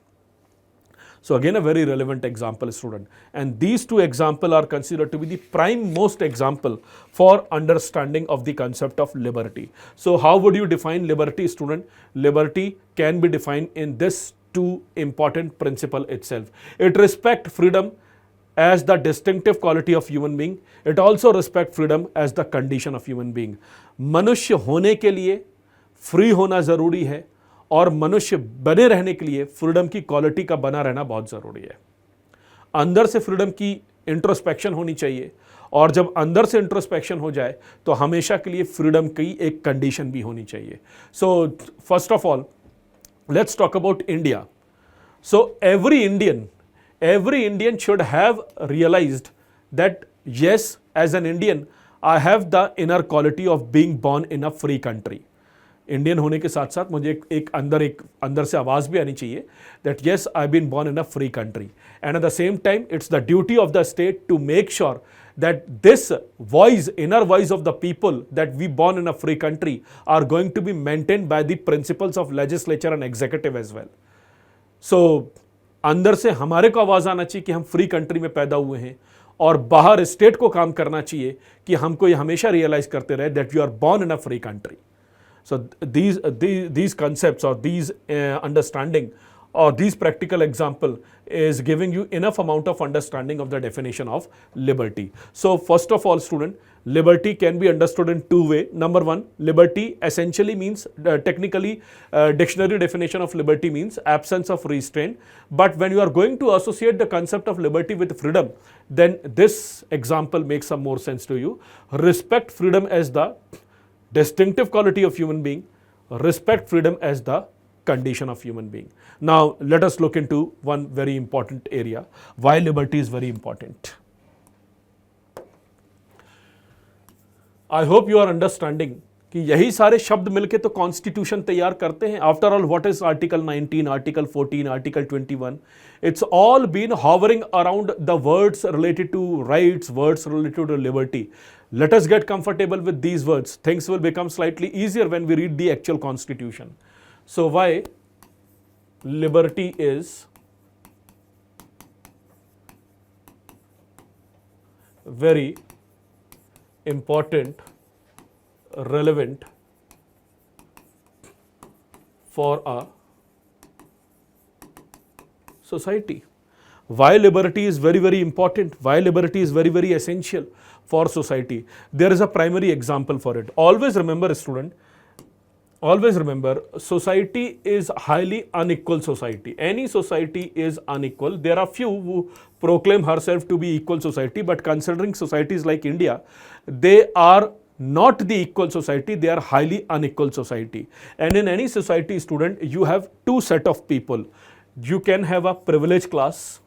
So again, a very relevant example, student. And these two examples are considered to be the prime most example for understanding of the concept of liberty. So how would you define liberty, student? Liberty can be defined in this two important principle itself. It respects freedom as the distinctive quality of human being. It also respects freedom as the condition of human being. मनुष्य होने के लिए free होना ज़रूरी है, और मनुष्य बने रहने के लिए फ्रीडम की क्वालिटी का बना रहना बहुत ज़रूरी है. अंदर से फ्रीडम की इंट्रोस्पेक्शन होनी चाहिए, और जब अंदर से इंट्रोस्पेक्शन हो जाए तो हमेशा के लिए फ्रीडम की एक कंडीशन भी होनी चाहिए. सो first of all let's talk about India. So every Indian should have realized that yes, as an Indian, I have the inner quality of being born in a free country. Indian होने के साथ साथ मुझे एक अंदर से आवाज़ भी आनी चाहिए that yes, I've been born in a free country. And at the same time, it's the duty of the state to make sure that this voice, inner voice of the people that we born in a free country are going to be maintained by the principles of legislature and executive as well. So, अंदर से हमारे को आवाज़ आना चाहिए कि हम free country में पैदा हुए हैं, और बाहर स्टेट को काम करना चाहिए कि हमको ये हमेशा रियलाइज करते रहे that you are born in a free country. So these concepts or these understanding or these practical example is giving you enough amount of understanding of the definition of liberty. So first of all, student, liberty can be understood in two ways. Number one, liberty essentially means technically dictionary definition of liberty means absence of restraint. But when you are going to associate the concept of liberty with freedom, then this example makes some more sense to you. Respect freedom as the distinctive quality of human being, respect freedom as the condition of human being. Now let us look into one very important area, why liberty is very important. I hope you are understanding कि यही सारे शब्द मिलके तो constitution तैयार करते हैं. After all what is article 19, article 14, article 21? It's all been hovering around the words related to rights, words related to liberty. Let us get comfortable with these words. Things will become slightly easier when we read the actual constitution. So why liberty is very important, relevant for a society. Why liberty is very, very important? Why liberty is very, very essential for society? There is a primary example for it. Always remember, student, always remember, society is highly unequal society. Any society is unequal. There are few who proclaim herself to be equal society, but considering societies like India, they are not the equal society, they are highly unequal society. And in any society, student, you have two set of people. You can have a privileged class.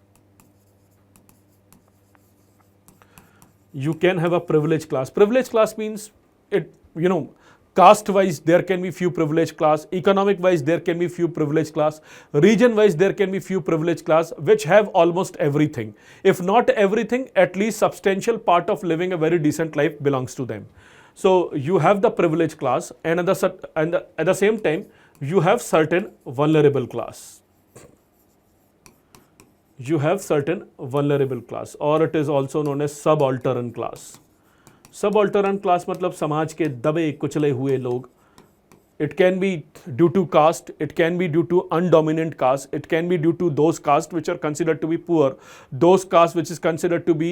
You can have a privileged class. Privileged class means it, caste wise there can be few privileged class, economic wise there can be few privileged class, region wise there can be few privileged class which have almost everything. If not everything, at least substantial part of living a very decent life belongs to them. So you have the privileged class, and at the same time you have certain vulnerable class. You have certain vulnerable class, or it is also known as subaltern class. Subaltern class मतलब समाज के दबे कुचले हुए लोग. It can be due to caste, it can be due to undominant caste, it can be due to those castes which are considered to be poor, those castes which is considered to be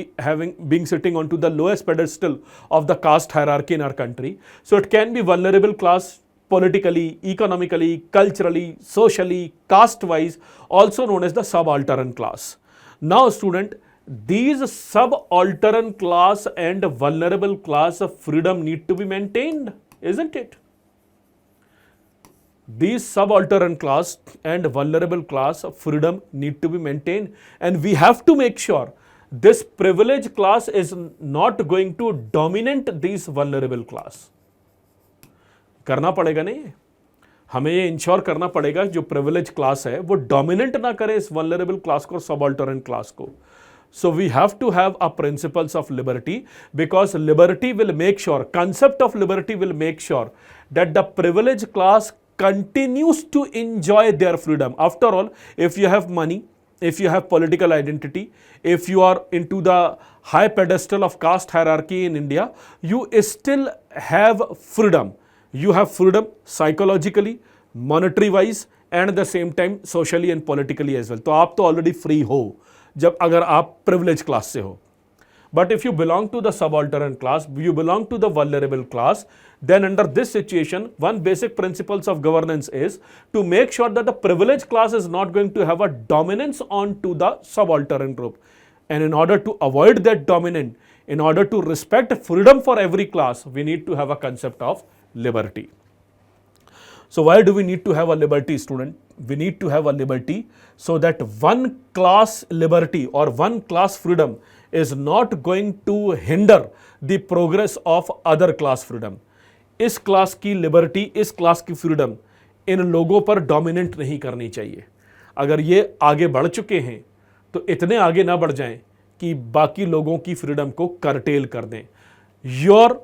being sitting onto the lowest pedestal of the caste hierarchy in our country. So it can be vulnerable class politically, economically, culturally, socially, caste-wise, also known as the subaltern class. Now, student, these subaltern class and vulnerable class of freedom need to be maintained, isn't it? These subaltern class and vulnerable class of freedom need to be maintained, and we have to make sure this privileged class is not going to dominate these vulnerable class. करना पड़ेगा नहीं, हमें ये ensure करना पड़ेगा जो privilege class है वो डोमिनेंट ना करे इस वल्नरेबल क्लास को और सबऑल्टरन क्लास को. So we have to have a principles of liberty, because liberty will make sure, concept of liberty will make sure that the privileged class continues to enjoy their freedom. After all, if you have money, if you have political identity, if you are into the high pedestal of caste hierarchy in India, you still have freedom. You have freedom psychologically, monetary wise, and at the same time socially and politically as well. तो आप तो already free हो जब अगर आप privileged class से हो. But if you belong to the subaltern class, you belong to the vulnerable class, then under this situation, one basic principles of governance is to make sure that the privileged class is not going to have a dominance onto the subaltern group. And in order to avoid that dominant, in order to respect freedom for every class, we need to have a concept of liberty. So why do we need to have a liberty, student? We need to have a liberty so that one class liberty or one class freedom is not going to hinder the progress of other class freedom. इस class की liberty, इस class की freedom इन लोगों पर dominant नहीं करनी चाहिए. अगर ये आगे बढ़ चुके हैं तो इतने आगे ना बढ़ जाएं कि बाकी लोगों की फ्रीडम को करटेल कर दें. Your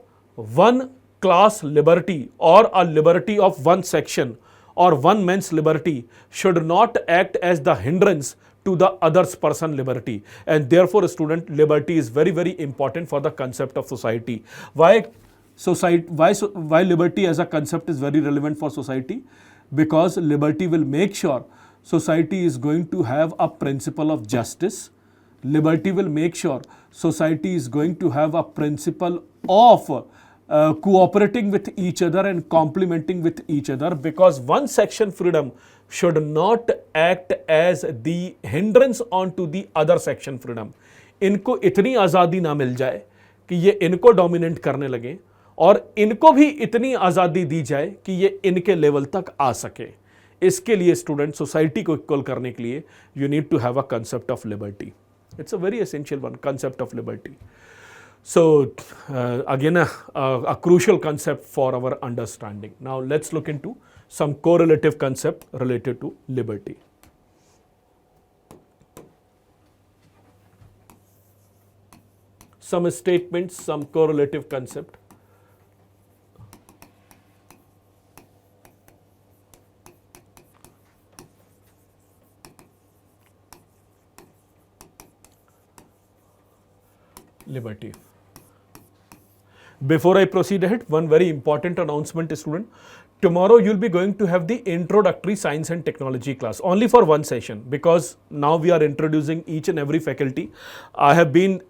one class liberty or a liberty of one section or one man's liberty should not act as the hindrance to the other's person liberty, and therefore student, liberty is very very important for the concept of society. Why society, why liberty as a concept is very relevant for society? Because liberty will make sure society is going to have a principle of justice. Liberty will make sure society is going to have a principle of cooperating with each other and complementing with each other, because one section freedom should not act as the hindrance onto the other section freedom. इनको इतनी आज़ादी ना मिल जाए कि ये इनको dominate करने लगे और इनको भी इतनी आज़ादी दी जाए कि ये इनके लेवल तक आ सके. इसके लिए स्टूडेंट, सोसाइटी को इक्वल करने के लिए you need to have a concept of liberty. It's a very essential one, concept of liberty. So again a crucial concept for our understanding. Now let's look into some correlative concept related to liberty. Some statements, some correlative concept. Liberty. Before I proceed ahead, one very important announcement, student. Tomorrow you'll be going to have the introductory science and technology class only for one session, because now we are introducing each and every faculty. I have been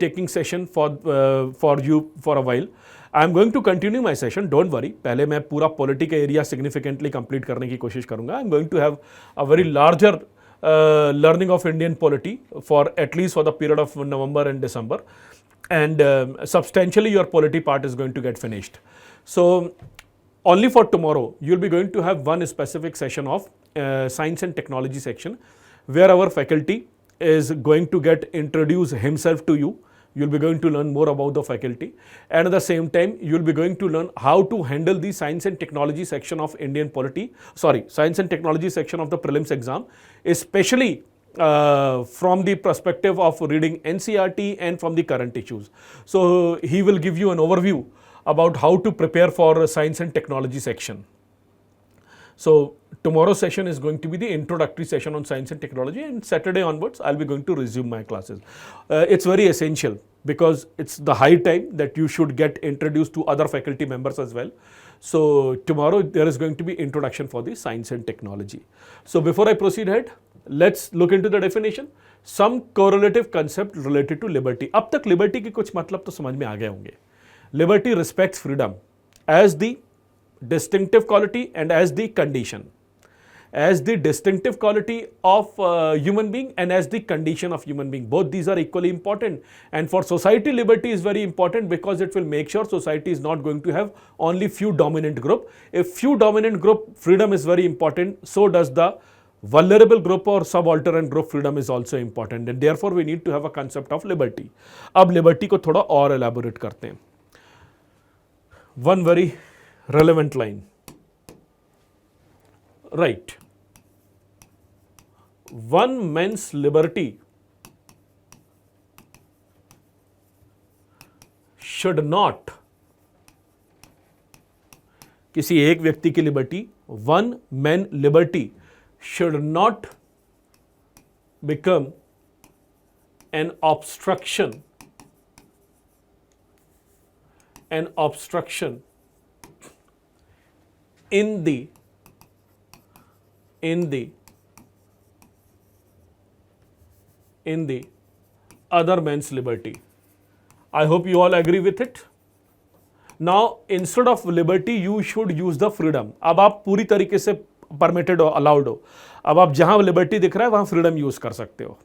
taking session for you for a while. I am going to continue my session, don't worry. पहले मैं पूरा polity का area significantly complete करने की कोशिश करूँगा. I am going to have a very larger learning of Indian polity for at least for the period of November and December. And substantially your polity part is going to get finished. So only for tomorrow you'll be going to have one specific session of science and technology section, where our faculty is going to get introduce himself to you. You'll be going to learn more about the faculty, and at the same time you'll be going to learn how to handle the science and technology section of Indian polity, science and technology section of the prelims exam, especially from the perspective of reading NCERT and from the current issues. So he will give you an overview about how to prepare for science and technology section. So tomorrow's session is going to be the introductory session on science and technology, and Saturday onwards I'll be going to resume my classes. It's very essential because it's the high time that you should get introduced to other faculty members as well. So tomorrow there is going to be introduction for the science and technology. So before I proceed ahead, let's look into the definition. Some correlative concept related to liberty. अब तक liberty के कुछ मतलब तो समझ में आ गए होंगे. Liberty respects freedom as the distinctive quality and as the condition. As the distinctive quality of human being and as the condition of human being. Both these are equally important. And for society, liberty is very important because it will make sure society is not going to have only few dominant group. If few dominant group, freedom is very important, so does the vulnerable group or subaltern group freedom is also important, and therefore we need to have a concept of liberty. अब liberty को थोड़ा और elaborate करते हैं. One very relevant line, right? One man's liberty should not, किसी एक व्यक्ति की liberty, one man liberty should not become an obstruction in the other man's liberty. I hope you all agree with it. Now instead of liberty you should use the freedom. अब आप पूरी तरीके से permitted हो, allowed हो. अब आप जहां लिबर्टी दिख रहा है वहां फ्रीडम यूज कर सकते हो.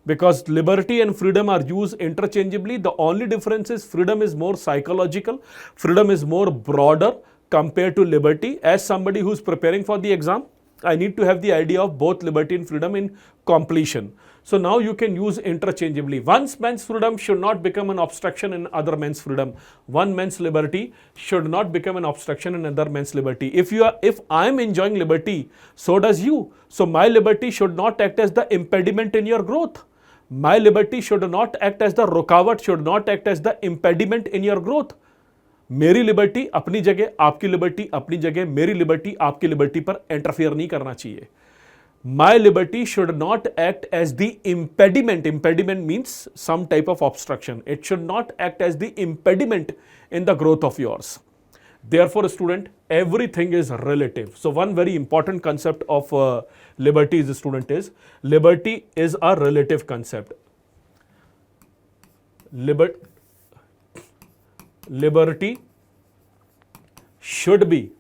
because liberty and freedom are used interchangeably. The only difference is freedom is more psychological, freedom is more broader compared to liberty. As somebody who's preparing for the exam, I need to have the idea of both liberty and freedom in completion. So now you can use interchangeably. One man's freedom should not become an obstruction in other man's freedom. One man's liberty should not become an obstruction in other man's liberty. If I am enjoying liberty, so does you. So my liberty should not act as the impediment in your growth. My liberty should not act as the रुकावट, should not act as the impediment in your growth. मेरी liberty अपनी जगह, आपकी liberty अपनी जगह, मेरी liberty आपकी liberty पर इंटरफियर नहीं करना चाहिए. My liberty should not act as the impediment. Impediment means some type of obstruction. It should not act as the impediment in the growth of yours. Therefore, student, everything is relative. So one very important concept of liberty is, student, is liberty is a relative concept. Liberty should be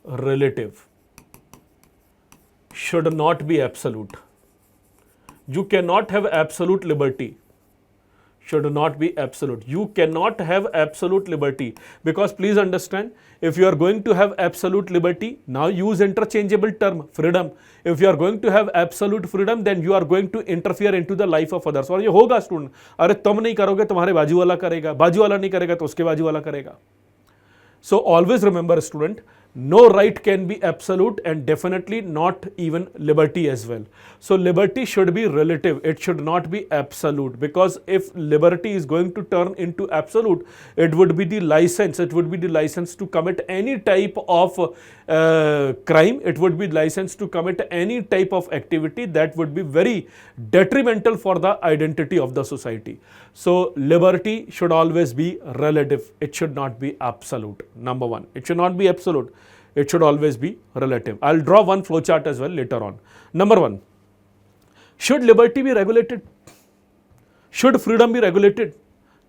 relative, should not be absolute. You cannot have absolute liberty. Should not be absolute. You cannot have absolute liberty, because please understand, if you are going to have absolute liberty, now use interchangeable term freedom. If you are going to have absolute freedom, then you are going to interfere into the life of others. और ये होगा student, अरे तुम नहीं करोगे तुम्हारे बाजू वाला करेगा, बाजू वाला नहीं करेगा तो उसके बाजू वाला करेगा. So always remember, student, no right can be absolute, and definitely not even liberty as well. So liberty should be relative. It should not be absolute, because if liberty is going to turn into absolute, it would be the license. It would be the license to commit any type of crime. It would be license to commit any type of activity that would be very detrimental for the identity of the society. So liberty should always be relative. It should not be absolute. Number one, it should not be absolute. It should always be relative. I'll draw one flowchart as well later on. Number one, should liberty be regulated? Should freedom be regulated?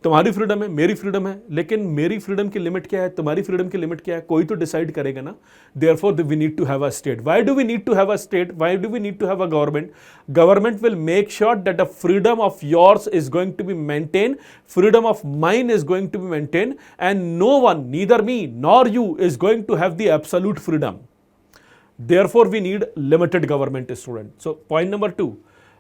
तुम्हारी freedom है, मेरी freedom है, लेकिन मेरी freedom की limit क्या है, तुम्हारी फ्रीडम की लिमिट क्या है, कोई तो डिसाइड करेगा ना. Therefore, we need to have a state. Why do we need to have a state? Why do we need to have a government? Government will make sure that the freedom of yours is going to be maintained, freedom of mine is going to be maintained, and no one, neither me nor you, is going to have the absolute freedom. Therefore, we need limited government, student. So, point number 2,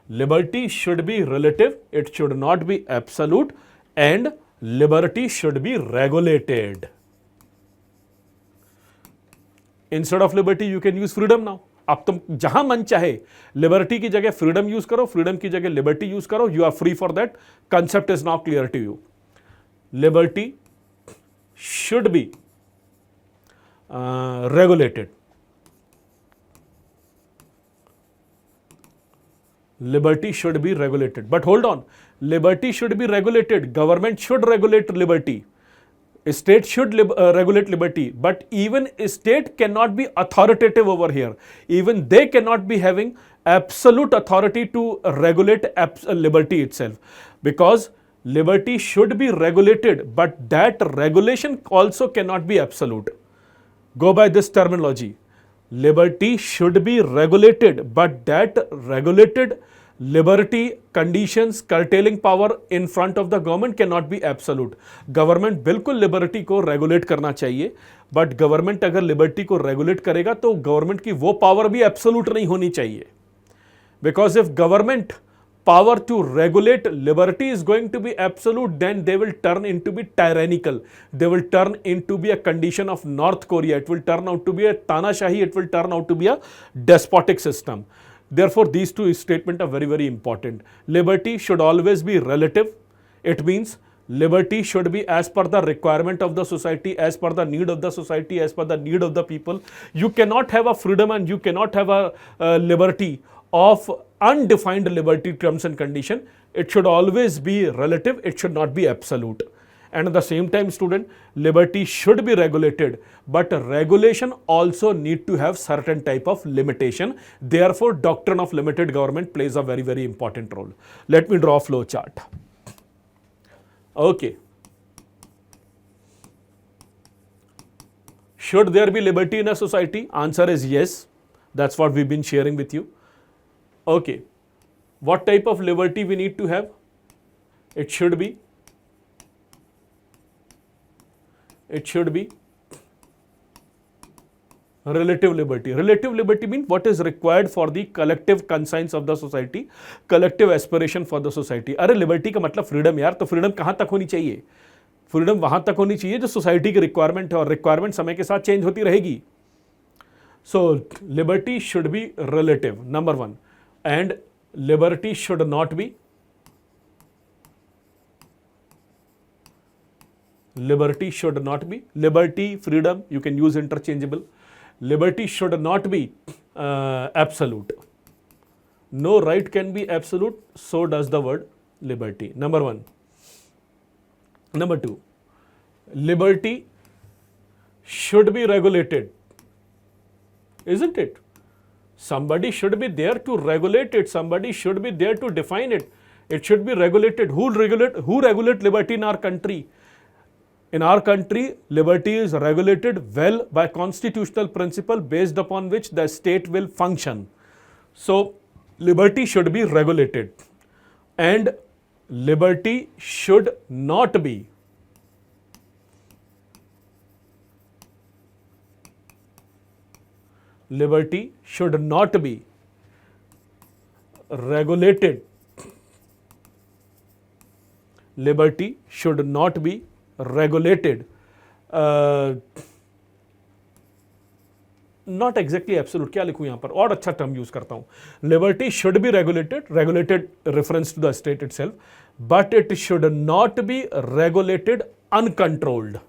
liberty should be relative, it should not be absolute, and liberty should be regulated. Instead of liberty, you can use freedom now. अब तुम जहां मन चाहे liberty की जगह freedom use करो, freedom की जगह लिबर्टी यूज करो. You are free for that. Concept is now clear to you. Liberty should be regulated. Liberty should be regulated. But hold on, liberty should be regulated. Government should regulate liberty. State should regulate liberty. But even state cannot be authoritative over here. Even they cannot be having absolute authority to regulate liberty itself. Because liberty should be regulated, but that regulation also cannot be absolute. Go by this terminology. Liberty should be regulated, but that regulated liberty conditions, curtailing power in front of the government cannot be absolute. Government बिल्कुल liberty को regulate करना चाहिए, but government अगर liberty को regulate करेगा तो government की वो power भी absolute नहीं होनी चाहिए. Because if government power to regulate liberty is going to be absolute, then they will turn into be tyrannical. They will turn into be a condition of North Korea. It will turn out to be a Tanashahi. It will turn out to be a despotic system. Therefore, these two statements are very, very important. Liberty should always be relative. It means liberty should be as per the requirement of the society, as per the need of the society, as per the need of the people. You cannot have a freedom and you cannot have a liberty of undefined liberty terms and condition. It should always be relative. It should not be absolute. And at the same time, student, liberty should be regulated, but regulation also need to have certain type of limitation. Therefore, doctrine of limited government plays a very, very important role. Let me draw a flow chart. Okay. Should there be liberty in a society? Answer is yes. That's what we've been sharing with you. Okay. What type of liberty we need to have? It should be relative liberty. Relative liberty means what is required for the collective conscience of the society, collective aspiration for the society. अरे liberty का मतलब freedom यार, तो freedom कहाँ तक होनी चाहिए? Freedom वहां तक होनी चाहिए जो सोसाइटी की रिक्वायरमेंट है, और रिक्वायरमेंट समय के साथ चेंज होती रहेगी. So liberty should be relative, number one. And liberty should not be liberty, freedom, you can use interchangeable. Liberty should not be absolute. No right can be absolute, so does the word liberty. Number one. Number two, liberty should be regulated, isn't it? Somebody should be there to regulate it. Somebody should be there to define it. It should be regulated. Who regulate liberty in our country? In our country, liberty is regulated well by constitutional principle based upon which the state will function. So, liberty should be regulated, and liberty should not be regulated. Liberty should not be regulated. Not exactly absolute. क्या लिखूं यहां पर? और अच्छा term use करता हूं. Liberty should be regulated reference to the state itself, but it should not be regulated uncontrolled.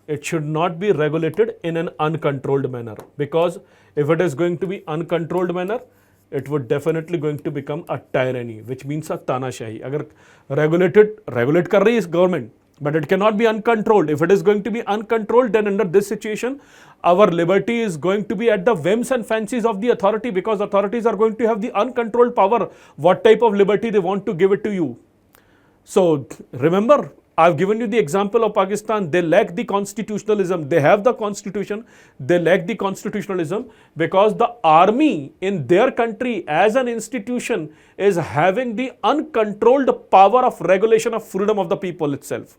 It should not be regulated in an uncontrolled manner, because if it is going to be uncontrolled manner, it would definitely going to become a tyranny, which means a तानाशाही. अगर regulate कर रही है government, but it cannot be uncontrolled. If it is going to be uncontrolled, then under this situation, our liberty is going to be at the whims and fancies of the authority, because authorities are going to have the uncontrolled power. What type of liberty they want to give it to you. So remember, I've given you the example of Pakistan. They lack the constitutionalism. They have the constitution. They lack the constitutionalism because the army in their country as an institution is having the uncontrolled power of regulation of freedom of the people itself.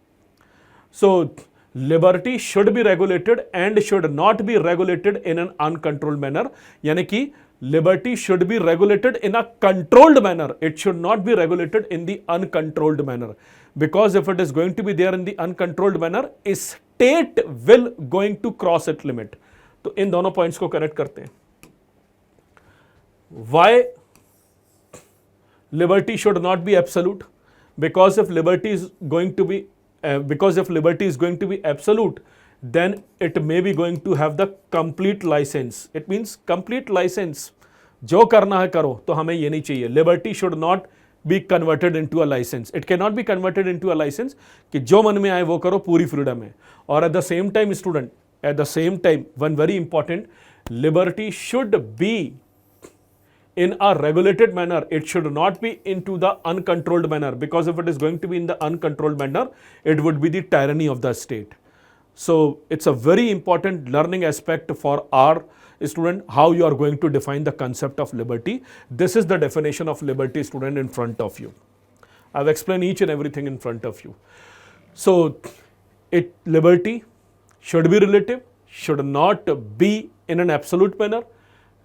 So liberty should be regulated and should not be regulated in an uncontrolled manner. यानी कि liberty should be regulated in a controlled manner. It should not be regulated in the uncontrolled manner. Because if it is going to be there in the uncontrolled manner, a state will going to cross its limit. तो इन दोनों points को connect करते हैं. Why liberty should not be absolute? Because if liberty is going to be absolute, then it may be going to have the complete license. It means complete license. जो करना है करो, तो हमें ये नहीं चाहिए. Liberty should not be converted into a license. It cannot be converted into a license कि जो मन में आए वो करो, पूरी फ्रीडम है. और at the same time, student, at the same time, one very important, liberty should be in a regulated manner. It should not be into the uncontrolled manner, because if it is going to be in the uncontrolled manner, it would be the tyranny of the state. So it's a very important learning aspect for our student, how you are going to define the concept of liberty. This is the definition of liberty, student, in front of you. I've explained each and everything in front of you. So liberty should be relative, should not be in an absolute manner.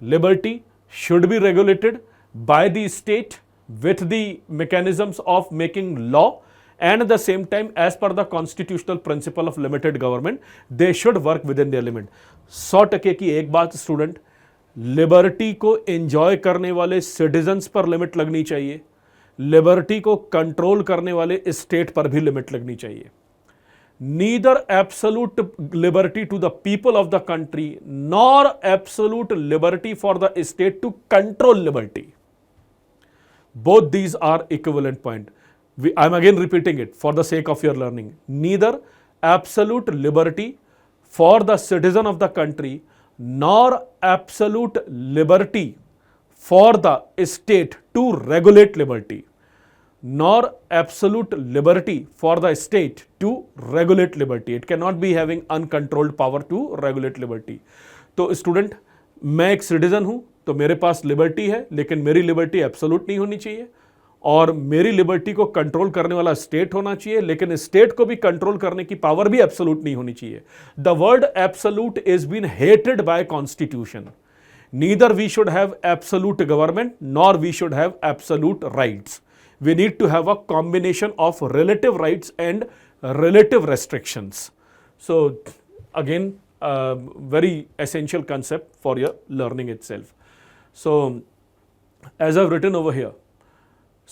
Liberty should be regulated by the state with the mechanisms of making law, and at the same time, as per the constitutional principle of limited government, they should work within their limit. 100% की एक बात student, liberty को enjoy करने वाले citizens पर limit लगनी चाहिए, liberty को कंट्रोल करने वाले स्टेट पर भी लिमिट लगनी चाहिए. Neither absolute liberty to the people of the country nor absolute liberty for the state to control liberty. Both these are equivalent point. I'm again repeating it for the sake of your learning. Neither absolute liberty for the citizen of the country nor absolute liberty for the state to regulate liberty, nor absolute liberty for the state to regulate liberty. It cannot be having uncontrolled power to regulate liberty. तो student, मैं एक citizen हूं, तो मेरे पास liberty है, लेकिन मेरी liberty absolute नहीं होनी चाहिए, और मेरी लिबर्टी को कंट्रोल करने वाला स्टेट होना चाहिए, लेकिन स्टेट को भी कंट्रोल करने की पावर भी एब्सोल्यूट नहीं होनी चाहिए. The word absolute is been hated by constitution. Neither we should have absolute government nor we should have absolute rights. We need to have a combination of relative rights and relative restrictions. So again, very essential concept for your learning itself. So as I've written over here,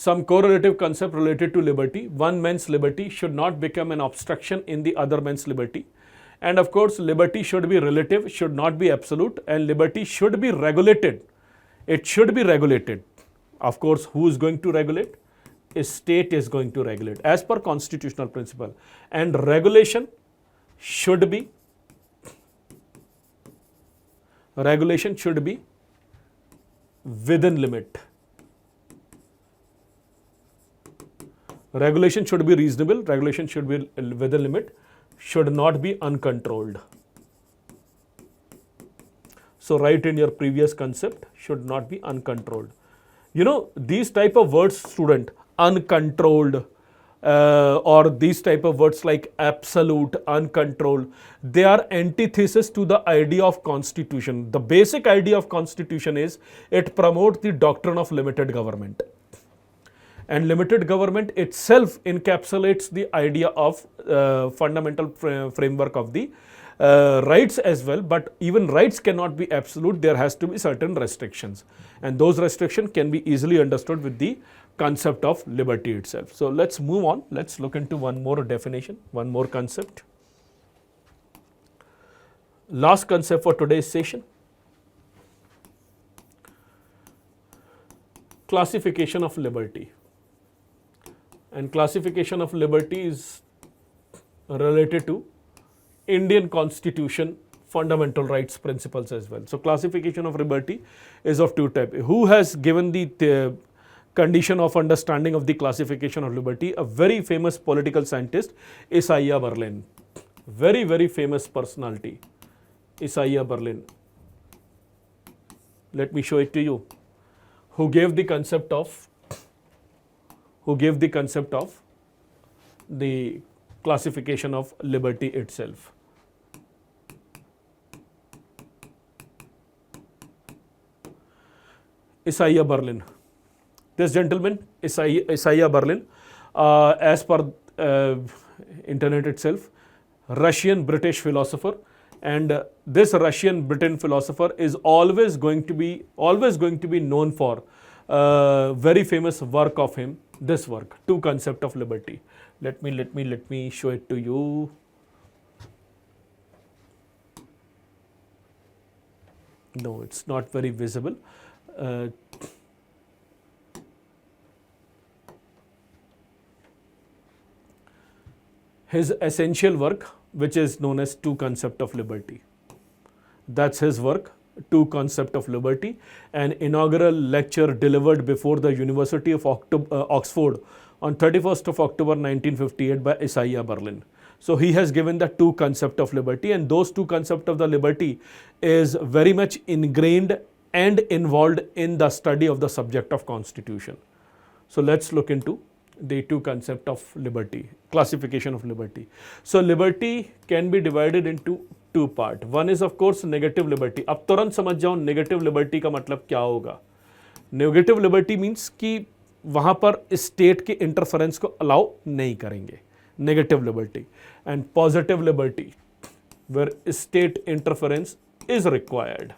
some correlative concept related to liberty. One man's liberty should not become an obstruction in the other man's liberty. And of course, liberty should be relative, should not be absolute, and liberty should be regulated. It should be regulated. Of course, who is going to regulate? A state is going to regulate as per constitutional principle, and regulation should be within limit. Regulation should be reasonable, regulation should be within limit, should not be uncontrolled. So write in your previous concept, should not be uncontrolled. You know, these type of words, student, uncontrolled, or these type of words like absolute, uncontrolled, they are antithesis to the idea of constitution. The basic idea of constitution is it promotes the doctrine of limited government, and limited government itself encapsulates the idea of fundamental framework of the rights as well. But even rights cannot be absolute, there has to be certain restrictions, and those restrictions can be easily understood with the concept of liberty itself. So let's move on, let's look into one more definition, one more concept. Last concept for today's session, classification of liberty. And classification of liberty is related to Indian Constitution fundamental rights principles as well. So classification of liberty is of two types. Who has given the condition of understanding of the classification of liberty? A very famous political scientist, Isaiah Berlin. Very, very famous personality, Isaiah Berlin. Let me show it to you. Who gave the concept of the classification of liberty itself? Isaiah Berlin. This gentleman, Isaiah Berlin, as per internet itself, Russian-British philosopher, and this Russian-Britain philosopher is always going to be known for very famous work of him. This work, Two Concept of Liberty. Let me show it to you. No, it's not very visible. His essential work, which is known as Two Concept of Liberty. That's his work, Two Concept of Liberty, an inaugural lecture delivered before the University of Oxford on 31st of October 1958 by Isaiah Berlin. So he has given the Two Concept of Liberty, and those Two Concept of the Liberty is very much ingrained and involved in the study of the subject of Constitution. So let's look into the Two Concept of Liberty, classification of liberty. So liberty can be divided into two part. One is of course negative liberty. अब तुरंत समझ जाओ negative liberty का मतलब क्या होगा. Negative liberty means कि वहाँ पर state के interference को allow नहीं करेंगे. Negative liberty. And positive liberty, where state interference is required.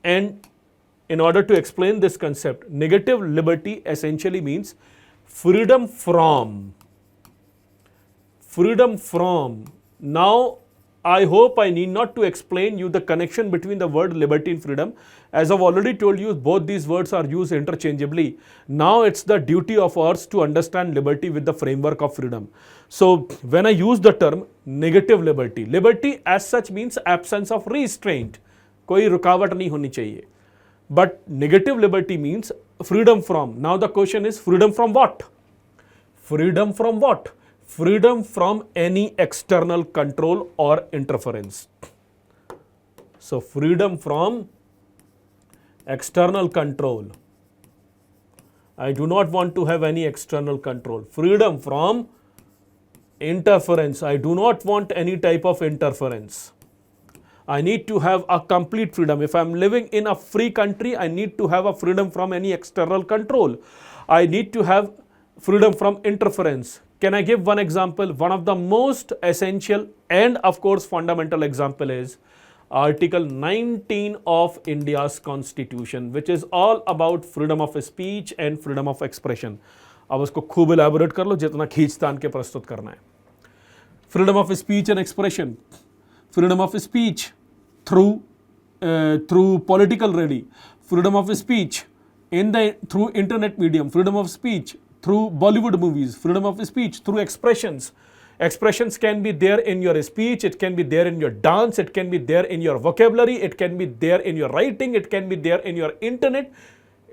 And in order to explain this concept, negative liberty essentially means freedom from. Now, I hope I need not to explain you the connection between the word liberty and freedom. As I've already told you, both these words are used interchangeably. Now it's the duty of ours to understand liberty with the framework of freedom. So when I use the term negative liberty, liberty as such means absence of restraint. कोई रुकावट नहीं होनी चाहिए. But negative liberty means freedom from. Now the question is freedom from what? Freedom from what? freedom from any external control or interference. So freedom from external control. I do not want to have any external control. Freedom from interference. I do not want any type of interference. I need to have a complete freedom. If I'm living in a free country, I need to have a freedom from any external control. I need to have freedom from interference. Can I give one example? One of the most essential and of course fundamental example is Article 19 of India's Constitution, which is all about freedom of speech and freedom of expression. अब उसको खूब elaborate कर लो जितना खींच तान के प्रस्तुत करना है. Freedom of speech and expression. Freedom of speech through political rally. Freedom of speech through internet medium. Freedom of speech through Bollywood movies. Freedom of speech through expressions. Expressions can be there in your speech, it can be there in your dance, it can be there in your vocabulary, it can be there in your writing, it can be there in your internet.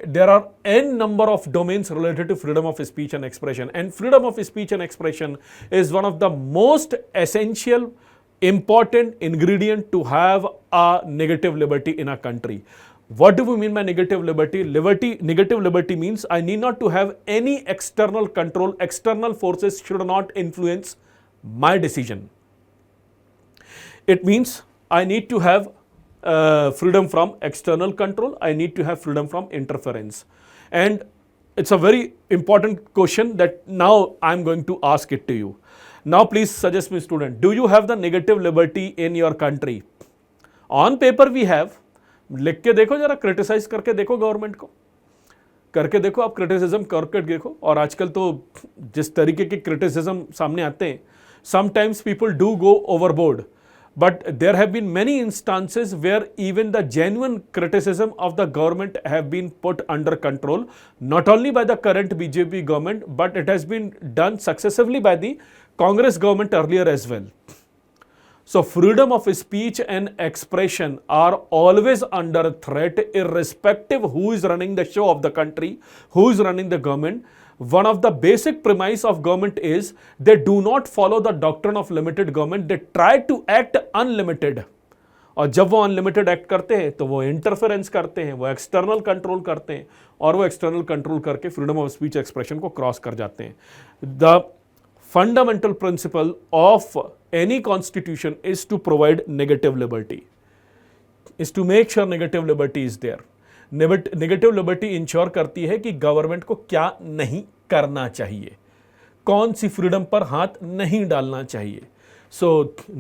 There are n number of domains related to freedom of speech and expression, and freedom of speech and expression is one of the most essential, important ingredient to have a negative liberty in a country. What do we mean by negative liberty? Negative liberty means I need not to have any external control. External forces should not influence my decision. It means I need to have freedom from external control. I need to have freedom from interference. And it's a very important question that now I'm going to ask it to you. Now please suggest me, student, do you have the negative liberty in your country? On paper we have. लिख के देखो, जरा criticise करके देखो government को, करके देखो, आप क्रिटिसिज्म करके देखो. और आजकल तो जिस तरीके के क्रिटिसिज्म सामने आते हैं, sometimes people do go overboard, but there have been many instances where even the genuine criticism of the government have been put under control, not only by the current BJP government, but it has been done successively by the Congress government earlier as well. So freedom of speech and expression are always under threat, irrespective who is running the show of the country, who is running the government. One of the basic premise of government is they do not follow the doctrine of limited government. They try to act unlimited. और जब वो unlimited act करते हैं तो वो interference करते हैं, वो एक्सटर्नल कंट्रोल करते हैं, और वो एक्सटर्नल कंट्रोल करके फ्रीडम ऑफ स्पीच एक्सप्रेशन को क्रॉस कर जाते हैं. The fundamental principle of any constitution is to provide negative liberty, is to make sure negative liberty is there. Negative liberty ensure करती है कि गवर्नमेंट को क्या नहीं करना चाहिए, कौन सी फ्रीडम पर हाथ नहीं डालना चाहिए. So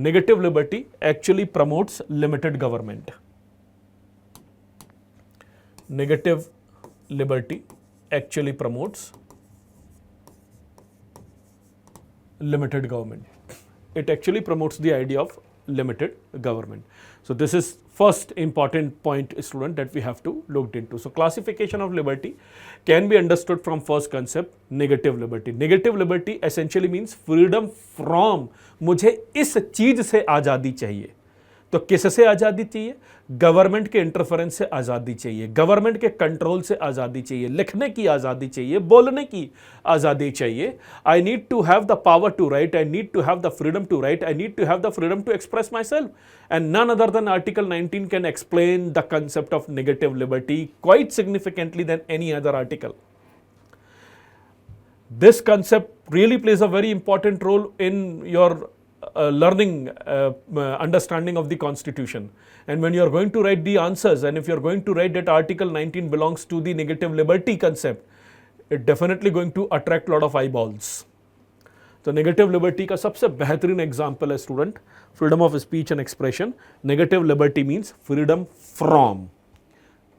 negative liberty actually promotes limited government. Negative liberty actually promotes limited government. It actually promotes the idea of limited government. So this is first important point, student, that we have to look into. So classification of liberty can be understood from first concept, negative liberty. Negative liberty essentially means freedom from, मुझे इस चीज से आजादी चाहिए. तो किससे आजादी चाहिए? गवर्नमेंट के इंटरफेरेंस से आजादी चाहिए, गवर्नमेंट के कंट्रोल से आजादी चाहिए, लिखने की आजादी चाहिए, बोलने की आजादी चाहिए. I need to have the power to write, I need to have the freedom to write, I need to have the freedom to express myself. And none other than article 19 can explain the concept of negative liberty quite significantly than any other article. This concept really plays a very important role in your learning, understanding of the constitution. And when you are going to write the answers, and if you are going to write that article 19 belongs to the negative liberty concept, it definitely going to attract lot of eyeballs. तो negative liberty का सबसे बेहतरीन example है student, freedom of speech and expression. Negative liberty means freedom from,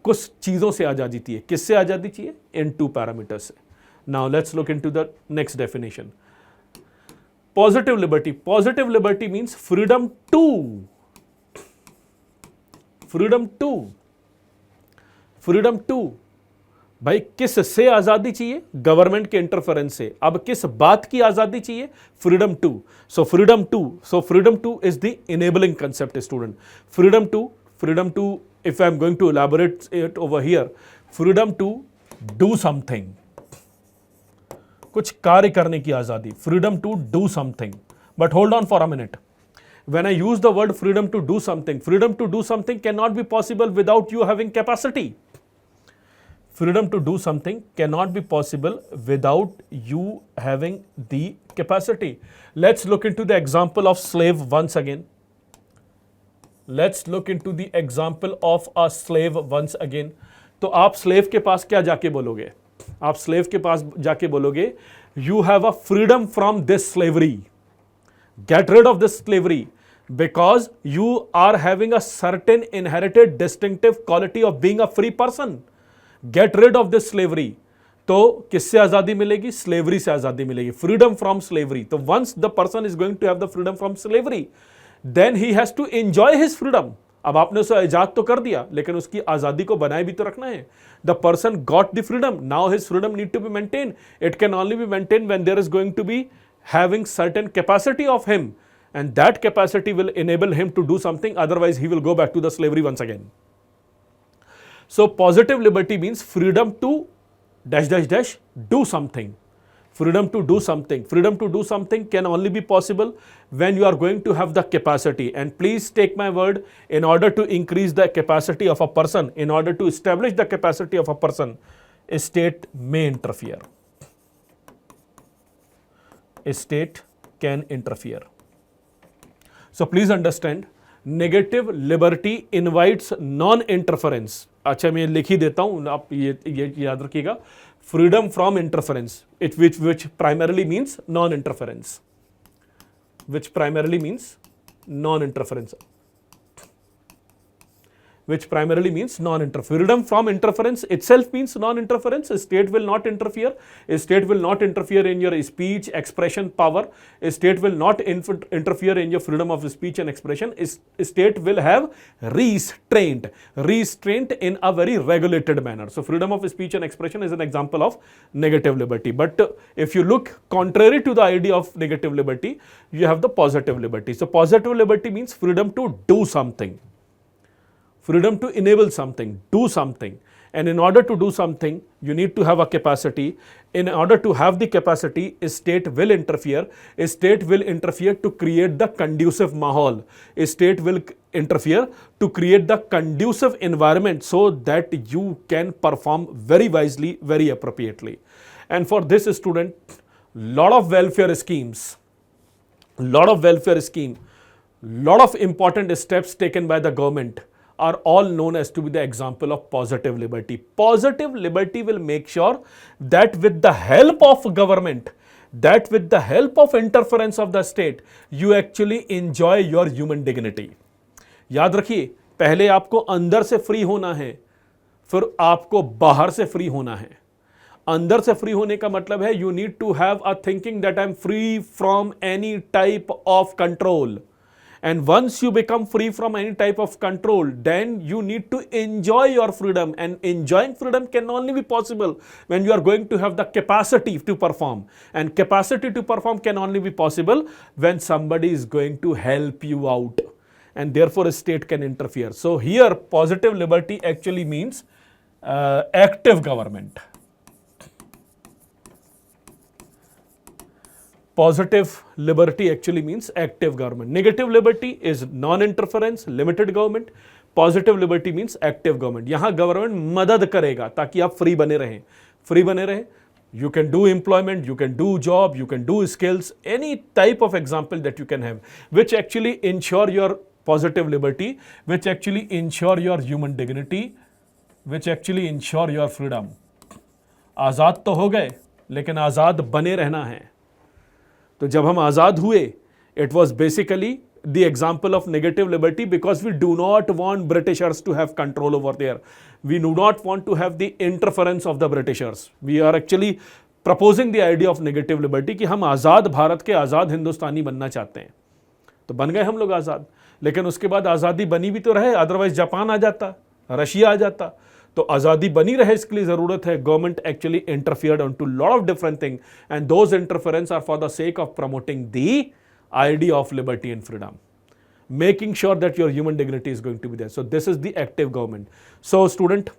कुछ चीज़ों से आज़ादी चाहिए. किससे आज़ादी चाहिए? In two parameters से. Now let's look into the next definition. Positive liberty. Positive liberty means freedom to. Freedom to. Freedom to. भाई किस से आजादी चाहिए? गवर्नमेंट के इंटरफेरेंस से. अब किस बात की आजादी चाहिए? Freedom to. So freedom to. So freedom to is the enabling concept student. Freedom to, if I am going to elaborate it over here, freedom to do something. कुछ कार्य करने की आजादी, freedom to do something. But hold on for a minute. When I use the word freedom to do something cannot be possible without you having capacity. Freedom to do something cannot be possible without you having the capacity. Let's look into the example of slave once again. Let's look into the example of a slave once again. तो आप slave के पास क्या जाके बोलोगे? आप slave के पास जाके बोलोगे, you have a freedom from this slavery. Get rid of this slavery because you are having a certain inherited distinctive quality of being a free person. Get rid of this slavery. तो किससे आजादी मिलेगी? Slavery से आजादी मिलेगी. Freedom from slavery. तो once the person is going to have the freedom from slavery, then he has to enjoy his freedom. अब आपने उसे आजाद तो कर दिया, लेकिन उसकी आजादी को बनाए भी तो रखना है. The person got the freedom. Now his freedom need to be maintained. It can only be maintained when there is going to be having certain capacity of him, and that capacity will enable him to do something. Otherwise, he will go back to the slavery once again. So positive liberty means freedom to dash dash dash do something. Freedom to do something. Freedom to do something can only be possible when you are going to have the capacity. And please take my word, in order to increase the capacity of a person, in order to establish the capacity of a person, a state may interfere. A state can interfere. So please understand, negative liberty invites non-interference. अच्छा मैं लिख ही देता हूं, आप ये याद रखिएगा. Freedom from interference, which primarily means non-interference. Which primarily means non-interference. Which primarily means non-interference. Freedom from interference itself means non-interference. A state will not interfere. A state will not interfere in your speech, expression, power. A state will not interfere in your freedom of speech and expression. A state will have restraint. Restraint in a very regulated manner. So freedom of speech and expression is an example of negative liberty. But if you look contrary to the idea of negative liberty, you have the positive liberty. So positive liberty means freedom to do something. Freedom to enable something, do something. And in order to do something, you need to have a capacity. In order to have the capacity, a state will interfere. A state will interfere to create the conducive mahal. A state will interfere to create the conducive environment so that you can perform very wisely, very appropriately. And for this student, lot of welfare schemes, lot of important steps taken by the government are all known as to be the example of positive liberty. Positive liberty will make sure that with the help of government, that with the help of interference of the state, you actually enjoy your human dignity. याद रखिए, पहले आपको अंदर से free होना है, फिर आपको बाहर से फ्री होना है. अंदर से फ्री होने का मतलब है, you need to have a thinking that I am free from any type of control. And once you become free from any type of control, then you need to enjoy your freedom. And enjoying freedom can only be possible when you are going to have the capacity to perform. And capacity to perform can only be possible when somebody is going to help you out. And therefore, a state can interfere. So here, positive liberty actually means active government. Positive liberty actually means active government. Negative liberty is non-interference, limited government. Positive liberty means active government. यहाँ government मदद करेगा ताकि आप free बने रहें. Free बने रहें. You can do employment, you can do job, you can do skills, any type of example that you can have, which actually ensure your positive liberty, which actually ensure your human dignity, which actually ensure your freedom. आज़ाद तो हो गए, लेकिन आज़ाद बने रहना है. तो जब हम आज़ाद हुए, it was basically the example of negative liberty because we do not want Britishers to have control over there. We do not want to have the interference of the Britishers. We are actually proposing the idea of negative liberty कि हम आज़ाद भारत के आज़ाद हिंदुस्तानी बनना चाहते हैं. तो बन गए हम लोग आज़ाद, लेकिन उसके बाद आज़ादी बनी भी तो रहे, अदरवाइज जापान आ जाता, रशिया आ जाता. तो आज़ादी बनी रहे, इसके लिए ज़रूरत है government actually interfered on to lot of different thing, and those interference are for the sake of promoting the idea of liberty and freedom, making sure that your human dignity is going to be there. So this is the active government. So student,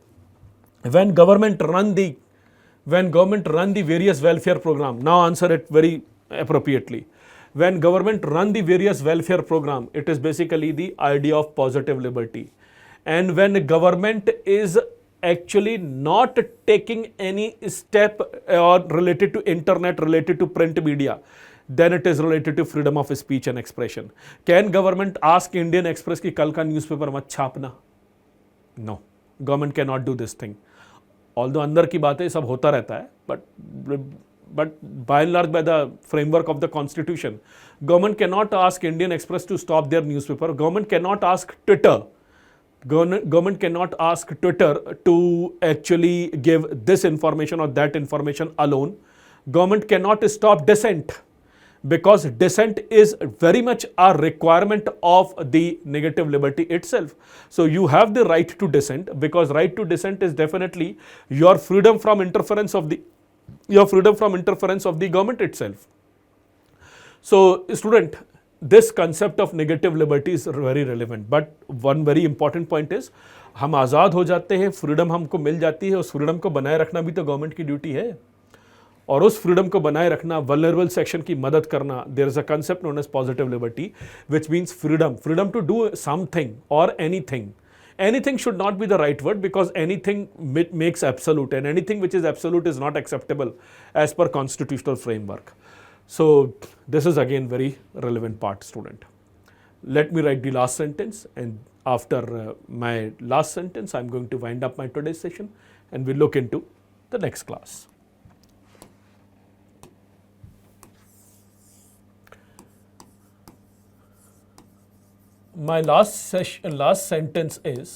when government run the When government run the various welfare program, now answer it very appropriately. When government run the various welfare program, it is basically the idea of positive liberty. And when government is actually not taking any step or related to internet, related to print media, then it is related to freedom of speech and expression. Can government ask Indian Express ki kal ka newspaper mat chhapna? No, government cannot do this thing. Although अंदर की बातें सब होता रहता है, but by and large, by the framework of the constitution, government cannot ask Indian Express to stop their newspaper. Government cannot ask Twitter. Government cannot ask Twitter to actually give this information or that information alone. Government cannot stop dissent, because dissent is very much a requirement of the negative liberty itself. So you have the right to dissent, because right to dissent is definitely your freedom from interference of the government itself. So student, this concept of negative liberty is very relevant, but one very important point is, हम आज़ाद हो जाते हैं, freedom हमको मिल जाती है, उस freedom को बनाए रखना भी तो गवर्नमेंट की ड्यूटी है, और उस फ्रीडम को बनाए रखना, वल्नरेबल सेक्शन की मदद करना. There is a concept known as positive liberty, which means freedom to do something और anything. Anything should not be the right word, because anything makes absolute, and anything which is absolute is not acceptable as per constitutional framework. So this is again very relevant part, student. Let me write the last sentence, and after my last sentence I'm going to wind up my today's session, and we'll look into the next class. My last sentence is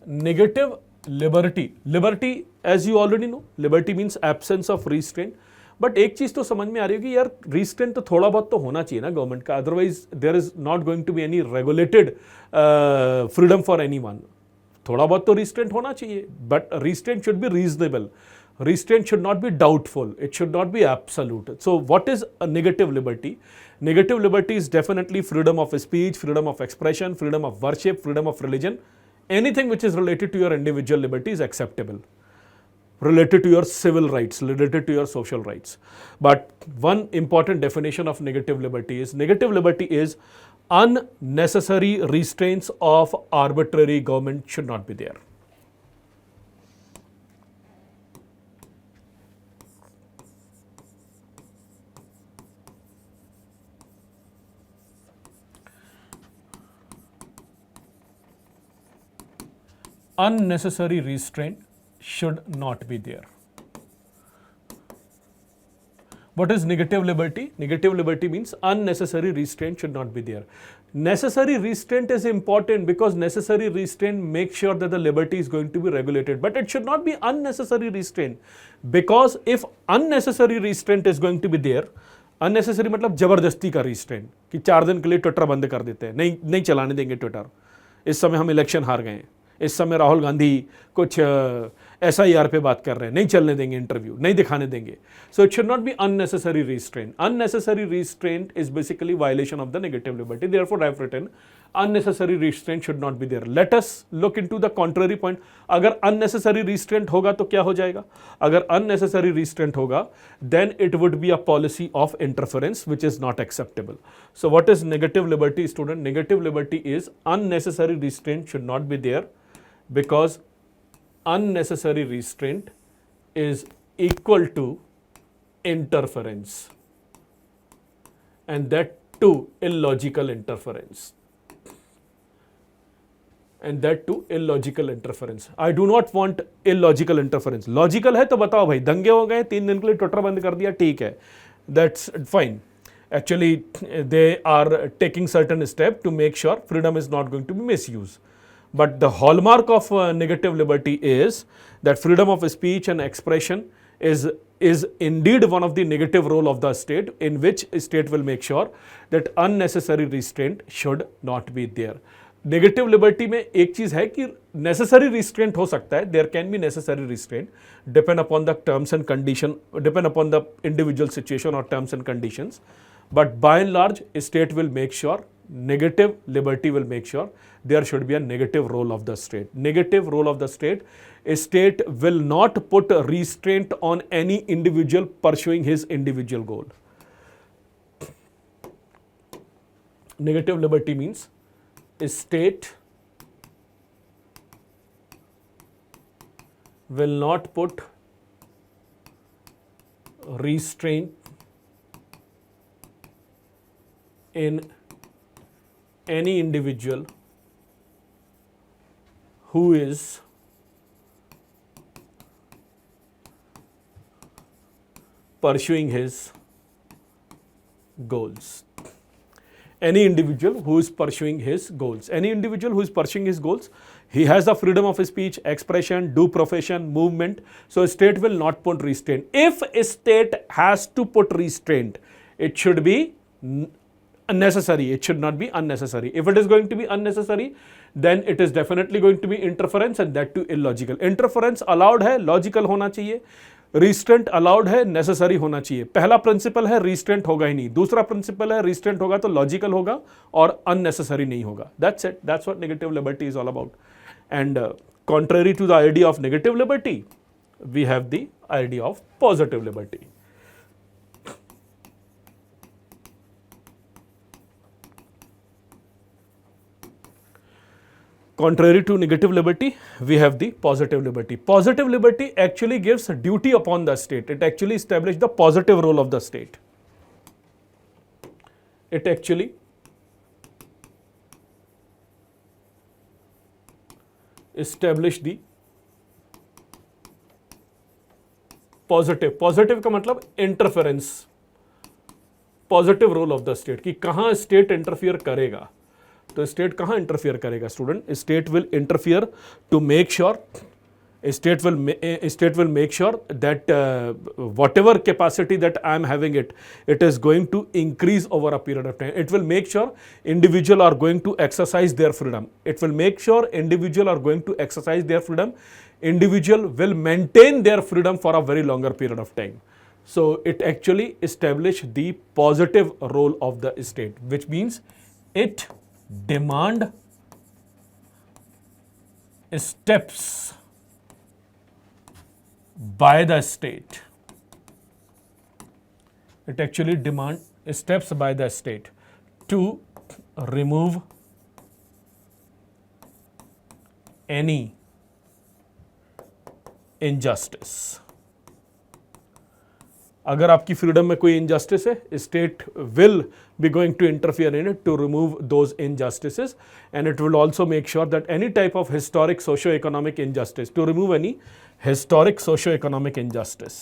negative liberty. Liberty, as you already know, liberty means absence of restraint. But एक चीज तो समझ में आ रही है कि यार restraint तो थोड़ा बहुत तो होना चाहिए ना गवर्नमेंट का, otherwise there is not going to be any regulated freedom for anyone. थोड़ा बहुत तो रिस्ट्रेंट होना चाहिए, but restraint should be reasonable. Restraint should not be doubtful. It should not be absolute. So what is a negative liberty? Negative liberty is definitely freedom of speech, freedom of expression, freedom of worship, freedom of religion. Anything which is related to your individual liberty is acceptable. Related to your civil rights, related to your social rights. But one important definition of negative liberty is unnecessary restraints of arbitrary government should not be there. Unnecessary restraint should not be there. What is negative liberty? Negative liberty means unnecessary restraint should not be there. Necessary restraint is important, because necessary restraint makes sure that the liberty is going to be regulated, but it should not be unnecessary restraint, because if unnecessary restraint is going to be there, unnecessary मतलब जबरदस्ती का restraint कि 4 दिन के लिए Twitter बंद कर देते हैं, नहीं चलाने देंगे ट्विटर, इस समय हम इलेक्शन हार गए हैं, इस समय राहुल गांधी कुछ SIR पे बात कर रहे हैं, नहीं चलने देंगे इंटरव्यू, नहीं दिखाने देंगे. So it should not B unnecessary restraint. Unnecessary restraint is basically violation of the negative liberty. Therefore I have written unnecessary restraint should not be there. Let us look into the contrary point. अगर unnecessary restraint होगा तो क्या हो जाएगा? अगर unnecessary restraint होगा, then it would be a policy of interference which is not acceptable. So what is negative liberty, student? Negative liberty is unnecessary restraint should not be there, because unnecessary restraint is equal to interference, and that too illogical interference. And that too illogical interference. I do not want illogical interference. Logical है तो बताओ भाई, दंगे हो गए, 3 दिन के लिए ट्विटर बंद कर दिया, ठीक है, that's fine. Actually they are taking certain step to make sure freedom is not going to be misused. But the hallmark of negative liberty is that freedom of speech and expression is indeed one of the negative role of the state, in which state will make sure that unnecessary restraint should not be there. Negative liberty में एक चीज है कि necessary restraint हो सकता है, there can be necessary restraint, depend upon the terms and condition, depend upon the individual situation और terms and conditions, but by and large state will make sure Negative liberty will make sure there should be a negative role of the state. Negative role of the state. A state will not put a restraint on any individual pursuing his individual goal. Negative liberty means a state will not put restraint in any individual who is pursuing his goals. Any individual who is pursuing his goals. Any individual who is pursuing his goals, he has the freedom of speech, expression, do profession, movement. So a state will not put restraint. If a state has to put restraint, it should be necessary. It should not be unnecessary. If it is going to be unnecessary, then it is definitely going to be interference, and that too illogical. Interference allowed है, logical होना चाहिए. Restraint allowed है, necessary होना चाहिए. पहला principal है restraint होगा ही नहीं. दूसरा प्रिंसिपल है रिस्ट्रेंट होगा तो लॉजिकल होगा और अननेसेसरी नहीं होगा. That's it. That's what negative liberty is all about. And contrary to the idea of negative liberty, we have the idea of positive liberty. Contrary to negative liberty, we have the positive liberty. Positive liberty actually gives duty upon the state. It actually establishes the positive role of the state. It actually establishes the positive का मतलब interference, positive role of the state कि कहाँ state interfere करेगा. तो state कहाँ interfere करेगा student? State will interfere to make sure, state will make sure that whatever capacity that I am having it is going to increase over a period of time. It will make sure individual are going to exercise their freedom. It will make sure individual are going to exercise their freedom. Individual will maintain their freedom for a very longer period of time. So it actually establish the positive role of the state, which means it demand steps by the state. It actually demand steps by the state to remove any injustice. अगर आपकी freedom में कोई injustice है, state will be going to interfere in it to remove those injustices, and it will also make sure that any type of historic socio-economic injustice, to remove any historic socio-economic injustice.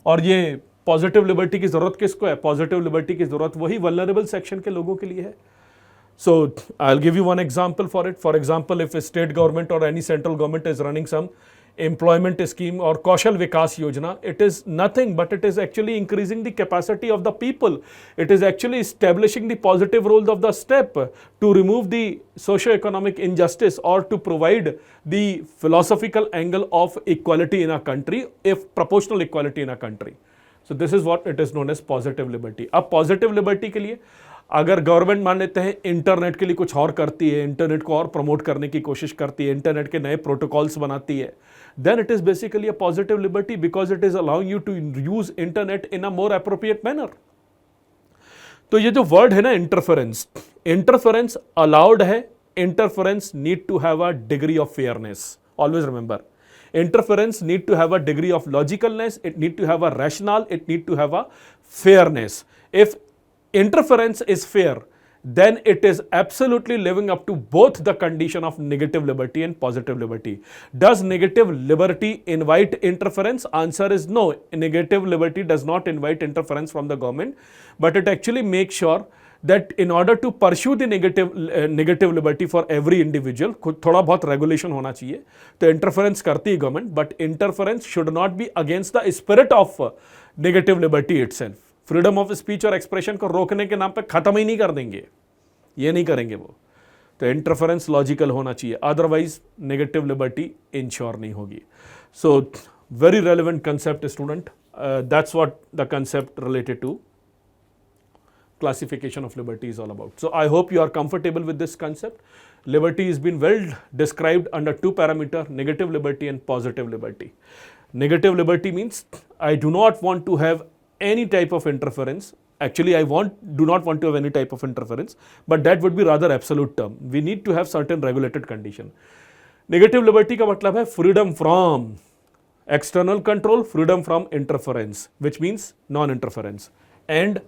और ये positive liberty की जरूरत किसको है? Positive liberty की जरूरत वही vulnerable section के लोगों के लिए है. So I'll give you one example for it. For example, if a state government or any central government is running some employment scheme or Kaushal Vikas Yojana, it is nothing but it is actually increasing the capacity of the people. It is actually establishing the positive role of the step to remove the socio-economic injustice or to provide the philosophical angle of equality in a country, if proportional equality in a country. So this is what it is known as positive liberty. अब positive liberty के लिए अगर government मान लेते हैं internet के लिए कुछ और करती है, इंटरनेट को और प्रमोट करने की कोशिश करती है, इंटरनेट के नए प्रोटोकॉल्स बनाती है, then it is basically a positive liberty because it is allowing you to use internet in a more appropriate manner. तो ये जो वर्ड है ना इंटरफेरेंस, इंटरफेरेंस अलाउड है, interference need to have a degree of fairness. Always remember, interference need to have a degree of logicalness, it need to have a rationale, it need to have a fairness. If interference is fair, then it is absolutely living up to both the condition of negative liberty and positive liberty. Does negative liberty invite interference? Answer is no. Negative liberty does not invite interference from the government, but it actually makes sure that in order to pursue the negative liberty for every individual, थोड़ा बहुत regulation होना चाहिए. तो interference करती है government, but interference should not be against the spirit of negative liberty itself. Freedom of speech और expression को रोकने के नाम पे खत्म ही नहीं कर देंगे, ये नहीं करेंगे वो. तो इंटरफेरेंस लॉजिकल होना चाहिए, अदरवाइज नेगेटिव लिबर्टी इंश्योर नहीं होगी. So very relevant concept student, that's what the concept related to classification of liberty is all about. So I hope you are comfortable with this concept. Liberty has been well described under two parameters, negative liberty and positive liberty. Negative liberty means I do not want to have any type of interference. Actually, do not want to have any type of interference, but that would be rather absolute term. We need to have certain regulated condition. Negative liberty का मतलब है freedom from external control, freedom from interference, which means non-interference. And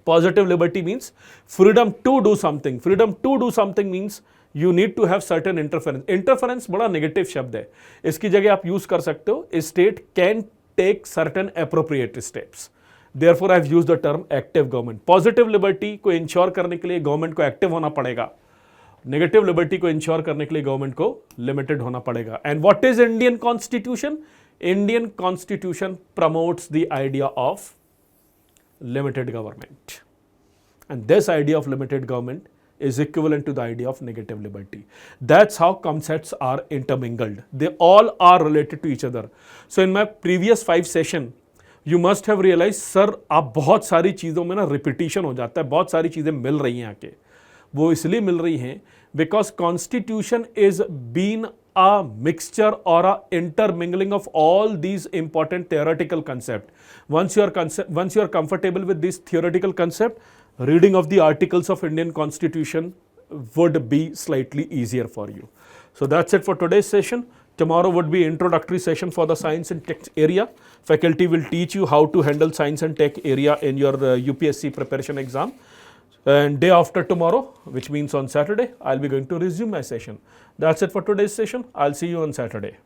positive liberty means freedom to do something. Freedom to do something means you need to have certain interference. Interference बड़ा negative शब्द है. इसकी जगह आप use कर सकते हो. State can take certain appropriate steps. Therefore, I have used the term active government. Positive liberty को ensure करने के लिए government को active होना पड़ेगा. Negative liberty को ensure करने के लिए government को limited होना पड़ेगा. And what is Indian Constitution? Indian Constitution promotes the idea of limited government. And this idea of limited government is equivalent to the idea of negative liberty. That's how concepts are intermingled. They all are related to each other. So in my previous 5 sessions, you must have realized, sir, आप बहुत सारी चीज़ों में ना repetition हो जाता है, बहुत सारी चीज़ें मिल रही हैं आके. वो इसलिए मिल रही हैं because constitution is been a mixture or a intermingling of all these important theoretical concepts. Once you are comfortable with this theoretical concept, reading of the articles of Indian Constitution would be slightly easier for you. So that's it for today's session. Tomorrow would be introductory session for the science and tech area. Faculty will teach you how to handle science and tech area in your UPSC preparation exam. And day after tomorrow, which means on Saturday, I'll be going to resume my session. That's it for today's session. I'll see you on Saturday.